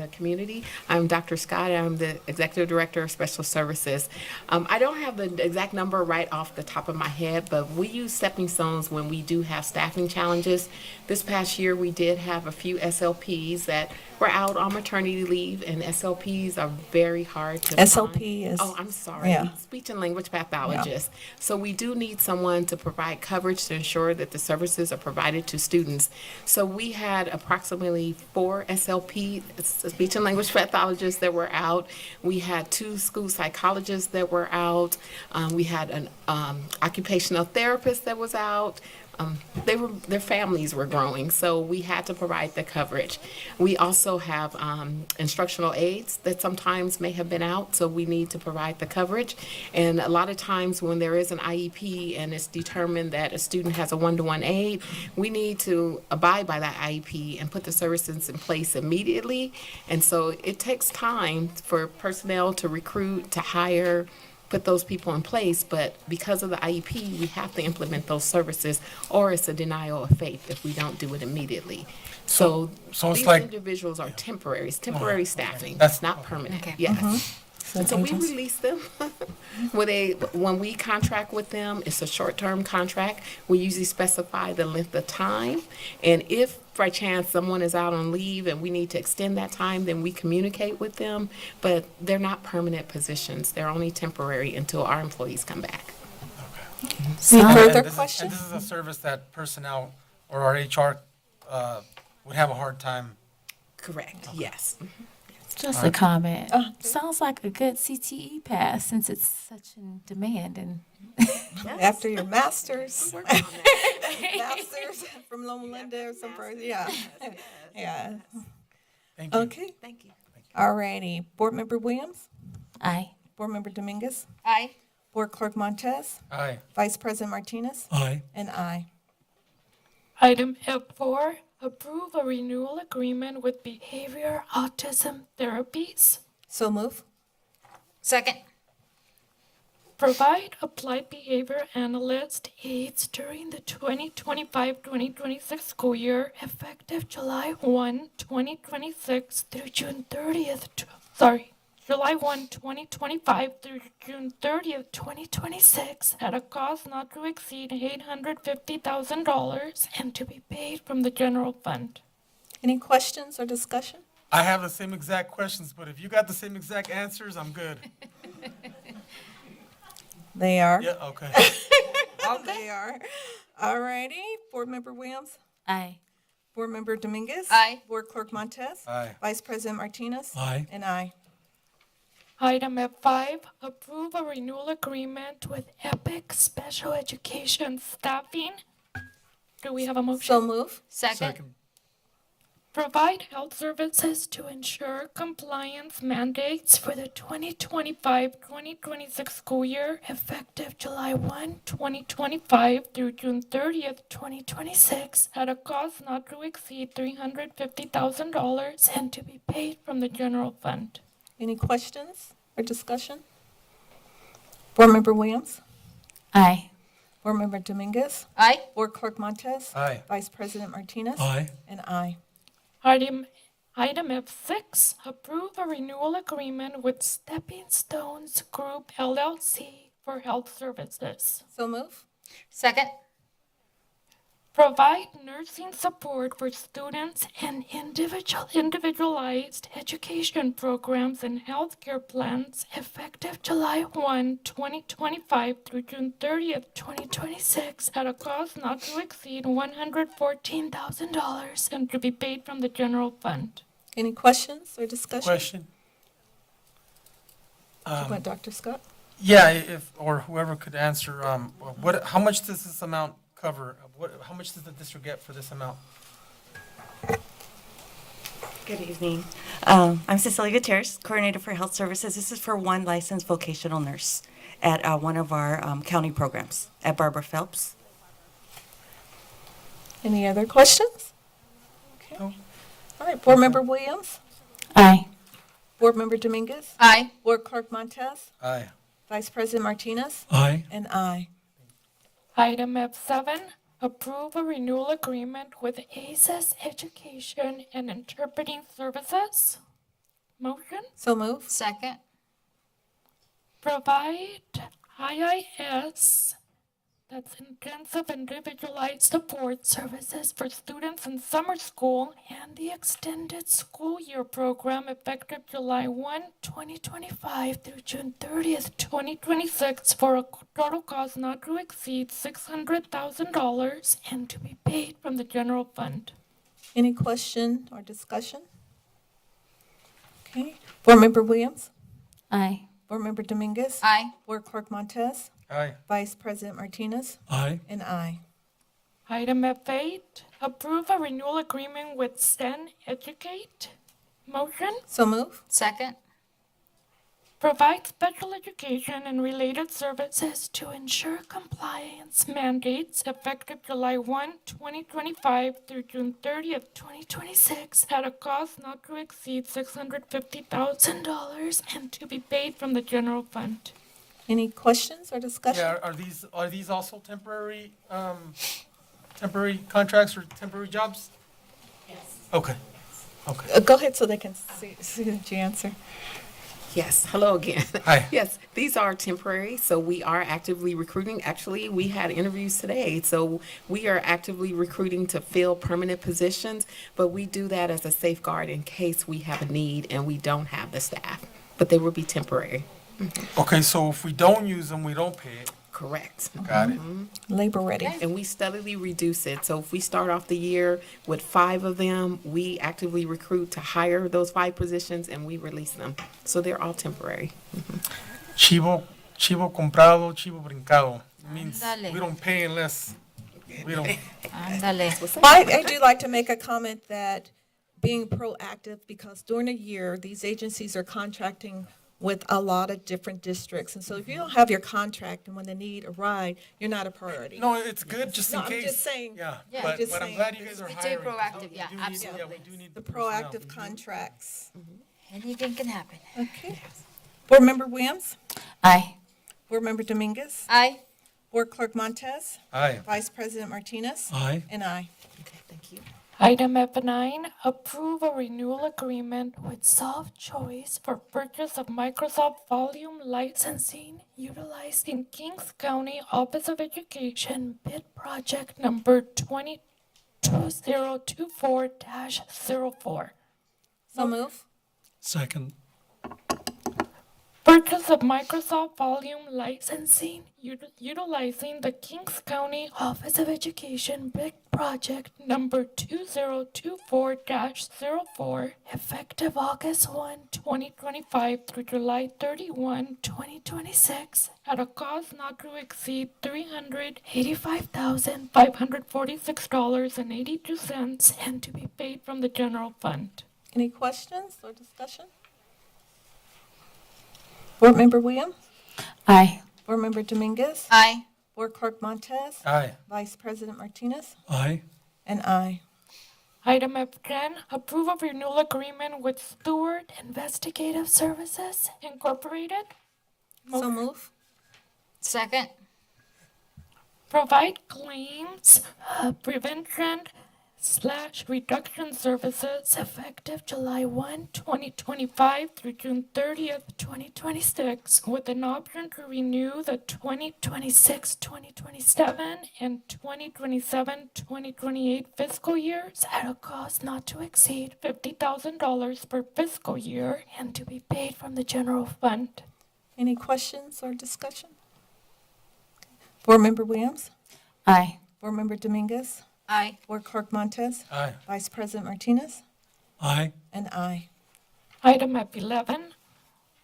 the community. I'm Dr. Scott. I'm the Executive Director of Special Services. I don't have the exact number right off the top of my head, but we use stepping stones when we do have staffing challenges. This past year, we did have a few SLPs that were out on maternity leave, and SLPs are very hard to SLP find. is. Oh, I'm sorry. Yeah. Speech and language pathologist. So we do need someone to provide coverage to ensure that the services are provided to students. So we had approximately 4 SLP, speech and language pathologists, that were out. We had 2 school psychologists that were out. We had an occupational therapist that was out. Their families were growing, so we had to provide the coverage. We also have instructional aides that sometimes may have been out, so we need to provide the coverage. And a lot of times when there is an IEP and it's determined that a student has a one-to-one aide, we need to abide by that IEP and put the services in place immediately. And so it takes time for personnel to recruit, to hire, put those people in place, but because of the IEP, we have to implement those services, or it's a denial of faith if we don't do it immediately. So it's these like individuals are temporary. It's temporary staffing. That's- That's not permanent. Okay. Yes. And so we agents. release them. When we contract with them, it's a short-term contract. We usually specify the length of time. And if by chance someone is out on leave and we need to extend that time, then we communicate with them. But they're not permanent positions. They're only temporary until our employees come back. Any And further this is- questions? And this is a service that personnel or our HR would have a hard time. Correct, yes. Just a comment. Sounds like a good CTE pass since it's such in demand and After your master's. Master's from Loma Linda or somewhere, yeah. Yeah. Thank you. Okay. Thank you. All righty. Board Member Williams? Aye. Board Member Dominguez? Aye. Board Clerk Montez? Aye. Vice President Martinez? Aye. And aye. Item F4, approve a renewal agreement with Behavior Autism Therapies. So move. Second. Provide applied behavior analyst aids during the 2025-2026 school year effective July 1, 2026 through June 30th. July 1, 2025 through June 30th, 2026 at a cost not to exceed $850,000 and to be paid from the general fund. Any questions or discussion? I have the same exact questions, but if you got the same exact answers, I'm good. They are. Yeah, okay. They are. All righty. Board Member Williams? Aye. Board Member Dominguez? Aye. Board Clerk Montez? Aye. Vice President Martinez? Aye. And aye. Item F5, approve a renewal agreement with Epic Special Education Staffing. Do we have a motion? So move. Second. Provide health services to ensure compliance mandates for the 2025-2026 school year effective July 1, 2025 through June 30th, 2026 at a cost not to exceed $350,000 and to be paid from the general fund. Any questions or discussion? Board Member Williams? Aye. Board Member Dominguez? Aye. Board Clerk Montes? Aye. Vice President Martinez? Aye. And aye. Item F6, approve a renewal agreement with Stepping Stones Group LLC for health services. So move. Second. Provide nursing support for students and individualized education programs and healthcare plans effective July 1, 2025 through June 30th, 2026 at a cost not to exceed $114,000 and to be paid from the general fund. Any questions or discussion? Question. You want Dr. Scott? Yeah, if, or whoever could answer, how much does this amount cover? How much does the district get for this amount? Good evening. I'm Cecilia Gutierrez, Coordinator for Health Services. This is for one licensed vocational nurse at one of our county programs at Barbara Phelps. Any other questions? Okay. No. All right, Board Member Williams? Aye. Board Member Dominguez? Aye. Board Clerk Montes? Aye. Vice President Martinez? Aye. And aye. Item F7, approve a renewal agreement with ACES Education and Interpreting Services. Motion? So move. Second. Provide IIS, that's intensive individualized support services for students in summer school and the extended school year program effective July 1, 2025 through June 30th, 2026 for a total cost not to exceed $600,000 and to be paid from the general fund. Any question or discussion? Okay. Board Member Williams? Aye. Board Member Dominguez? Aye. Board Clerk Montes? Aye. Vice President Martinez? Aye. And aye. Item F8, approve a renewal agreement with Sen Educate. Motion? So move. Second. Provide special education and related services to ensure compliance mandates effective July 1, 2025 through June 30th, 2026 at a cost not to exceed $650,000 and to be paid from the general fund. Any questions or discussion? Yeah, are these also temporary, temporary contracts or temporary jobs? Yes. Okay. Okay. Go ahead so they can see that you answer. Yes, hello again. Hi. Yes, these are temporary, so we are actively recruiting. Actually, we had interviews today, so we are actively recruiting to fill permanent positions, but we do that as a safeguard in case we have a need and we don't have the staff, but they will be temporary. Okay, so if we don't use them, we don't pay it. Correct. Got it. Labor ready. And we steadily reduce it. So if we start off the year with 5 of them, we actively recruit to hire those 5 positions and we release them. So they're all temporary. Chivo comprado, chivo brincado. It means Ándale. we don't pay unless we don't. Ándale. I do like to make a comment that being proactive, because during the year, these agencies are contracting with a lot of different districts. And so if you don't have your contract and when the need arrives, you're not a priority. No, it's good just in No, I'm case. just saying. Yeah, Yeah. but, Just but I'm saying. glad you guys are Be hiring. proactive, yeah, We do need- absolutely. Yeah, we do need The personnel. proactive contracts. Anything can happen. Okay. Board Member Williams? Aye. Board Member Dominguez? Aye. Board Clerk Montes? Aye. Vice President Martinez? Aye. And aye. Okay, thank you. Item F9, approve a renewal agreement with Soft Choice for purchase of Microsoft Volume licensing utilizing Kings County Office of Education bid project number 2024-04. So move. Second. Purchase of Microsoft Volume licensing utilizing the Kings County Office of Education bid project number 2024-04 effective August 1, 2025 through July 31, 2026 at a cost not to exceed $385,546.82 and to be paid from the general fund. Any questions or discussion? Board Member Williams? Aye. Board Member Dominguez? Aye. Board Clerk Montes? Aye. Vice President Martinez? Aye. And aye. Item F10, approve of renewal agreement with Stewart Investigative Services Incorporated. So move. Second. provide claims prevention / reduction services effective July 1, 2025 through June 30th, 2026, with an option to renew the 2026, 2027, and 2027, 2028 fiscal years at a cost not to exceed $50,000 per fiscal year and to be paid from the general fund. Any questions or discussion? Board Member Williams? Aye. Board Member Dominguez? Aye. Board Clerk Montes? Aye. Vice President Martinez? Aye. And aye. Item F11,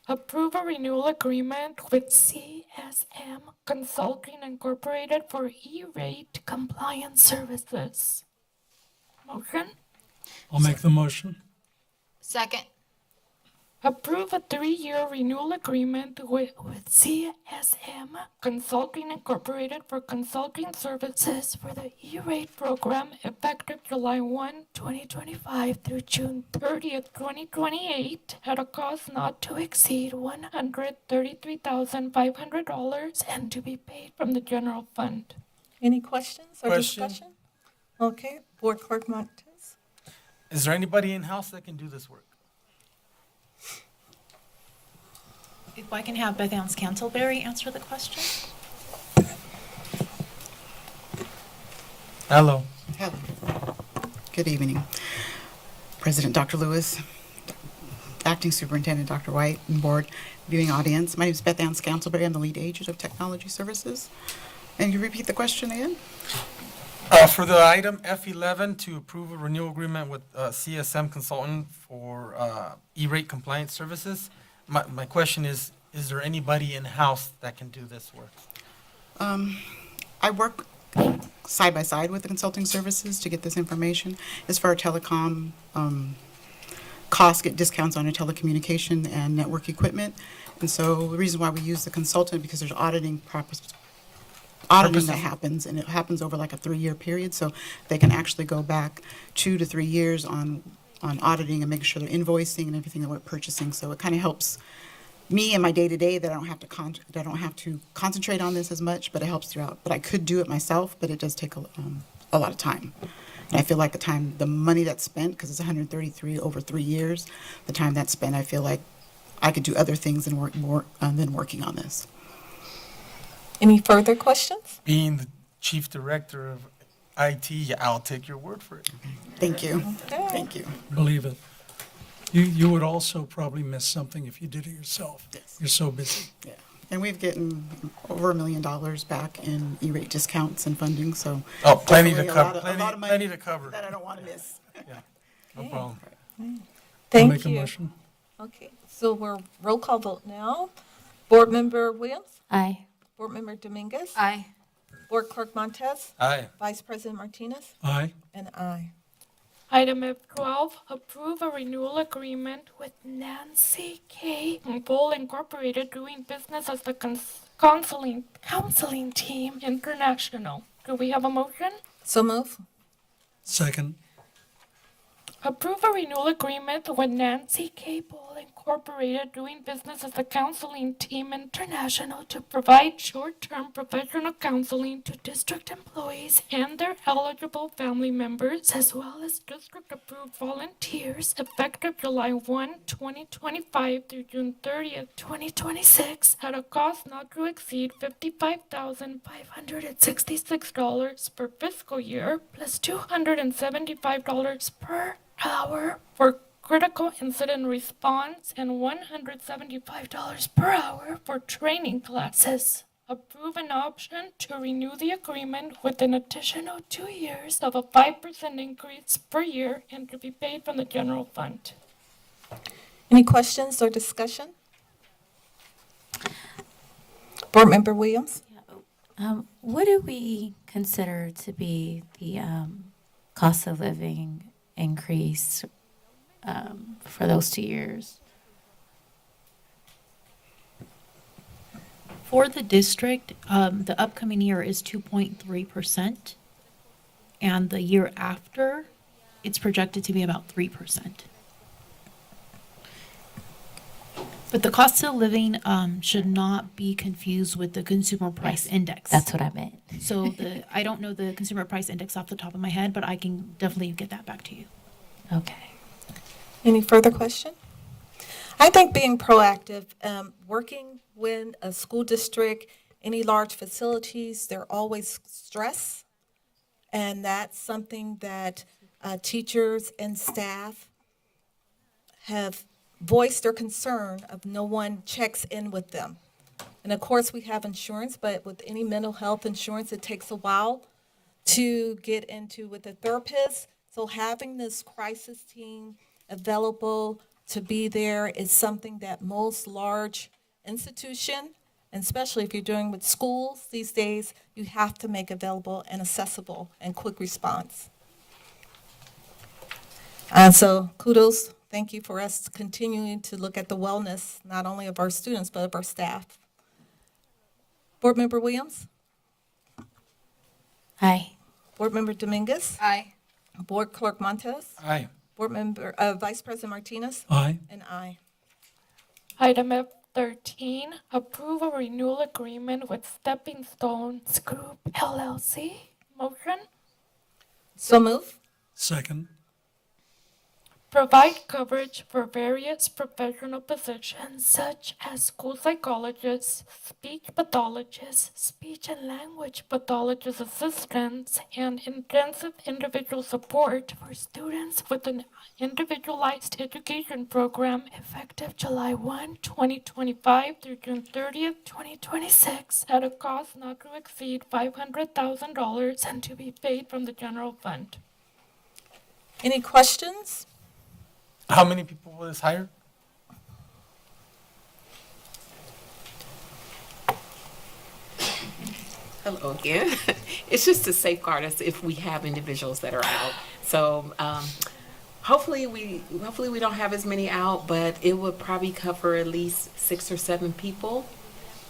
approve a renewal agreement with CSM Consulting Incorporated for E-rate compliance services. Motion? I'll make the motion. Second. Approve a 3-year renewal agreement with CSM Consulting Incorporated for consulting services for the E-rate program effective July 1, 2025 through June 30th, 2028 at a cost not to exceed $133,500 and to be paid from the general fund. Any questions or Question. discussion? Okay, Board Clerk Montes? Is there anybody in-house that can do this work? If I can have Beth Ann Scantleberry answer the question? Hello. Hello. Good evening. President Dr. Lewis, Acting Superintendent Dr. White, and Board viewing audience. My name is Beth Ann Scantleberry. I'm the lead agent of Technology Services. And you repeat the question again? For the item F11, to approve a renewal agreement with CSM Consultant for E-rate compliance services. My question is there anybody in-house that can do this work? I work side by side with the consulting services to get this information. As far as telecom, costs get discounts on our telecommunication and network equipment. And so the reason why we use the consultant, because there's auditing that happens, and it happens over like a 3-year period. So they can actually go back 2 to 3 years on auditing and making sure they're invoicing and everything that we're purchasing. So it kind of helps me in my day-to-day that I don't have to concentrate on this as much, but it helps throughout. But I could do it myself, but it does take a lot of time. And I feel like the money that's spent, because it's 133 over 3 years, the time that's spent, I feel like I could do other things and work more than working on this. Any further questions? Being the Chief Director of IT, yeah, I'll take your word for it. Thank you. Okay. Thank you. Believe it. You would also probably miss something if you did it yourself. Yes. You're so busy. Yeah. And we've gotten over $1 million back in E-rate discounts and funding, so. Oh, plenty to definitely cover, a lot of money plenty to cover. that I don't want to miss. Yeah, no problem. I'll Thank make a you. motion. Okay, so we're roll call vote now. Board Member Williams? Aye. Board Member Dominguez? Aye. Board Clerk Montes? Aye. Vice President Martinez? Aye. And aye. Item F12, approve a renewal agreement with Nancy K. Bull Incorporated doing business as the counseling team international. Do we have a motion? So move. Second. Approve a renewal agreement with Nancy K. Bull Incorporated doing business as the counseling team international to provide short-term professional counseling to district employees and their eligible family members, as well as district-approved volunteers, effective July 1, 2025 through June 30th, 2026, at a cost not to exceed $55,566 per fiscal year, plus $275 per hour for critical incident response and $175 per hour for training classes. Approve an option to renew the agreement with an additional 2 years of a 5% increase per year and to be paid from the general fund. Any questions or discussion? Board Member Williams? What do we consider to be the cost of living increase for those 2 years? For the district, the upcoming year is 2.3%, and the year after, it's projected to be about 3%. But the cost of living should not be confused with the consumer price index. That's what I meant. So I don't know the consumer price index off the top of my head, but I can definitely get that back to you. Okay. Any further question? I think being proactive, working with a school district, any large facilities, there are always stress. And that's something that teachers and staff have voiced their concern of no one checks in with them. And of course, we have insurance, but with any mental health insurance, it takes a while to get into with a therapist. So having this crisis team available to be there is something that most large institution, and especially if you're doing with schools these days, you have to make available and accessible and quick response. And so kudos, thank you for us continuing to look at the wellness, not only of our students, but of our staff. Board Member Williams? Aye. Board Member Dominguez? Aye. Board Clerk Montes? Aye. Board Member, Vice President Martinez? Aye. And aye. Item F13, approve a renewal agreement with Stepping Stones Group LLC. Motion. So move. Second. Provide coverage for various professional positions such as school psychologists, speech pathologists, speech and language pathologist assistants, and intensive individual support for students with an individualized education program effective July 1, 2025 through June 30th, 2026 at a cost not to exceed $500,000 and to be paid from the general fund. Any questions? How many people will this hire? Hello again. It's just to safeguard us if we have individuals that are out. So hopefully we don't have as many out, but it would probably cover at least 6 or 7 people,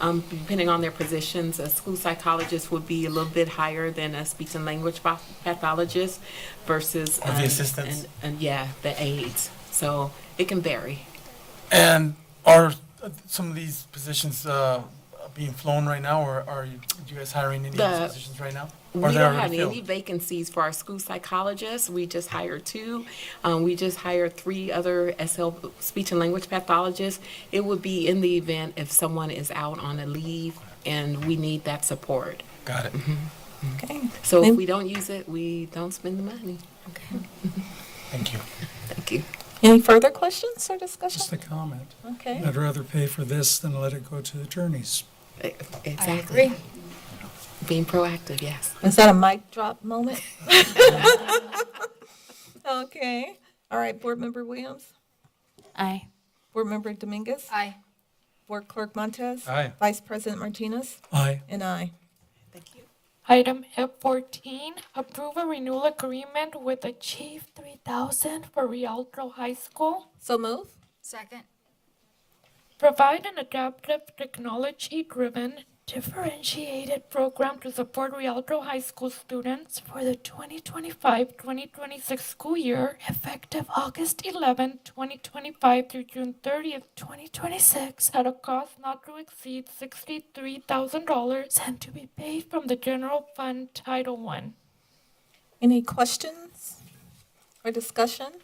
depending on their positions. A school psychologist would be a little bit higher than a speech and language pathologist versus Or the assistants? and yeah, the aides. So it can vary. And are some of these positions being flown right now, or are you guys hiring any of these positions right now? Or We they're don't have already any filled? vacancies for our school psychologists. We just hired 2. We just hired 3 other speech and language pathologists. It would be in the event if someone is out on a leave and we need that support. Got it. Okay. So if we don't use it, we don't spend the money. Okay. Thank you. Thank you. Any further questions or discussion? Just a comment. Okay. I'd rather pay for this than let it go to attorneys. Exactly. Being proactive, yes. Is that a mic drop moment? Okay. All right, Board Member Williams? Aye. Board Member Dominguez? Aye. Board Clerk Montes? Aye. Vice President Martinez? Aye. And aye. Item F14, approve a renewal agreement with the Chief 3000 for Rialto High School. So move. Second. Provide an adaptive technology-driven differentiated program to support Rialto High School students for the 2025-2026 school year effective August 11, 2025 through June 30th, 2026 at a cost not to exceed $63,000 and to be paid from the General Fund Title I. Any questions or discussion?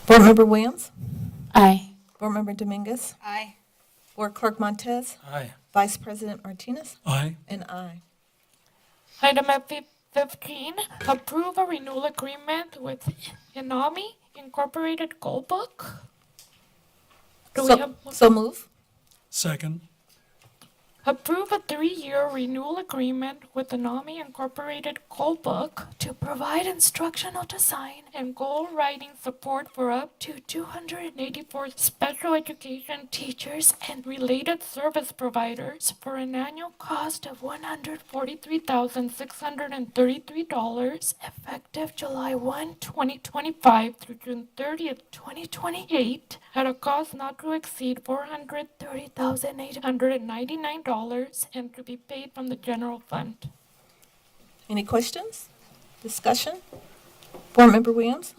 Board Member Williams? Aye. Board Member Dominguez? Aye. Board Clerk Montes? Aye. Vice President Martinez? Aye. And aye. Item F15, approve a renewal agreement with Inami Incorporated Gold Book. Do we have? So move. Second. Approve a 3-year renewal agreement with the NAMI Incorporated Goal Book to provide instructional design and goal writing support for up to 284 special education teachers and related service providers for an annual cost of $143,633 effective July 1, 2025 through June 30th, 2028 at a cost not to exceed $430,899 and to be paid from the general fund. Any questions? Discussion? Board Member Williams?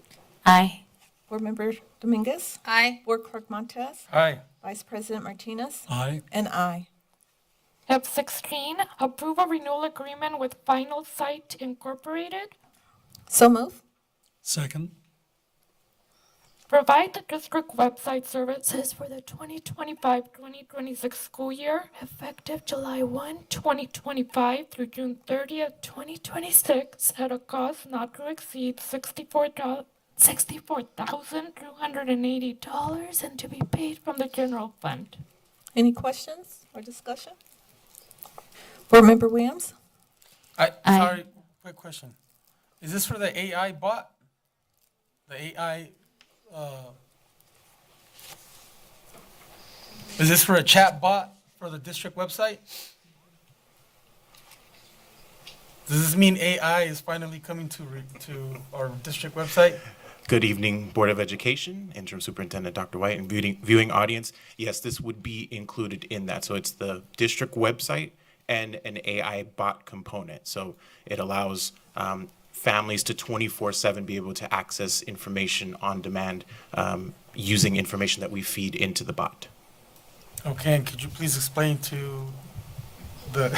Aye. Board Member Dominguez? Aye. Board Clerk Montez? Aye. Vice President Martinez? Aye. And aye. F16, approve a renewal agreement with Final Site Incorporated. So move. Second. Provide the district website services for the 2025-2026 school year, effective July 1, 2025 through June 30th, 2026, at a cost not to exceed $64,280 and to be paid from the general fund. Any questions or discussion? Board Member Williams? Sorry, quick question. Is this for the AI bot? The AI, is this for a chat bot for the district website? Does this mean AI is finally coming to our district website? Good evening, Board of Education, Interim Superintendent Dr. White, and viewing audience. Yes, this would be included in that. So it's the district website and an AI bot component. So it allows families to 24/7 be able to access information on demand using information that we feed into the bot. Okay, and could you please explain to the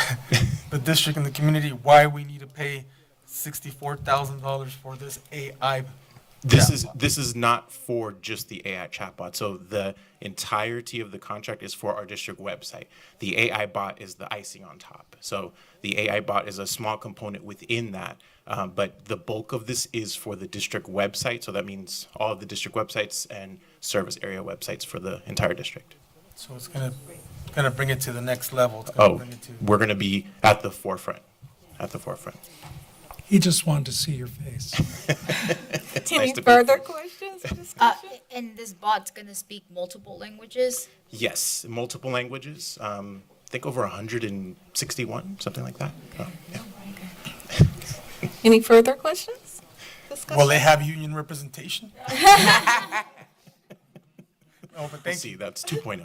district and the community why we need to pay $64,000 for this AI? This is not for just the AI chatbot. So the entirety of the contract is for our district website. The AI bot is the icing on top. So the AI bot is a small component within that, but the bulk of this is for the district website. So that means all of the district websites and service area websites for the entire district. So it's gonna bring it to the next level. It's gonna Oh, bring it to- we're going to be at the forefront. At the forefront. He just wanted to see your face. Any further questions or discussion? And this bot's gonna speak multiple languages? Yes, multiple languages. I think over 161, something like that. Oh, yeah. Any further questions? Discussion? Will they have union representation? Oh, but We'll see. That's 2.0.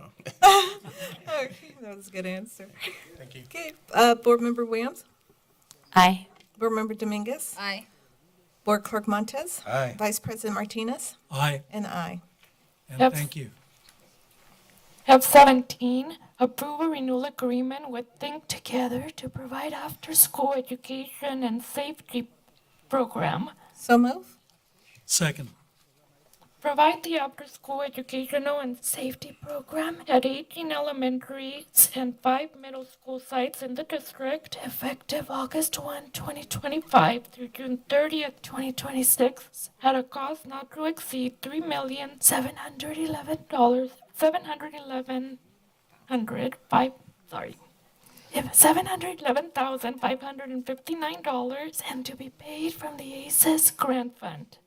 Okay, that was a good answer. Thank you. Okay, Board Member Williams? Aye. Board Member Dominguez? Aye. Board Clerk Montez? Aye. Vice President Martinez? Aye. And aye. And Yep. thank you. F17, approve a renewal agreement with Think Together to provide after-school education and safety program. So move. Second. Provide the after-school educational and safety program at 18 elementaries and 5 middle school sites in the district, effective August 1, 2025 through June 30th, 2026, at a cost not to exceed $711,559 and to be paid from the ACES grant fund.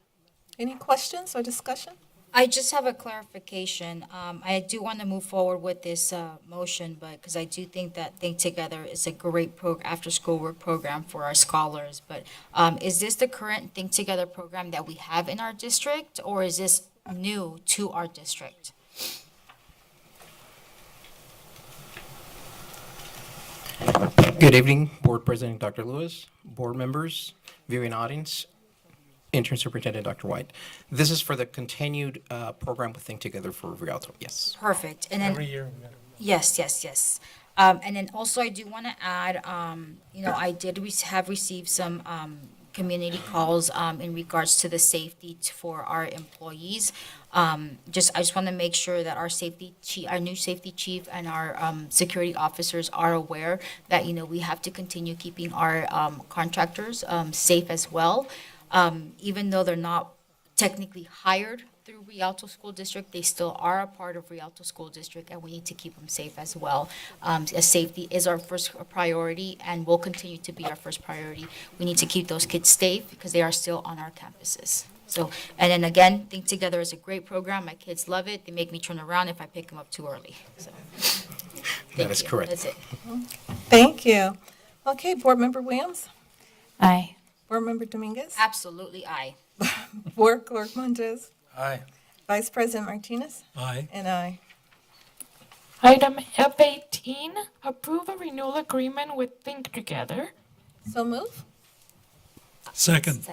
Any questions or discussion? I just have a clarification. I do want to move forward with this motion, but because I do think that Think Together is a great after-school work program for our scholars. But is this the current Think Together program that we have in our district, or is this new to our district? Good evening, Board President Dr. Lewis, board members, viewing audience, Interim Superintendent Dr. White. This is for the continued program with Think Together for Rialto. Yes. Perfect. And then Every year. we gotta- yes, yes, yes. And then also I do want to add, I did have received some community calls in regards to the safety for our employees. I just want to make sure that our safety chief, our new safety chief, and our security officers are aware that we have to continue keeping our contractors safe as well. Even though they're not technically hired through Rialto School District, they still are a part of Rialto School District, and we need to keep them safe as well. As safety is our first priority and will continue to be our first priority. We need to keep those kids safe because they are still on our campuses. So, and then again, Think Together is a great program. My kids love it. They make me turn around if I pick them up too early. So, That is correct. That's it. Thank you. Okay, Board Member Williams? Aye. Board Member Dominguez? Absolutely, aye. Board Clerk Montez? Aye. Vice President Martinez? Aye. And aye. Item F18, approve a renewal agreement with Think Together. So move. Second.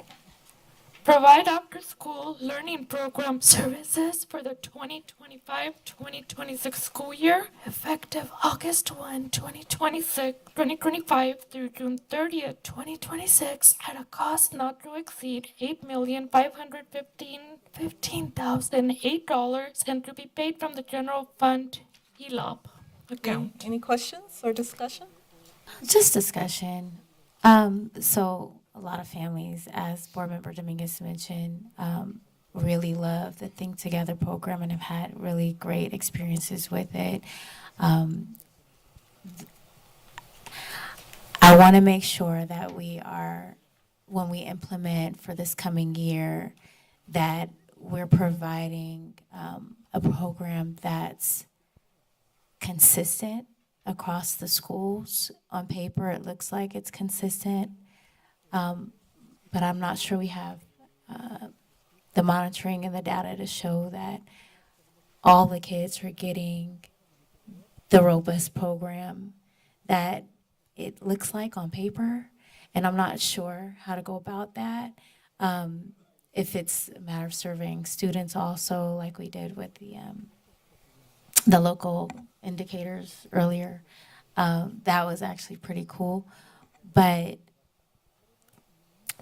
provide after-school learning program services for the 2025-2026 school year, effective August 1, 2025 through June 30th, 2026, at a cost not to exceed $8,515,008 and to be paid from the general fund ELOP account. Any questions or discussion? Just discussion. So a lot of families, as Board Member Dominguez mentioned, really love the Think Together program and have had really great experiences with it. I want to make sure that we are, when we implement for this coming year, that we're providing a program that's consistent across the schools. On paper, it looks like it's consistent, but I'm not sure we have the monitoring and the data to show that all the kids are getting the robust program that it looks like on paper. And I'm not sure how to go about that. If it's a matter of surveying students also, like we did with the local indicators earlier, that was actually pretty cool. But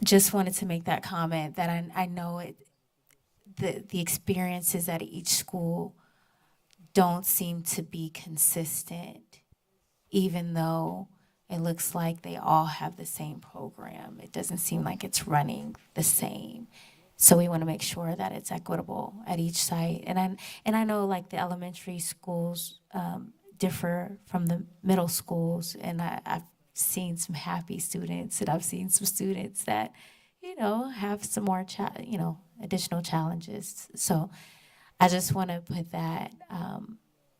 just wanted to make that comment that I know the experiences at each school don't seem to be consistent, even though it looks like they all have the same program. It doesn't seem like it's running the same. So we want to make sure that it's equitable at each site. And I know like the elementary schools differ from the middle schools, and I've seen some happy students, and I've seen some students that, have some more, additional challenges. So I just want to put that,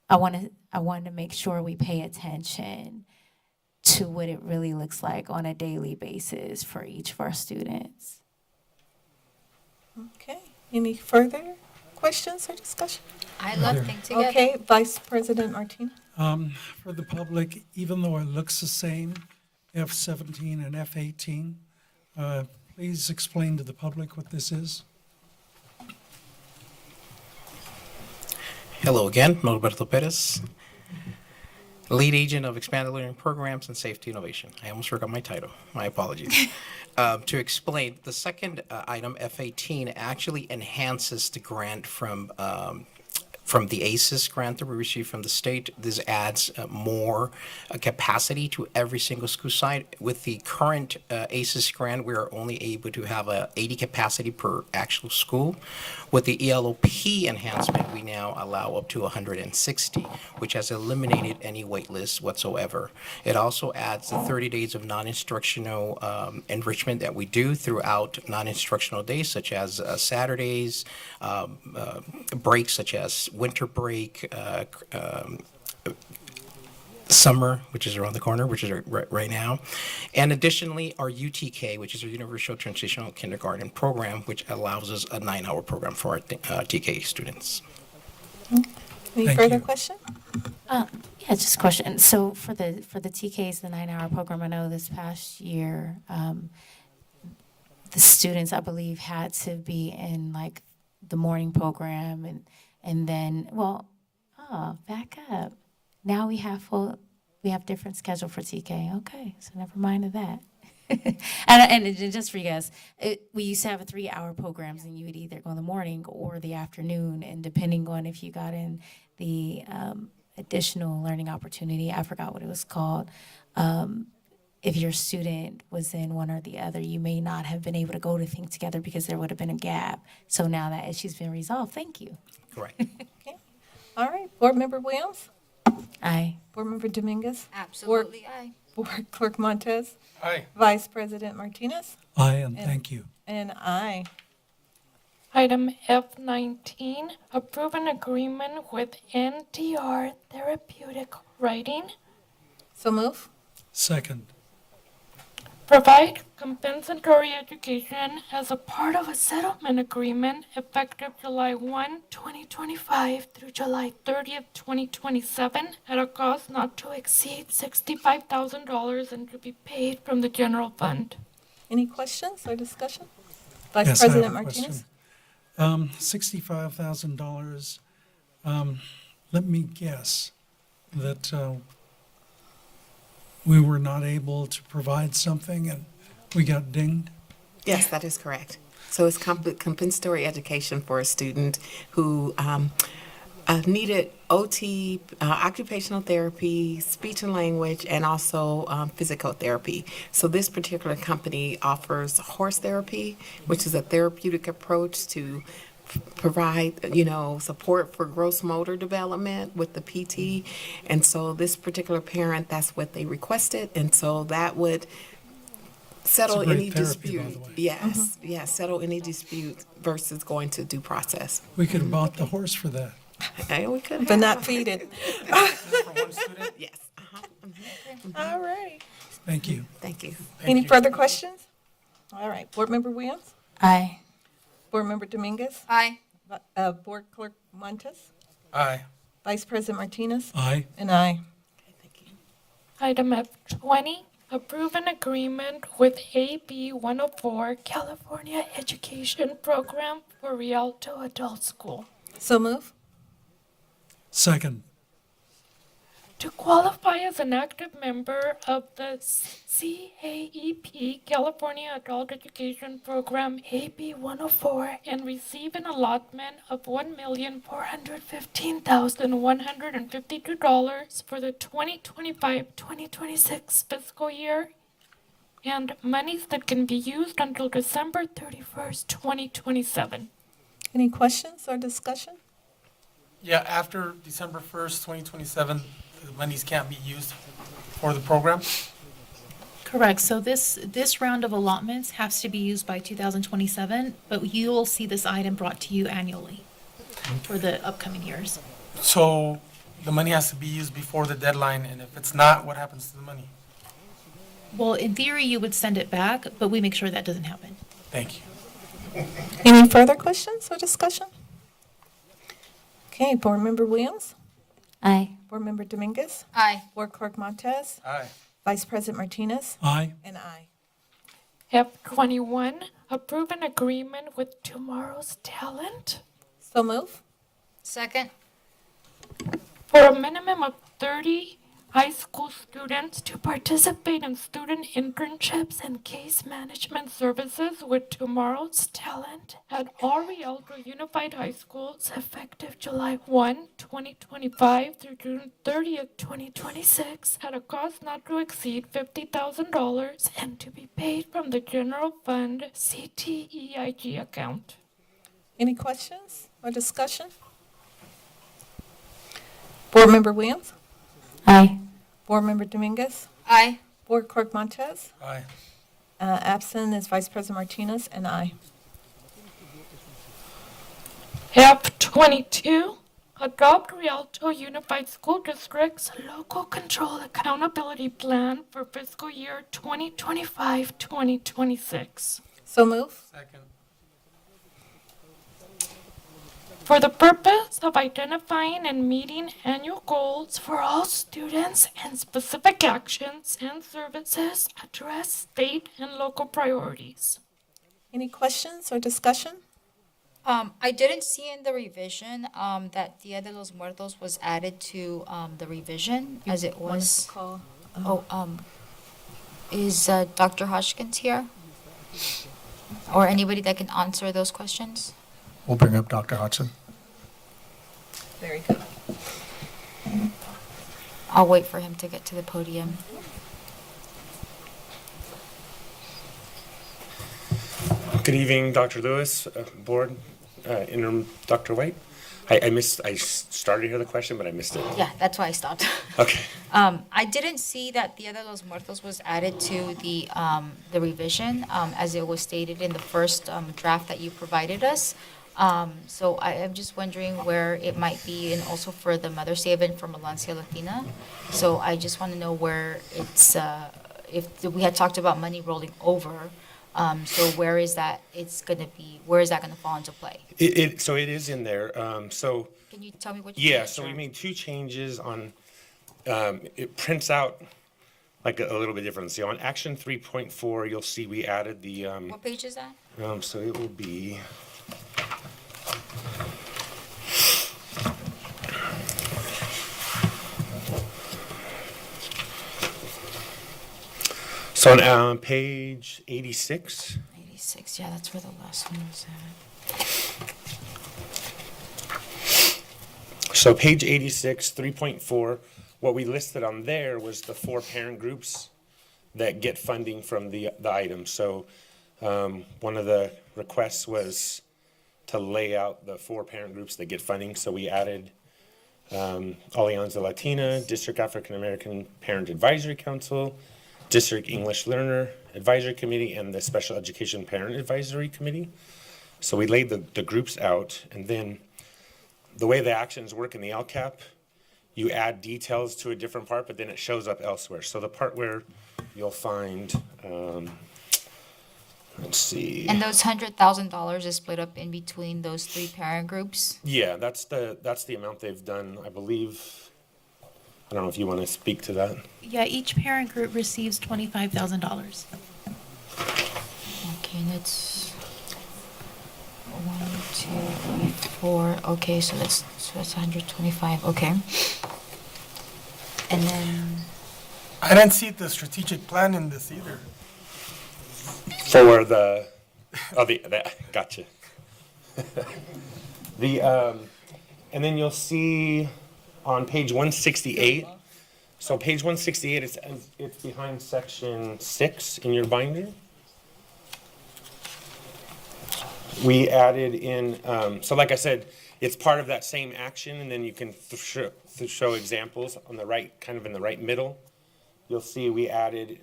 I want to make sure we pay attention to what it really looks like on a daily basis for each of our students. Okay, any further questions or discussion? I love Think Together. Okay, Vice President Martinez. For the public, even though it looks the same, F-17 and F-18, please explain to the public what this is. Hello again, Norberto Perez, Lead Agent of Expanded Learning Programs and Safety Innovation. I almost forgot my title. My apologies. To explain, the second item, F-18, actually enhances the grant from the ACES grant that we received from the state. This adds more capacity to every single school site. With the current ACES grant, we are only able to have 80 capacity per actual school. With the ELOP enhancement, we now allow up to 160, which has eliminated any wait list whatsoever. It also adds the 30 days of non-instructional enrichment that we do throughout non-instructional days, such as Saturdays, breaks such as winter break, summer, which is around the corner, which is right now. And additionally, our UTK, which is our Universal Transitional Kindergarten Program, which allows us a 9-hour program for our TK students. Any further question? Yeah, just a question. So for the TKs, the 9-hour program, I know this past year, the students, I believe, had to be in like the morning program and then, back up. Now we have different schedule for TK. Okay, so never mind of that. and just for you guys, we used to have a 3-hour programs, and you would either go in the morning or the afternoon, and depending on if you got in the additional learning opportunity, I forgot what it was called. If your student was in one or the other, you may not have been able to go to Think Together because there would have been a gap. So now that issue's been resolved, thank you. Correct. Okay. All right, Board Member Williams? Aye. Board Member Dominguez? Absolutely aye. Board Clerk Montez? Aye. Vice President Martinez? Aye, and thank you. And aye. Item F-19, approve an agreement with NTR Therapeutic Writing. So move. Second. Provide compensatory education as a part of a settlement agreement effective July 1, 2025 through July 30th, 2027 at a cost not to exceed $65,000 and to be paid from the general fund. Any questions or discussion? Vice Yes, I have President a Martinez? question. $65,000. Let me guess that we were not able to provide something and we got dinged? Yes, that is correct. So it's compensatory education for a student who needed OT, occupational therapy, speech and language, and also physical therapy. So this particular company offers horse therapy, which is a therapeutic approach to provide, support for gross motor development with the PT. And so this particular parent, that's what they requested. And so that would settle great any therapy, by dispute. the way. Yes, yes, settle any dispute versus going to due process. We could have bought the horse for that. Hey, we could But not feed it. Yes. All right. Thank you. Thank you. Any further questions? All right. Board Member Williams? Aye. Board Member Dominguez? Aye. Board Clerk Montes? Aye. Vice President Martinez? Aye. And aye. Item F20, approve an agreement with AB 104 California Education Program for Rialto Adult School. So move. Second. To qualify as an active member of the CAEP California Adult Education Program AB 104 and receive an allotment of $1,415,152 for the 2025-2026 fiscal year and monies that can be used until December 31st, 2027. Any questions or discussion? Yeah, after December 1st, 2027, the monies can't be used for the program? Correct. So this round of allotments has to be used by 2027, but you will see this item brought to you annually for the upcoming years. So the money has to be used before the deadline, and if it's not, what happens to the money? Well, in theory, you would send it back, but we make sure that doesn't happen. Thank you. Any further questions or discussion? Okay, Board Member Williams? Aye. Board Member Dominguez? Aye. Board Clerk Montes? Aye. Vice President Martinez? Aye. And aye. F21, approve an agreement with Tomorrow's Talent So move. Second. for a minimum of 30 high school students to participate in student internships and case management services with Tomorrow's Talent at all Rialto Unified High Schools effective July 1, 2025 through June 30th, 2026 at a cost not to exceed $50,000 and to be paid from the general fund CTEIG account. Any questions or discussion? Board Member Williams? Aye. Board Member Dominguez? Aye. Board Clerk Montes? Aye. Absent is Vice President Martinez, and aye. F22, adopt Rialto Unified School District's Local Control Accountability Plan for fiscal year 2025-2026. So move. Second. For the purpose of identifying and meeting annual goals for all students and specific actions and services address state and local priorities. Any questions or discussion? I didn't see in the revision, that Dia de los Muertos was added to, the revision as it was. Call. Is, Dr. Hodgkins here? Or anybody that can answer those questions? We'll bring up Dr. Hodgson. Very good. I'll wait for him to get to the podium. Good evening, Dr. Lewis, Board, Interim Dr. White. I started to hear the question, but I missed it. Yeah, that's why I stopped. Okay. I didn't see that Dia de los Muertos was added to the revision, as it was stated in the first draft that you provided us. So I am just wondering where it might be, and also for the Mother's Day event for Melancia Latina. So I just want to know where it's, if we had talked about money rolling over, so where is that, where is that going to fall into play? So it is in there. So. Can you tell me what? Yeah, so we made two changes on, it prints out like a little bit different. So on action 3.4, you'll see we added the, What page is that? so it will be, so on page 86. 86, yeah, that's where the last one was at. So page 86, 3.4, what we listed on there was the 4 parent groups that get funding from the item. So one of the requests was to lay out the 4 parent groups that get funding. So we added Alianza Latina, District African American Parent Advisory Council, District English Learner Advisory Committee, and the Special Education Parent Advisory Committee. So we laid the groups out, and then the way the actions work in the LCAP, you add details to a different part, but then it shows up elsewhere. So the part where you'll find, let's see. And those $100,000 is split up in between those 3 parent groups? Yeah, that's the amount they've done, I believe. I don't know if you want to speak to that. Yeah, each parent group receives $25,000. Okay, and it's 1, 2, 3, 4. Okay, so that's 125. Okay. And then I didn't see the strategic plan in this either. For the gotcha. And then you'll see on page 168. So page 168, it's behind section 6 in your binder. We added in, so like I said, it's part of that same action, and then you can show examples on the right, kind of in the right middle. You'll see we added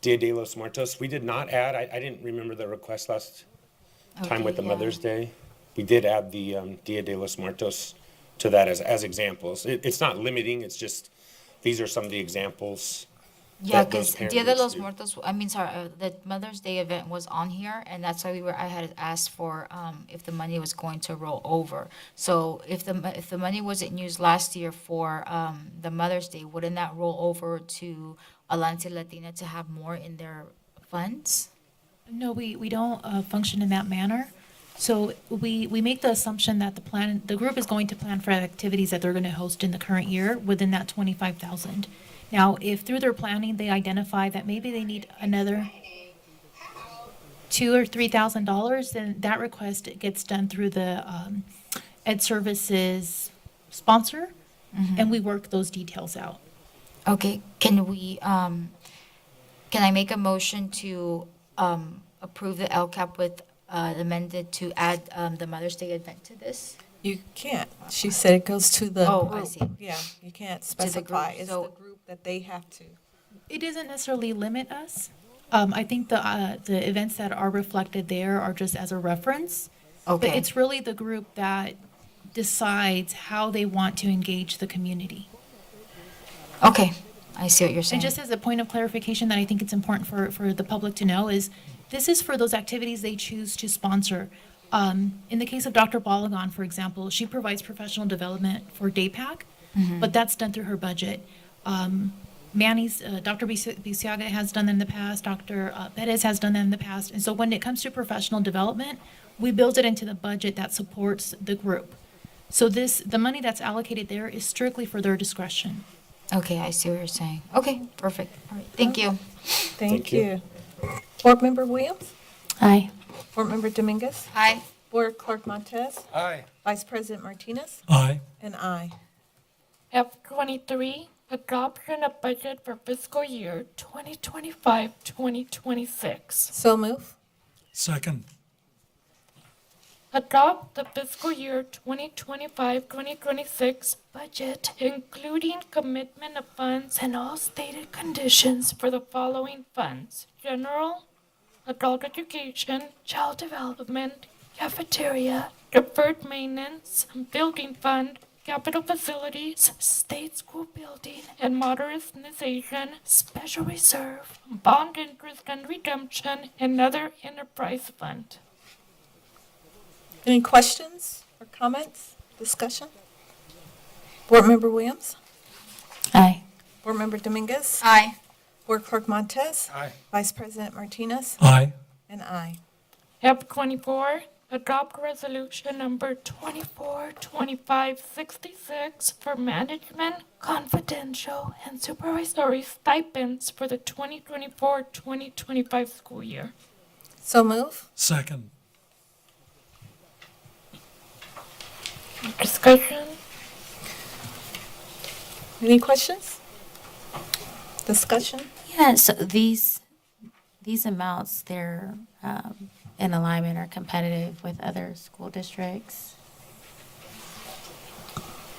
Dia de los Muertos. We did not add, I didn't remember the request last time with the Mother's Day. We did add the Dia de los Muertos to that as examples. It's not limiting, it's just, these are some of the examples. yeah, that those because parent Dia de groups los do. Muertos, I mean, sorry, the Mother's Day event was on here, and that's why I had asked for if the money was going to roll over. So if the money wasn't used last year for the Mother's Day, wouldn't that roll over to Alianza Latina to have more in their funds? No, we don't function in that manner. So we make the assumption that the group is going to plan for activities that they're going to host in the current year within that 25,000. Now, if through their planning they identify that maybe they need another $2,000 or $3,000, then that request gets done through the Ed Services sponsor, and we work those details out. Okay, can I make a motion to approve the LCAP with amended to add the Mother's Day event to this? You can't. She said it goes to the Oh, group. I see. Yeah, you can't the group, specify. It's so- the group that they have to. It doesn't necessarily limit us. I think the events that are reflected there are just as a reference. But Okay. it's really the group that decides how they want to engage the community. Okay, I see what you're saying. And just as a point of clarification that I think it's important for the public to know is, this is for those activities they choose to sponsor. In the case of Dr. Balagon, for example, she provides professional development for DayPAC, but that's done through her budget. Manny's, Dr. Bisiaga has done that in the past, Dr. Perez has done that in the past. And so when it comes to professional development, we build it into the budget that supports the group. So the money that's allocated there is strictly for their discretion. Okay, I see what you're saying. Okay, perfect. All right, thank you. Thank you. Board Member Williams? Aye. Board Member Dominguez? Aye. Board Clerk Montez? Aye. Vice President Martinez? Aye. And aye. F23, adoption of budget for fiscal year 2025-2026. So move. Second. Adopt the fiscal year 2025-2026 budget, including commitment of funds and all stated conditions for the following funds: general, adult education, child development, cafeteria, deferred maintenance, building fund, capital facilities, state school building and modernization, special reserve, bond interest and redemption, and other enterprise fund. Any questions or comments, discussion? Board Member Williams? Aye. Board Member Dominguez? Aye. Board Clerk Montez? Aye. Vice President Martinez? Aye. And aye. F 24, adopt resolution number 242566 for management, confidential, and supervisory stipends for the 2024-2025 school year. So move. Second. Discussion? Any questions? Discussion? Yeah, so these amounts, they're in alignment or competitive with other school districts?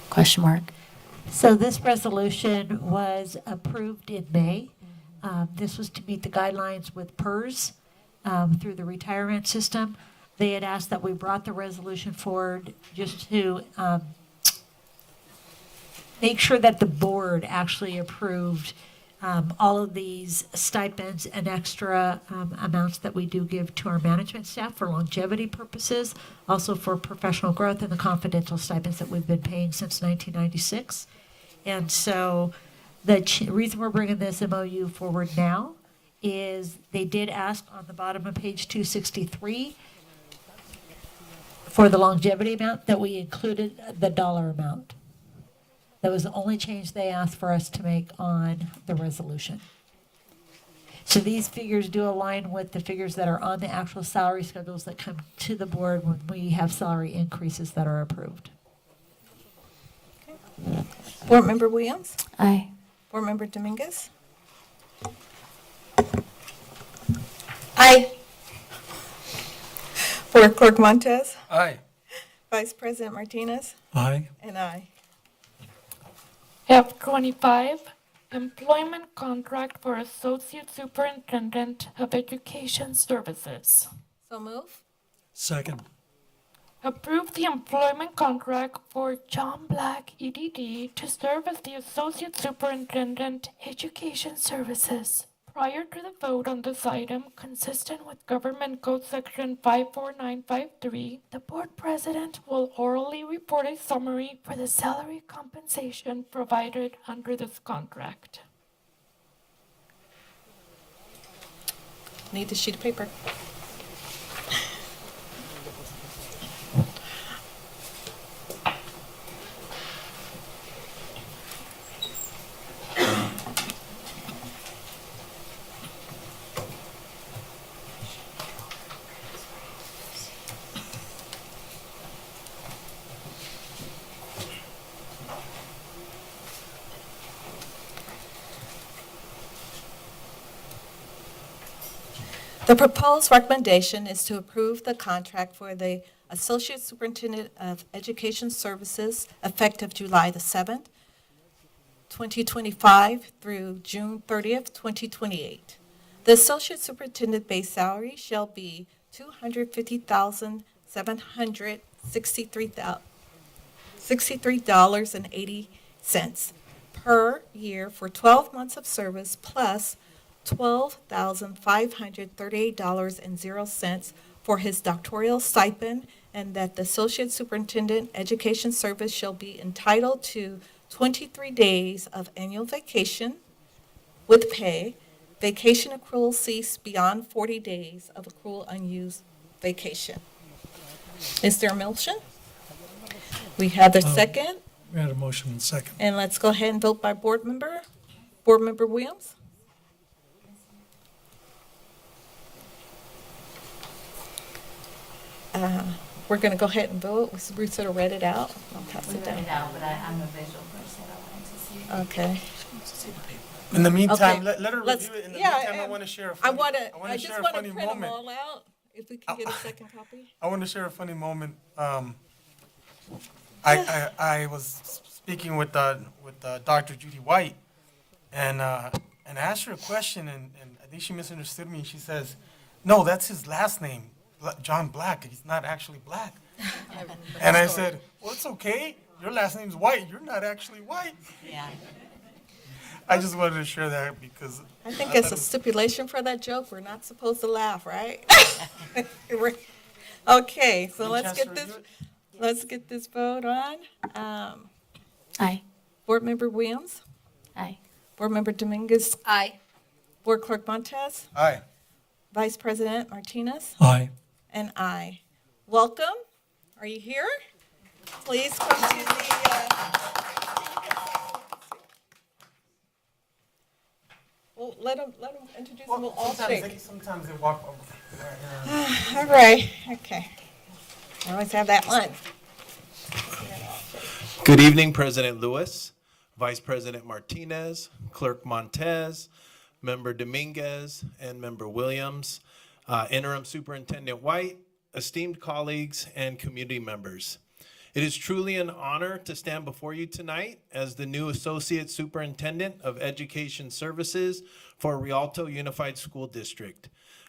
Question mark. So this resolution was approved in May. This was to meet the guidelines with PERS through the retirement system. They had asked that we brought the resolution forward just to make sure that the board actually approved all of these stipends and extra amounts that we do give to our management staff for longevity purposes, also for professional growth and the confidential stipends that we've been paying since 1996. And so the reason we're bringing this MOU forward now is they did ask on the bottom of page 263 for the longevity amount that we included the dollar amount. That was the only change they asked for us to make on the resolution. So these figures do align with the figures that are on the actual salary schedules that come to the board when we have salary increases that are approved. Board Member Williams? Aye. Board Member Dominguez? Aye. Board Clerk Montez? Aye. Vice President Martinez? Aye. And aye. F 25, employment contract for Associate Superintendent of Education Services. So move. Second. Approve the employment contract for John Black, EDD, to serve as the Associate Superintendent, Education Services. Prior to the vote on this item, consistent with Government Code Section 54953, the Board President will orally report a summary for the salary compensation provided under this contract. Need the sheet of paper. The proposed recommendation is to approve the contract for the Associate Superintendent of Education Services effective July the 7th, 2025 through June 30th, 2028. The Associate Superintendent base salary shall be $250,763.80 per year for 12 months of service plus $12,538.00 for his doctoral stipend, and that the Associate Superintendent Education Service shall be entitled to 23 days of annual vacation with pay. Vacation accrual cease beyond 40 days of accrual unused vacation. Is there a motion? We have a second, We had a motion and second. and let's go ahead and vote by board member. Board Member Williams? We're going to go ahead and vote. We sort of read it out. I'll pass it down. but I'm a visual person. I wanted to see it. Okay. In the meantime, Okay. let her Let's- review it. In the yeah, meantime, I and want to share a I funny, want I to, wanna I share just a want to funny print them moment. all out, if we can get a second copy. I want to share a funny moment. I was speaking with Dr. Judy White, and I asked her a question, and I think she misunderstood me. She says, "No, that's his last name, John Black. He's not actually black." And I said, "Well, it's okay. Your last name's White. You're not actually white." Yeah. I just wanted to share that because I think it's a stipulation for that joke. We're not supposed to laugh, right? Okay, so let's get this vote on. Aye. Board Member Williams? Aye. Board Member Dominguez? Aye. Board Clerk Montez? Aye. Vice President Martinez? Aye. And aye. Welcome. Are you here? Please come to the, well, let them introduce them. We'll all shake. Sometimes they walk over. All right, okay. I always have that one. Good evening, President Lewis, Vice President Martinez, Clerk Montez, Member Dominguez, and Member Williams, Interim Superintendent White, esteemed colleagues, and community members. It is truly an honor to stand before you tonight as the new Associate Superintendent of Education Services for Rialto Unified School District.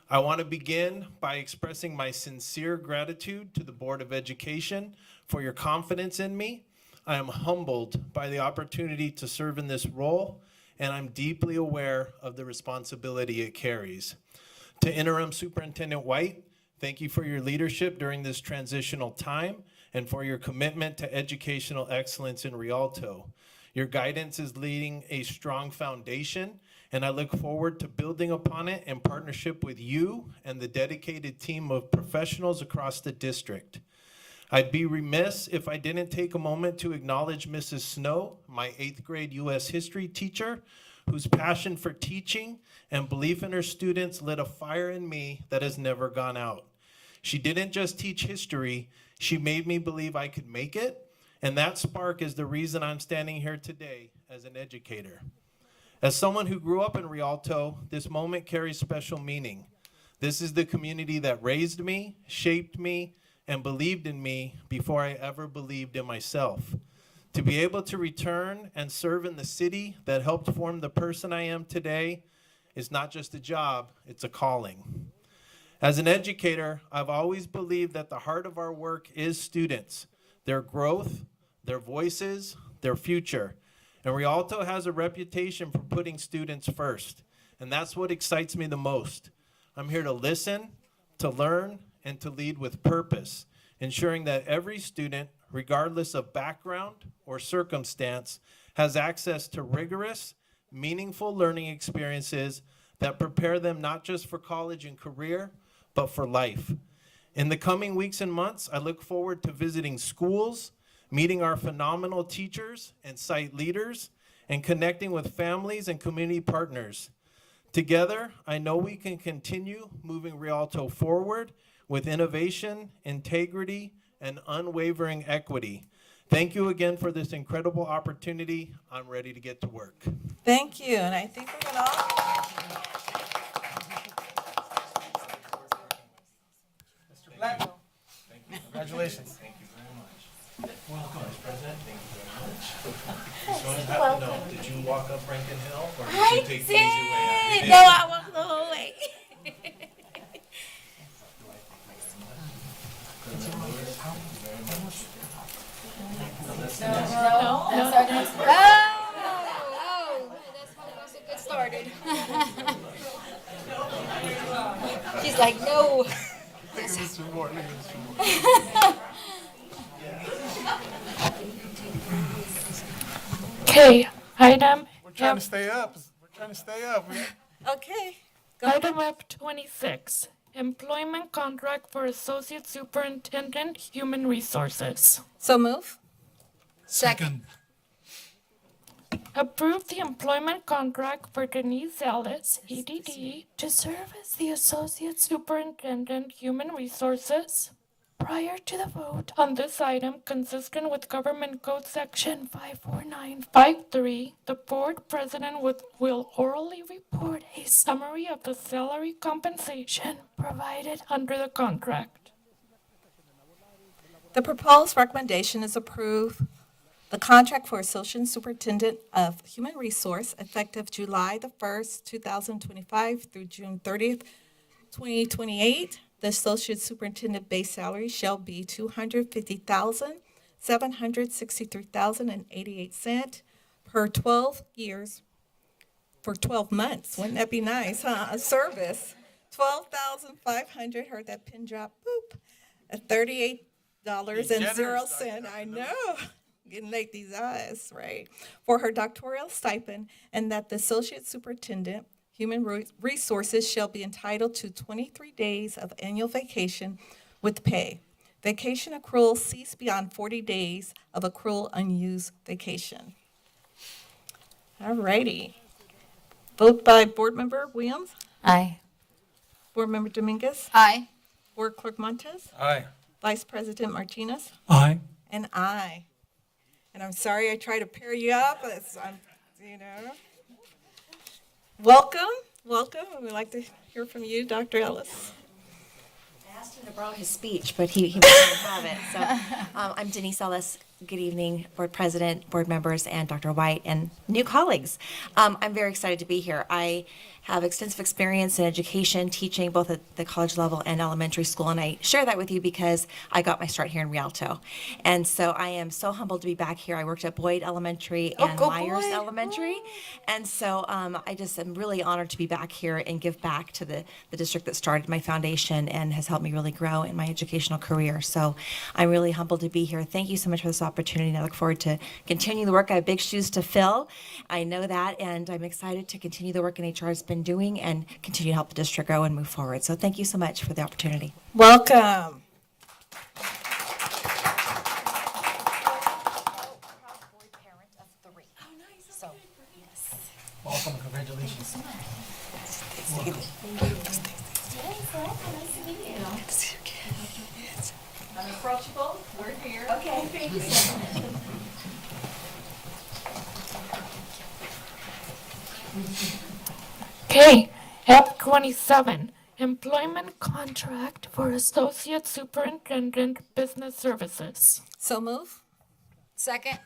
I want to begin by expressing my sincere gratitude to the Board of Education for your confidence in me. I am humbled by the opportunity to serve in this role, and I'm deeply aware of the responsibility it carries. To Interim Superintendent White, thank you for your leadership during this transitional time and for your commitment to educational excellence in Rialto. Your guidance is leading a strong foundation, and I look forward to building upon it in partnership with you and the dedicated team of professionals across the district. I'd be remiss if I didn't take a moment to acknowledge Mrs. Snow, my 8th grade U.S. history teacher, whose passion for teaching and belief in her students lit a fire in me that has never gone out. She didn't just teach history, she made me believe I could make it, and that spark is the reason I'm standing here today as an educator. As someone who grew up in Rialto, this moment carries special meaning. This is the community that raised me, shaped me, and believed in me before I ever believed in myself. To be able to return and serve in the city that helped form the person I am today is not just a job, it's a calling. As an educator, I've always believed that the heart of our work is students, their growth, their voices, their future. And Rialto has a reputation for putting students first, and that's what excites me the most. I'm here to listen, to learn, and to lead with purpose, ensuring that every student, regardless of background or circumstance, has access to rigorous, meaningful learning experiences that prepare them not just for college and career, but for life. In the coming weeks and months, I look forward to visiting schools, meeting our phenomenal teachers and site leaders, and connecting with families and community partners. Together, I know we can continue moving Rialto forward with innovation, integrity, and unwavering equity. Thank you again for this incredible opportunity. I'm ready to get to work. Thank you, and I think we're gonna all. Mr. Black. Congratulations. Thank you very much. Welcome, Vice President. Thank you very much. So I have to know, did you walk up Rankin Hill, or did you take the easy way out? No, I walked the whole way. That's a good started. She's like, no. Okay, item We're trying to stay up. We're trying to stay up. Okay. Item F26, employment contract for Associate Superintendent, Human Resources. So move. Second. Approve the employment contract for Denise Ellis, EDD, to serve as the Associate Superintendent, Human Resources. Prior to the vote on this item, consistent with Government Code Section 54953, the board president will orally report a summary of the salary compensation provided under the contract. The proposed recommendation is approve the contract for Associate Superintendent of Human Resource effective July the 1st, 2025 through June 30th, 2028. The Associate Superintendent base salary shall be $250,763.88 per 12 years for 12 months. Wouldn't that be nice, huh? A service. $12,500, heard that pin drop, boop, at $38.00. I know. getting late these eyes, right? For her doctoral stipend, and that the Associate Superintendent, Human Resources shall be entitled to 23 days of annual vacation with pay. Vacation accrual cease beyond 40 days of accrual unused vacation. All righty. Vote by Board Member Williams. Aye. Board Member Dominguez. Aye. Board Clerk Montez. Aye. Vice President Martinez. Aye. And aye. And I'm sorry I tried to pair you up. Welcome, welcome. We'd like to hear from you, Dr. Ellis. I asked him to borrow his speech, but he wouldn't have it. So I'm Denise Ellis. Good evening, Board President, board members, and Dr. White, and new colleagues. I'm very excited to be here. I have extensive experience in education, teaching both at the college level and elementary school, and I share that with you because I got my start here in Rialto. And so I am so humbled to be back here. I worked at Boyd Elementary and go Myers Boyd. Elementary, and so I just am really honored to be back here and give back to the district that started my foundation and has helped me really grow in my educational career. So I'm really humbled to be here. Thank you so much for this opportunity, and I look forward to continuing the work. I have big shoes to fill. I know that, and I'm excited to continue the work in HR has been doing and continue to help the district grow and move forward. So thank you so much for the opportunity. Welcome. Welcome, congratulations. Unapproachable, we're here. Okay, thank you so much. Okay, App 27, employment contract for Associate Superintendent Business Services. So move. Second.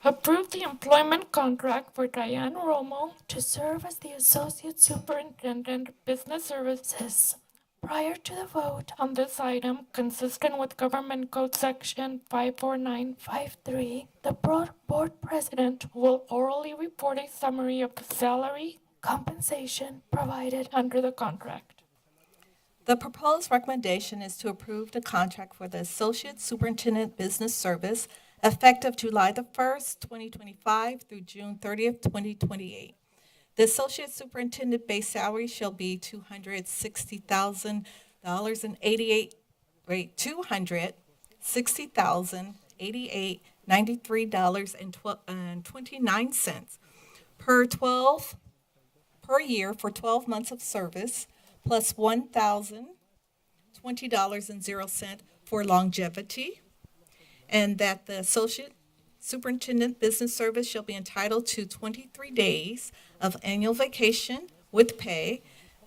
Approve the employment contract for Diane Romo to serve as the Associate Superintendent Business Services. Prior to the vote on this item, consistent with Government Code Section 54953, the board president will orally report a summary of the salary, compensation provided under the contract. The proposed recommendation is to approve the contract for the Associate Superintendent Business Service effective July the 1st, 2025 through June 30th, 2028. The Associate Superintendent base salary shall be $260,088.93.29 per year for 12 months of service, plus $1,020.00 for longevity, and that the Associate Superintendent Business Service shall be entitled to 23 days of annual vacation with pay.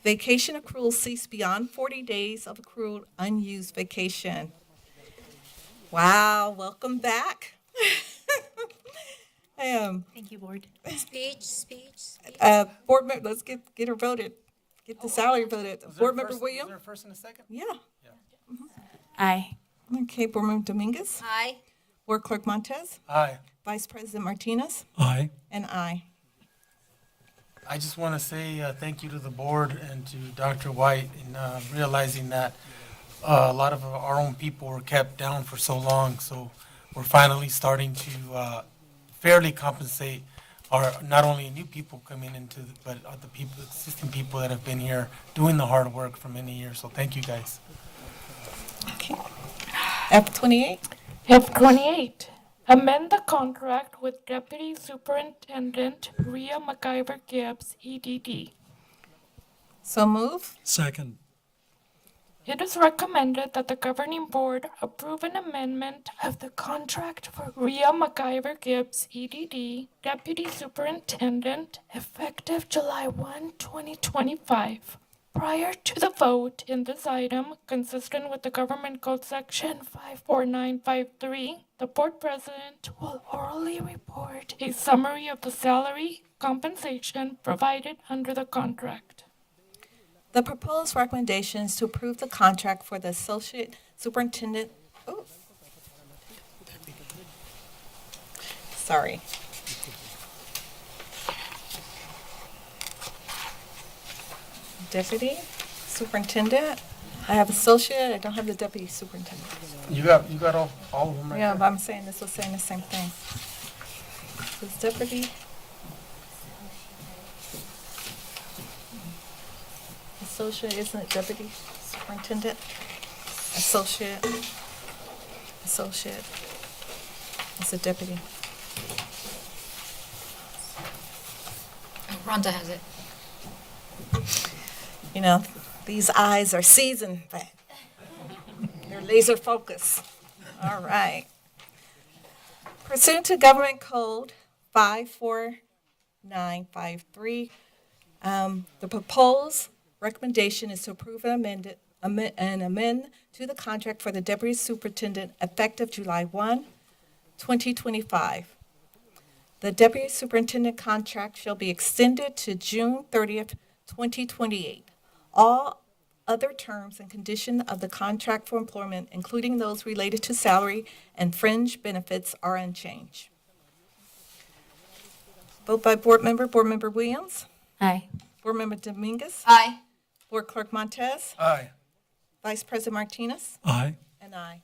Vacation accrual cease beyond 40 days of accrued unused vacation. Wow, welcome back. Thank you, Board. Speech. Board member, let's get her voted. Get the salary voted. Board Member Williams? Is there a first and a second? Yeah. Aye. Okay, Board Member Dominguez? Aye. Board Clerk Montez? Aye. Vice President Martinez? Aye. And aye. I just want to say thank you to the board and to Dr. White in realizing that a lot of our own people were kept down for so long. So we're finally starting to fairly compensate our not only new people coming into, but the people, existing people that have been here doing the hard work for many years. So thank you guys. Okay. F28? F28, amend the contract with Deputy Superintendent Rhea McIver Gibbs, EDD. So move. Second. It is recommended that the governing board approve an amendment of the contract for Rhea McIver Gibbs, EDD, Deputy Superintendent, effective July 1, 2025. Prior to the vote in this item, consistent with the Government Code Section 54953, the board president will orally report a summary of the salary, compensation provided under the contract. The proposed recommendation is to approve the contract for the Associate Superintendent, sorry. Deputy Superintendent, I have associate, I don't have the deputy superintendent. You got all of them right Yeah, there. but I'm saying, this was saying the same thing. This deputy. Associate, isn't it deputy superintendent? Associate. Associate. It's a deputy. Rhonda has it. You know, these eyes are seasoned, but they're laser focused. All right. Pursuant to Government Code 54953, the proposed recommendation is to approve and amend to the contract for the deputy superintendent effective July 1, 2025. The deputy superintendent contract shall be extended to June 30th, 2028. All other terms and conditions of the contract for employment, including those related to salary and fringe benefits, are unchanged. Vote by Board Member Williams. Aye. Board Member Dominguez. Aye. Board Clerk Montez. Aye. Vice President Martinez. Aye. And aye.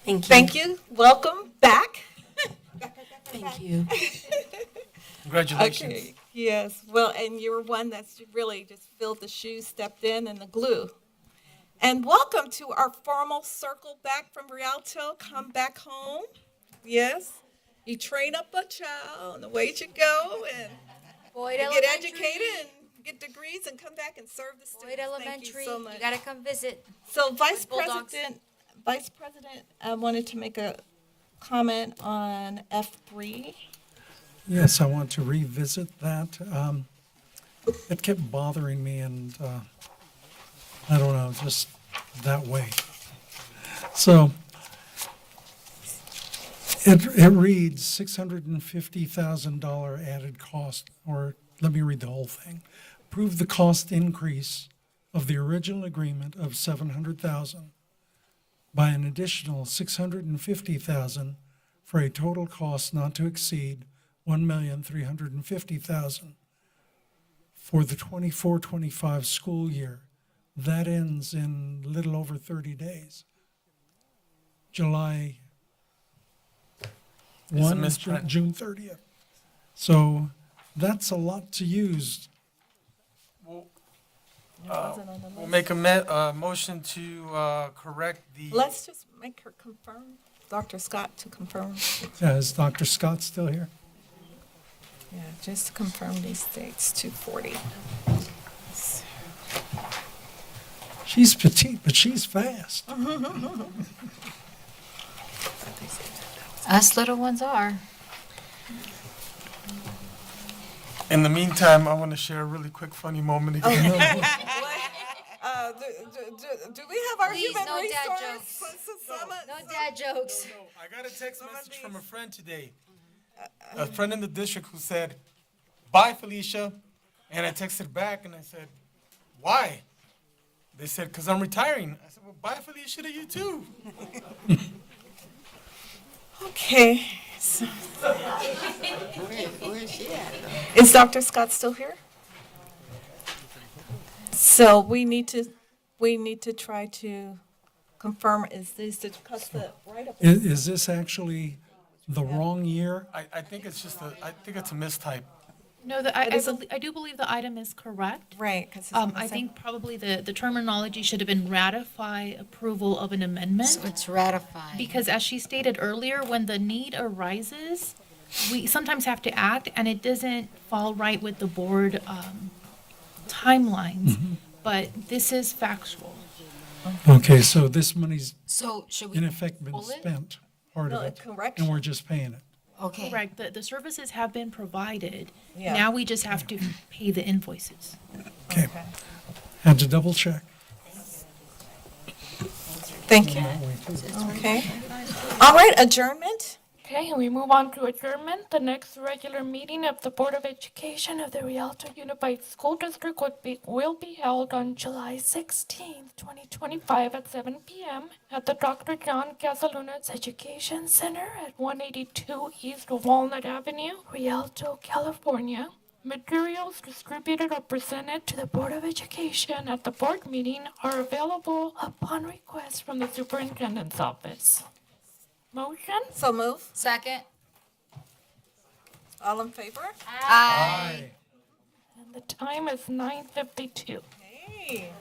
Thank you. Thank you. Welcome back. Thank you. Congratulations. Okay, yes, well, and you're one that's really just filled the shoes, stepped in, and the glue. And welcome to our formal circle back from Rialto, come back home. Yes, you train up a child, and away you go, and Boyd get Elementary. educated and get degrees and come back and serve the students. Boyd Elementary. Thank you so much. You gotta come visit. So Vice Bulldogs. President wanted to make a comment on F3. Yes, I want to revisit that. It kept bothering me and, I don't know, just that way. So it reads $650,000 added cost, or let me read the whole thing. Approve the cost increase of the original agreement of $700,000 by an additional $650,000 for a total cost not to exceed $1,350,000 for the 24-25 school year. That ends in little over 30 days. July It's a 1, misprint. June 30th. So that's a lot to use. We'll make a motion to correct the. Let's just make her confirm, Dr. Scott to confirm. Yeah, is Dr. Scott still here? Yeah, just to confirm these dates, 240. She's petite, but she's fast. Us little ones are. In the meantime, I want to share a really quick funny moment again. Do we have our Please, human no dad resource? jokes. No dad jokes. I got a text message from a friend today. A friend in the district who said, "Bye, Felicia." And I texted back and I said, "Why?" They said, "'Cause I'm retiring." I said, "Well, bye, Felicia, to you too." Okay. So- Where is she at? Is Dr. Scott still here? So we need to try to confirm, is this the write-up? Is this actually the wrong year? I think it's just I think it's a mistype. No, I do believe the item is correct. Right, because I think probably the terminology should have been ratify approval of an amendment. So it's ratified. Because as she stated earlier, when the need arises, we sometimes have to act, and it doesn't fall right with the board timelines. But this is factual. Okay, so this money's So should we in effect been pull it? spent, part of No, it, correction. and we're just paying it. Okay. Correct. The services have been provided. Yeah. Now we just have to pay the invoices. Okay, had to double check. Thank you. Okay. All right, adjournment. Okay, and we move on to adjournment. The next regular meeting of the Board of Education of the Rialto Unified School District will be held on July 16th, 2025 at 7 p.m. at the Dr. John Casalunas Education Center at 182 East Walnut Avenue, Rialto, California. Materials distributed or presented to the Board of Education at the board meeting are available upon request from the superintendent's office. Motion? So move. Second. All in favor? Aye. And the time is 9:52. Hey.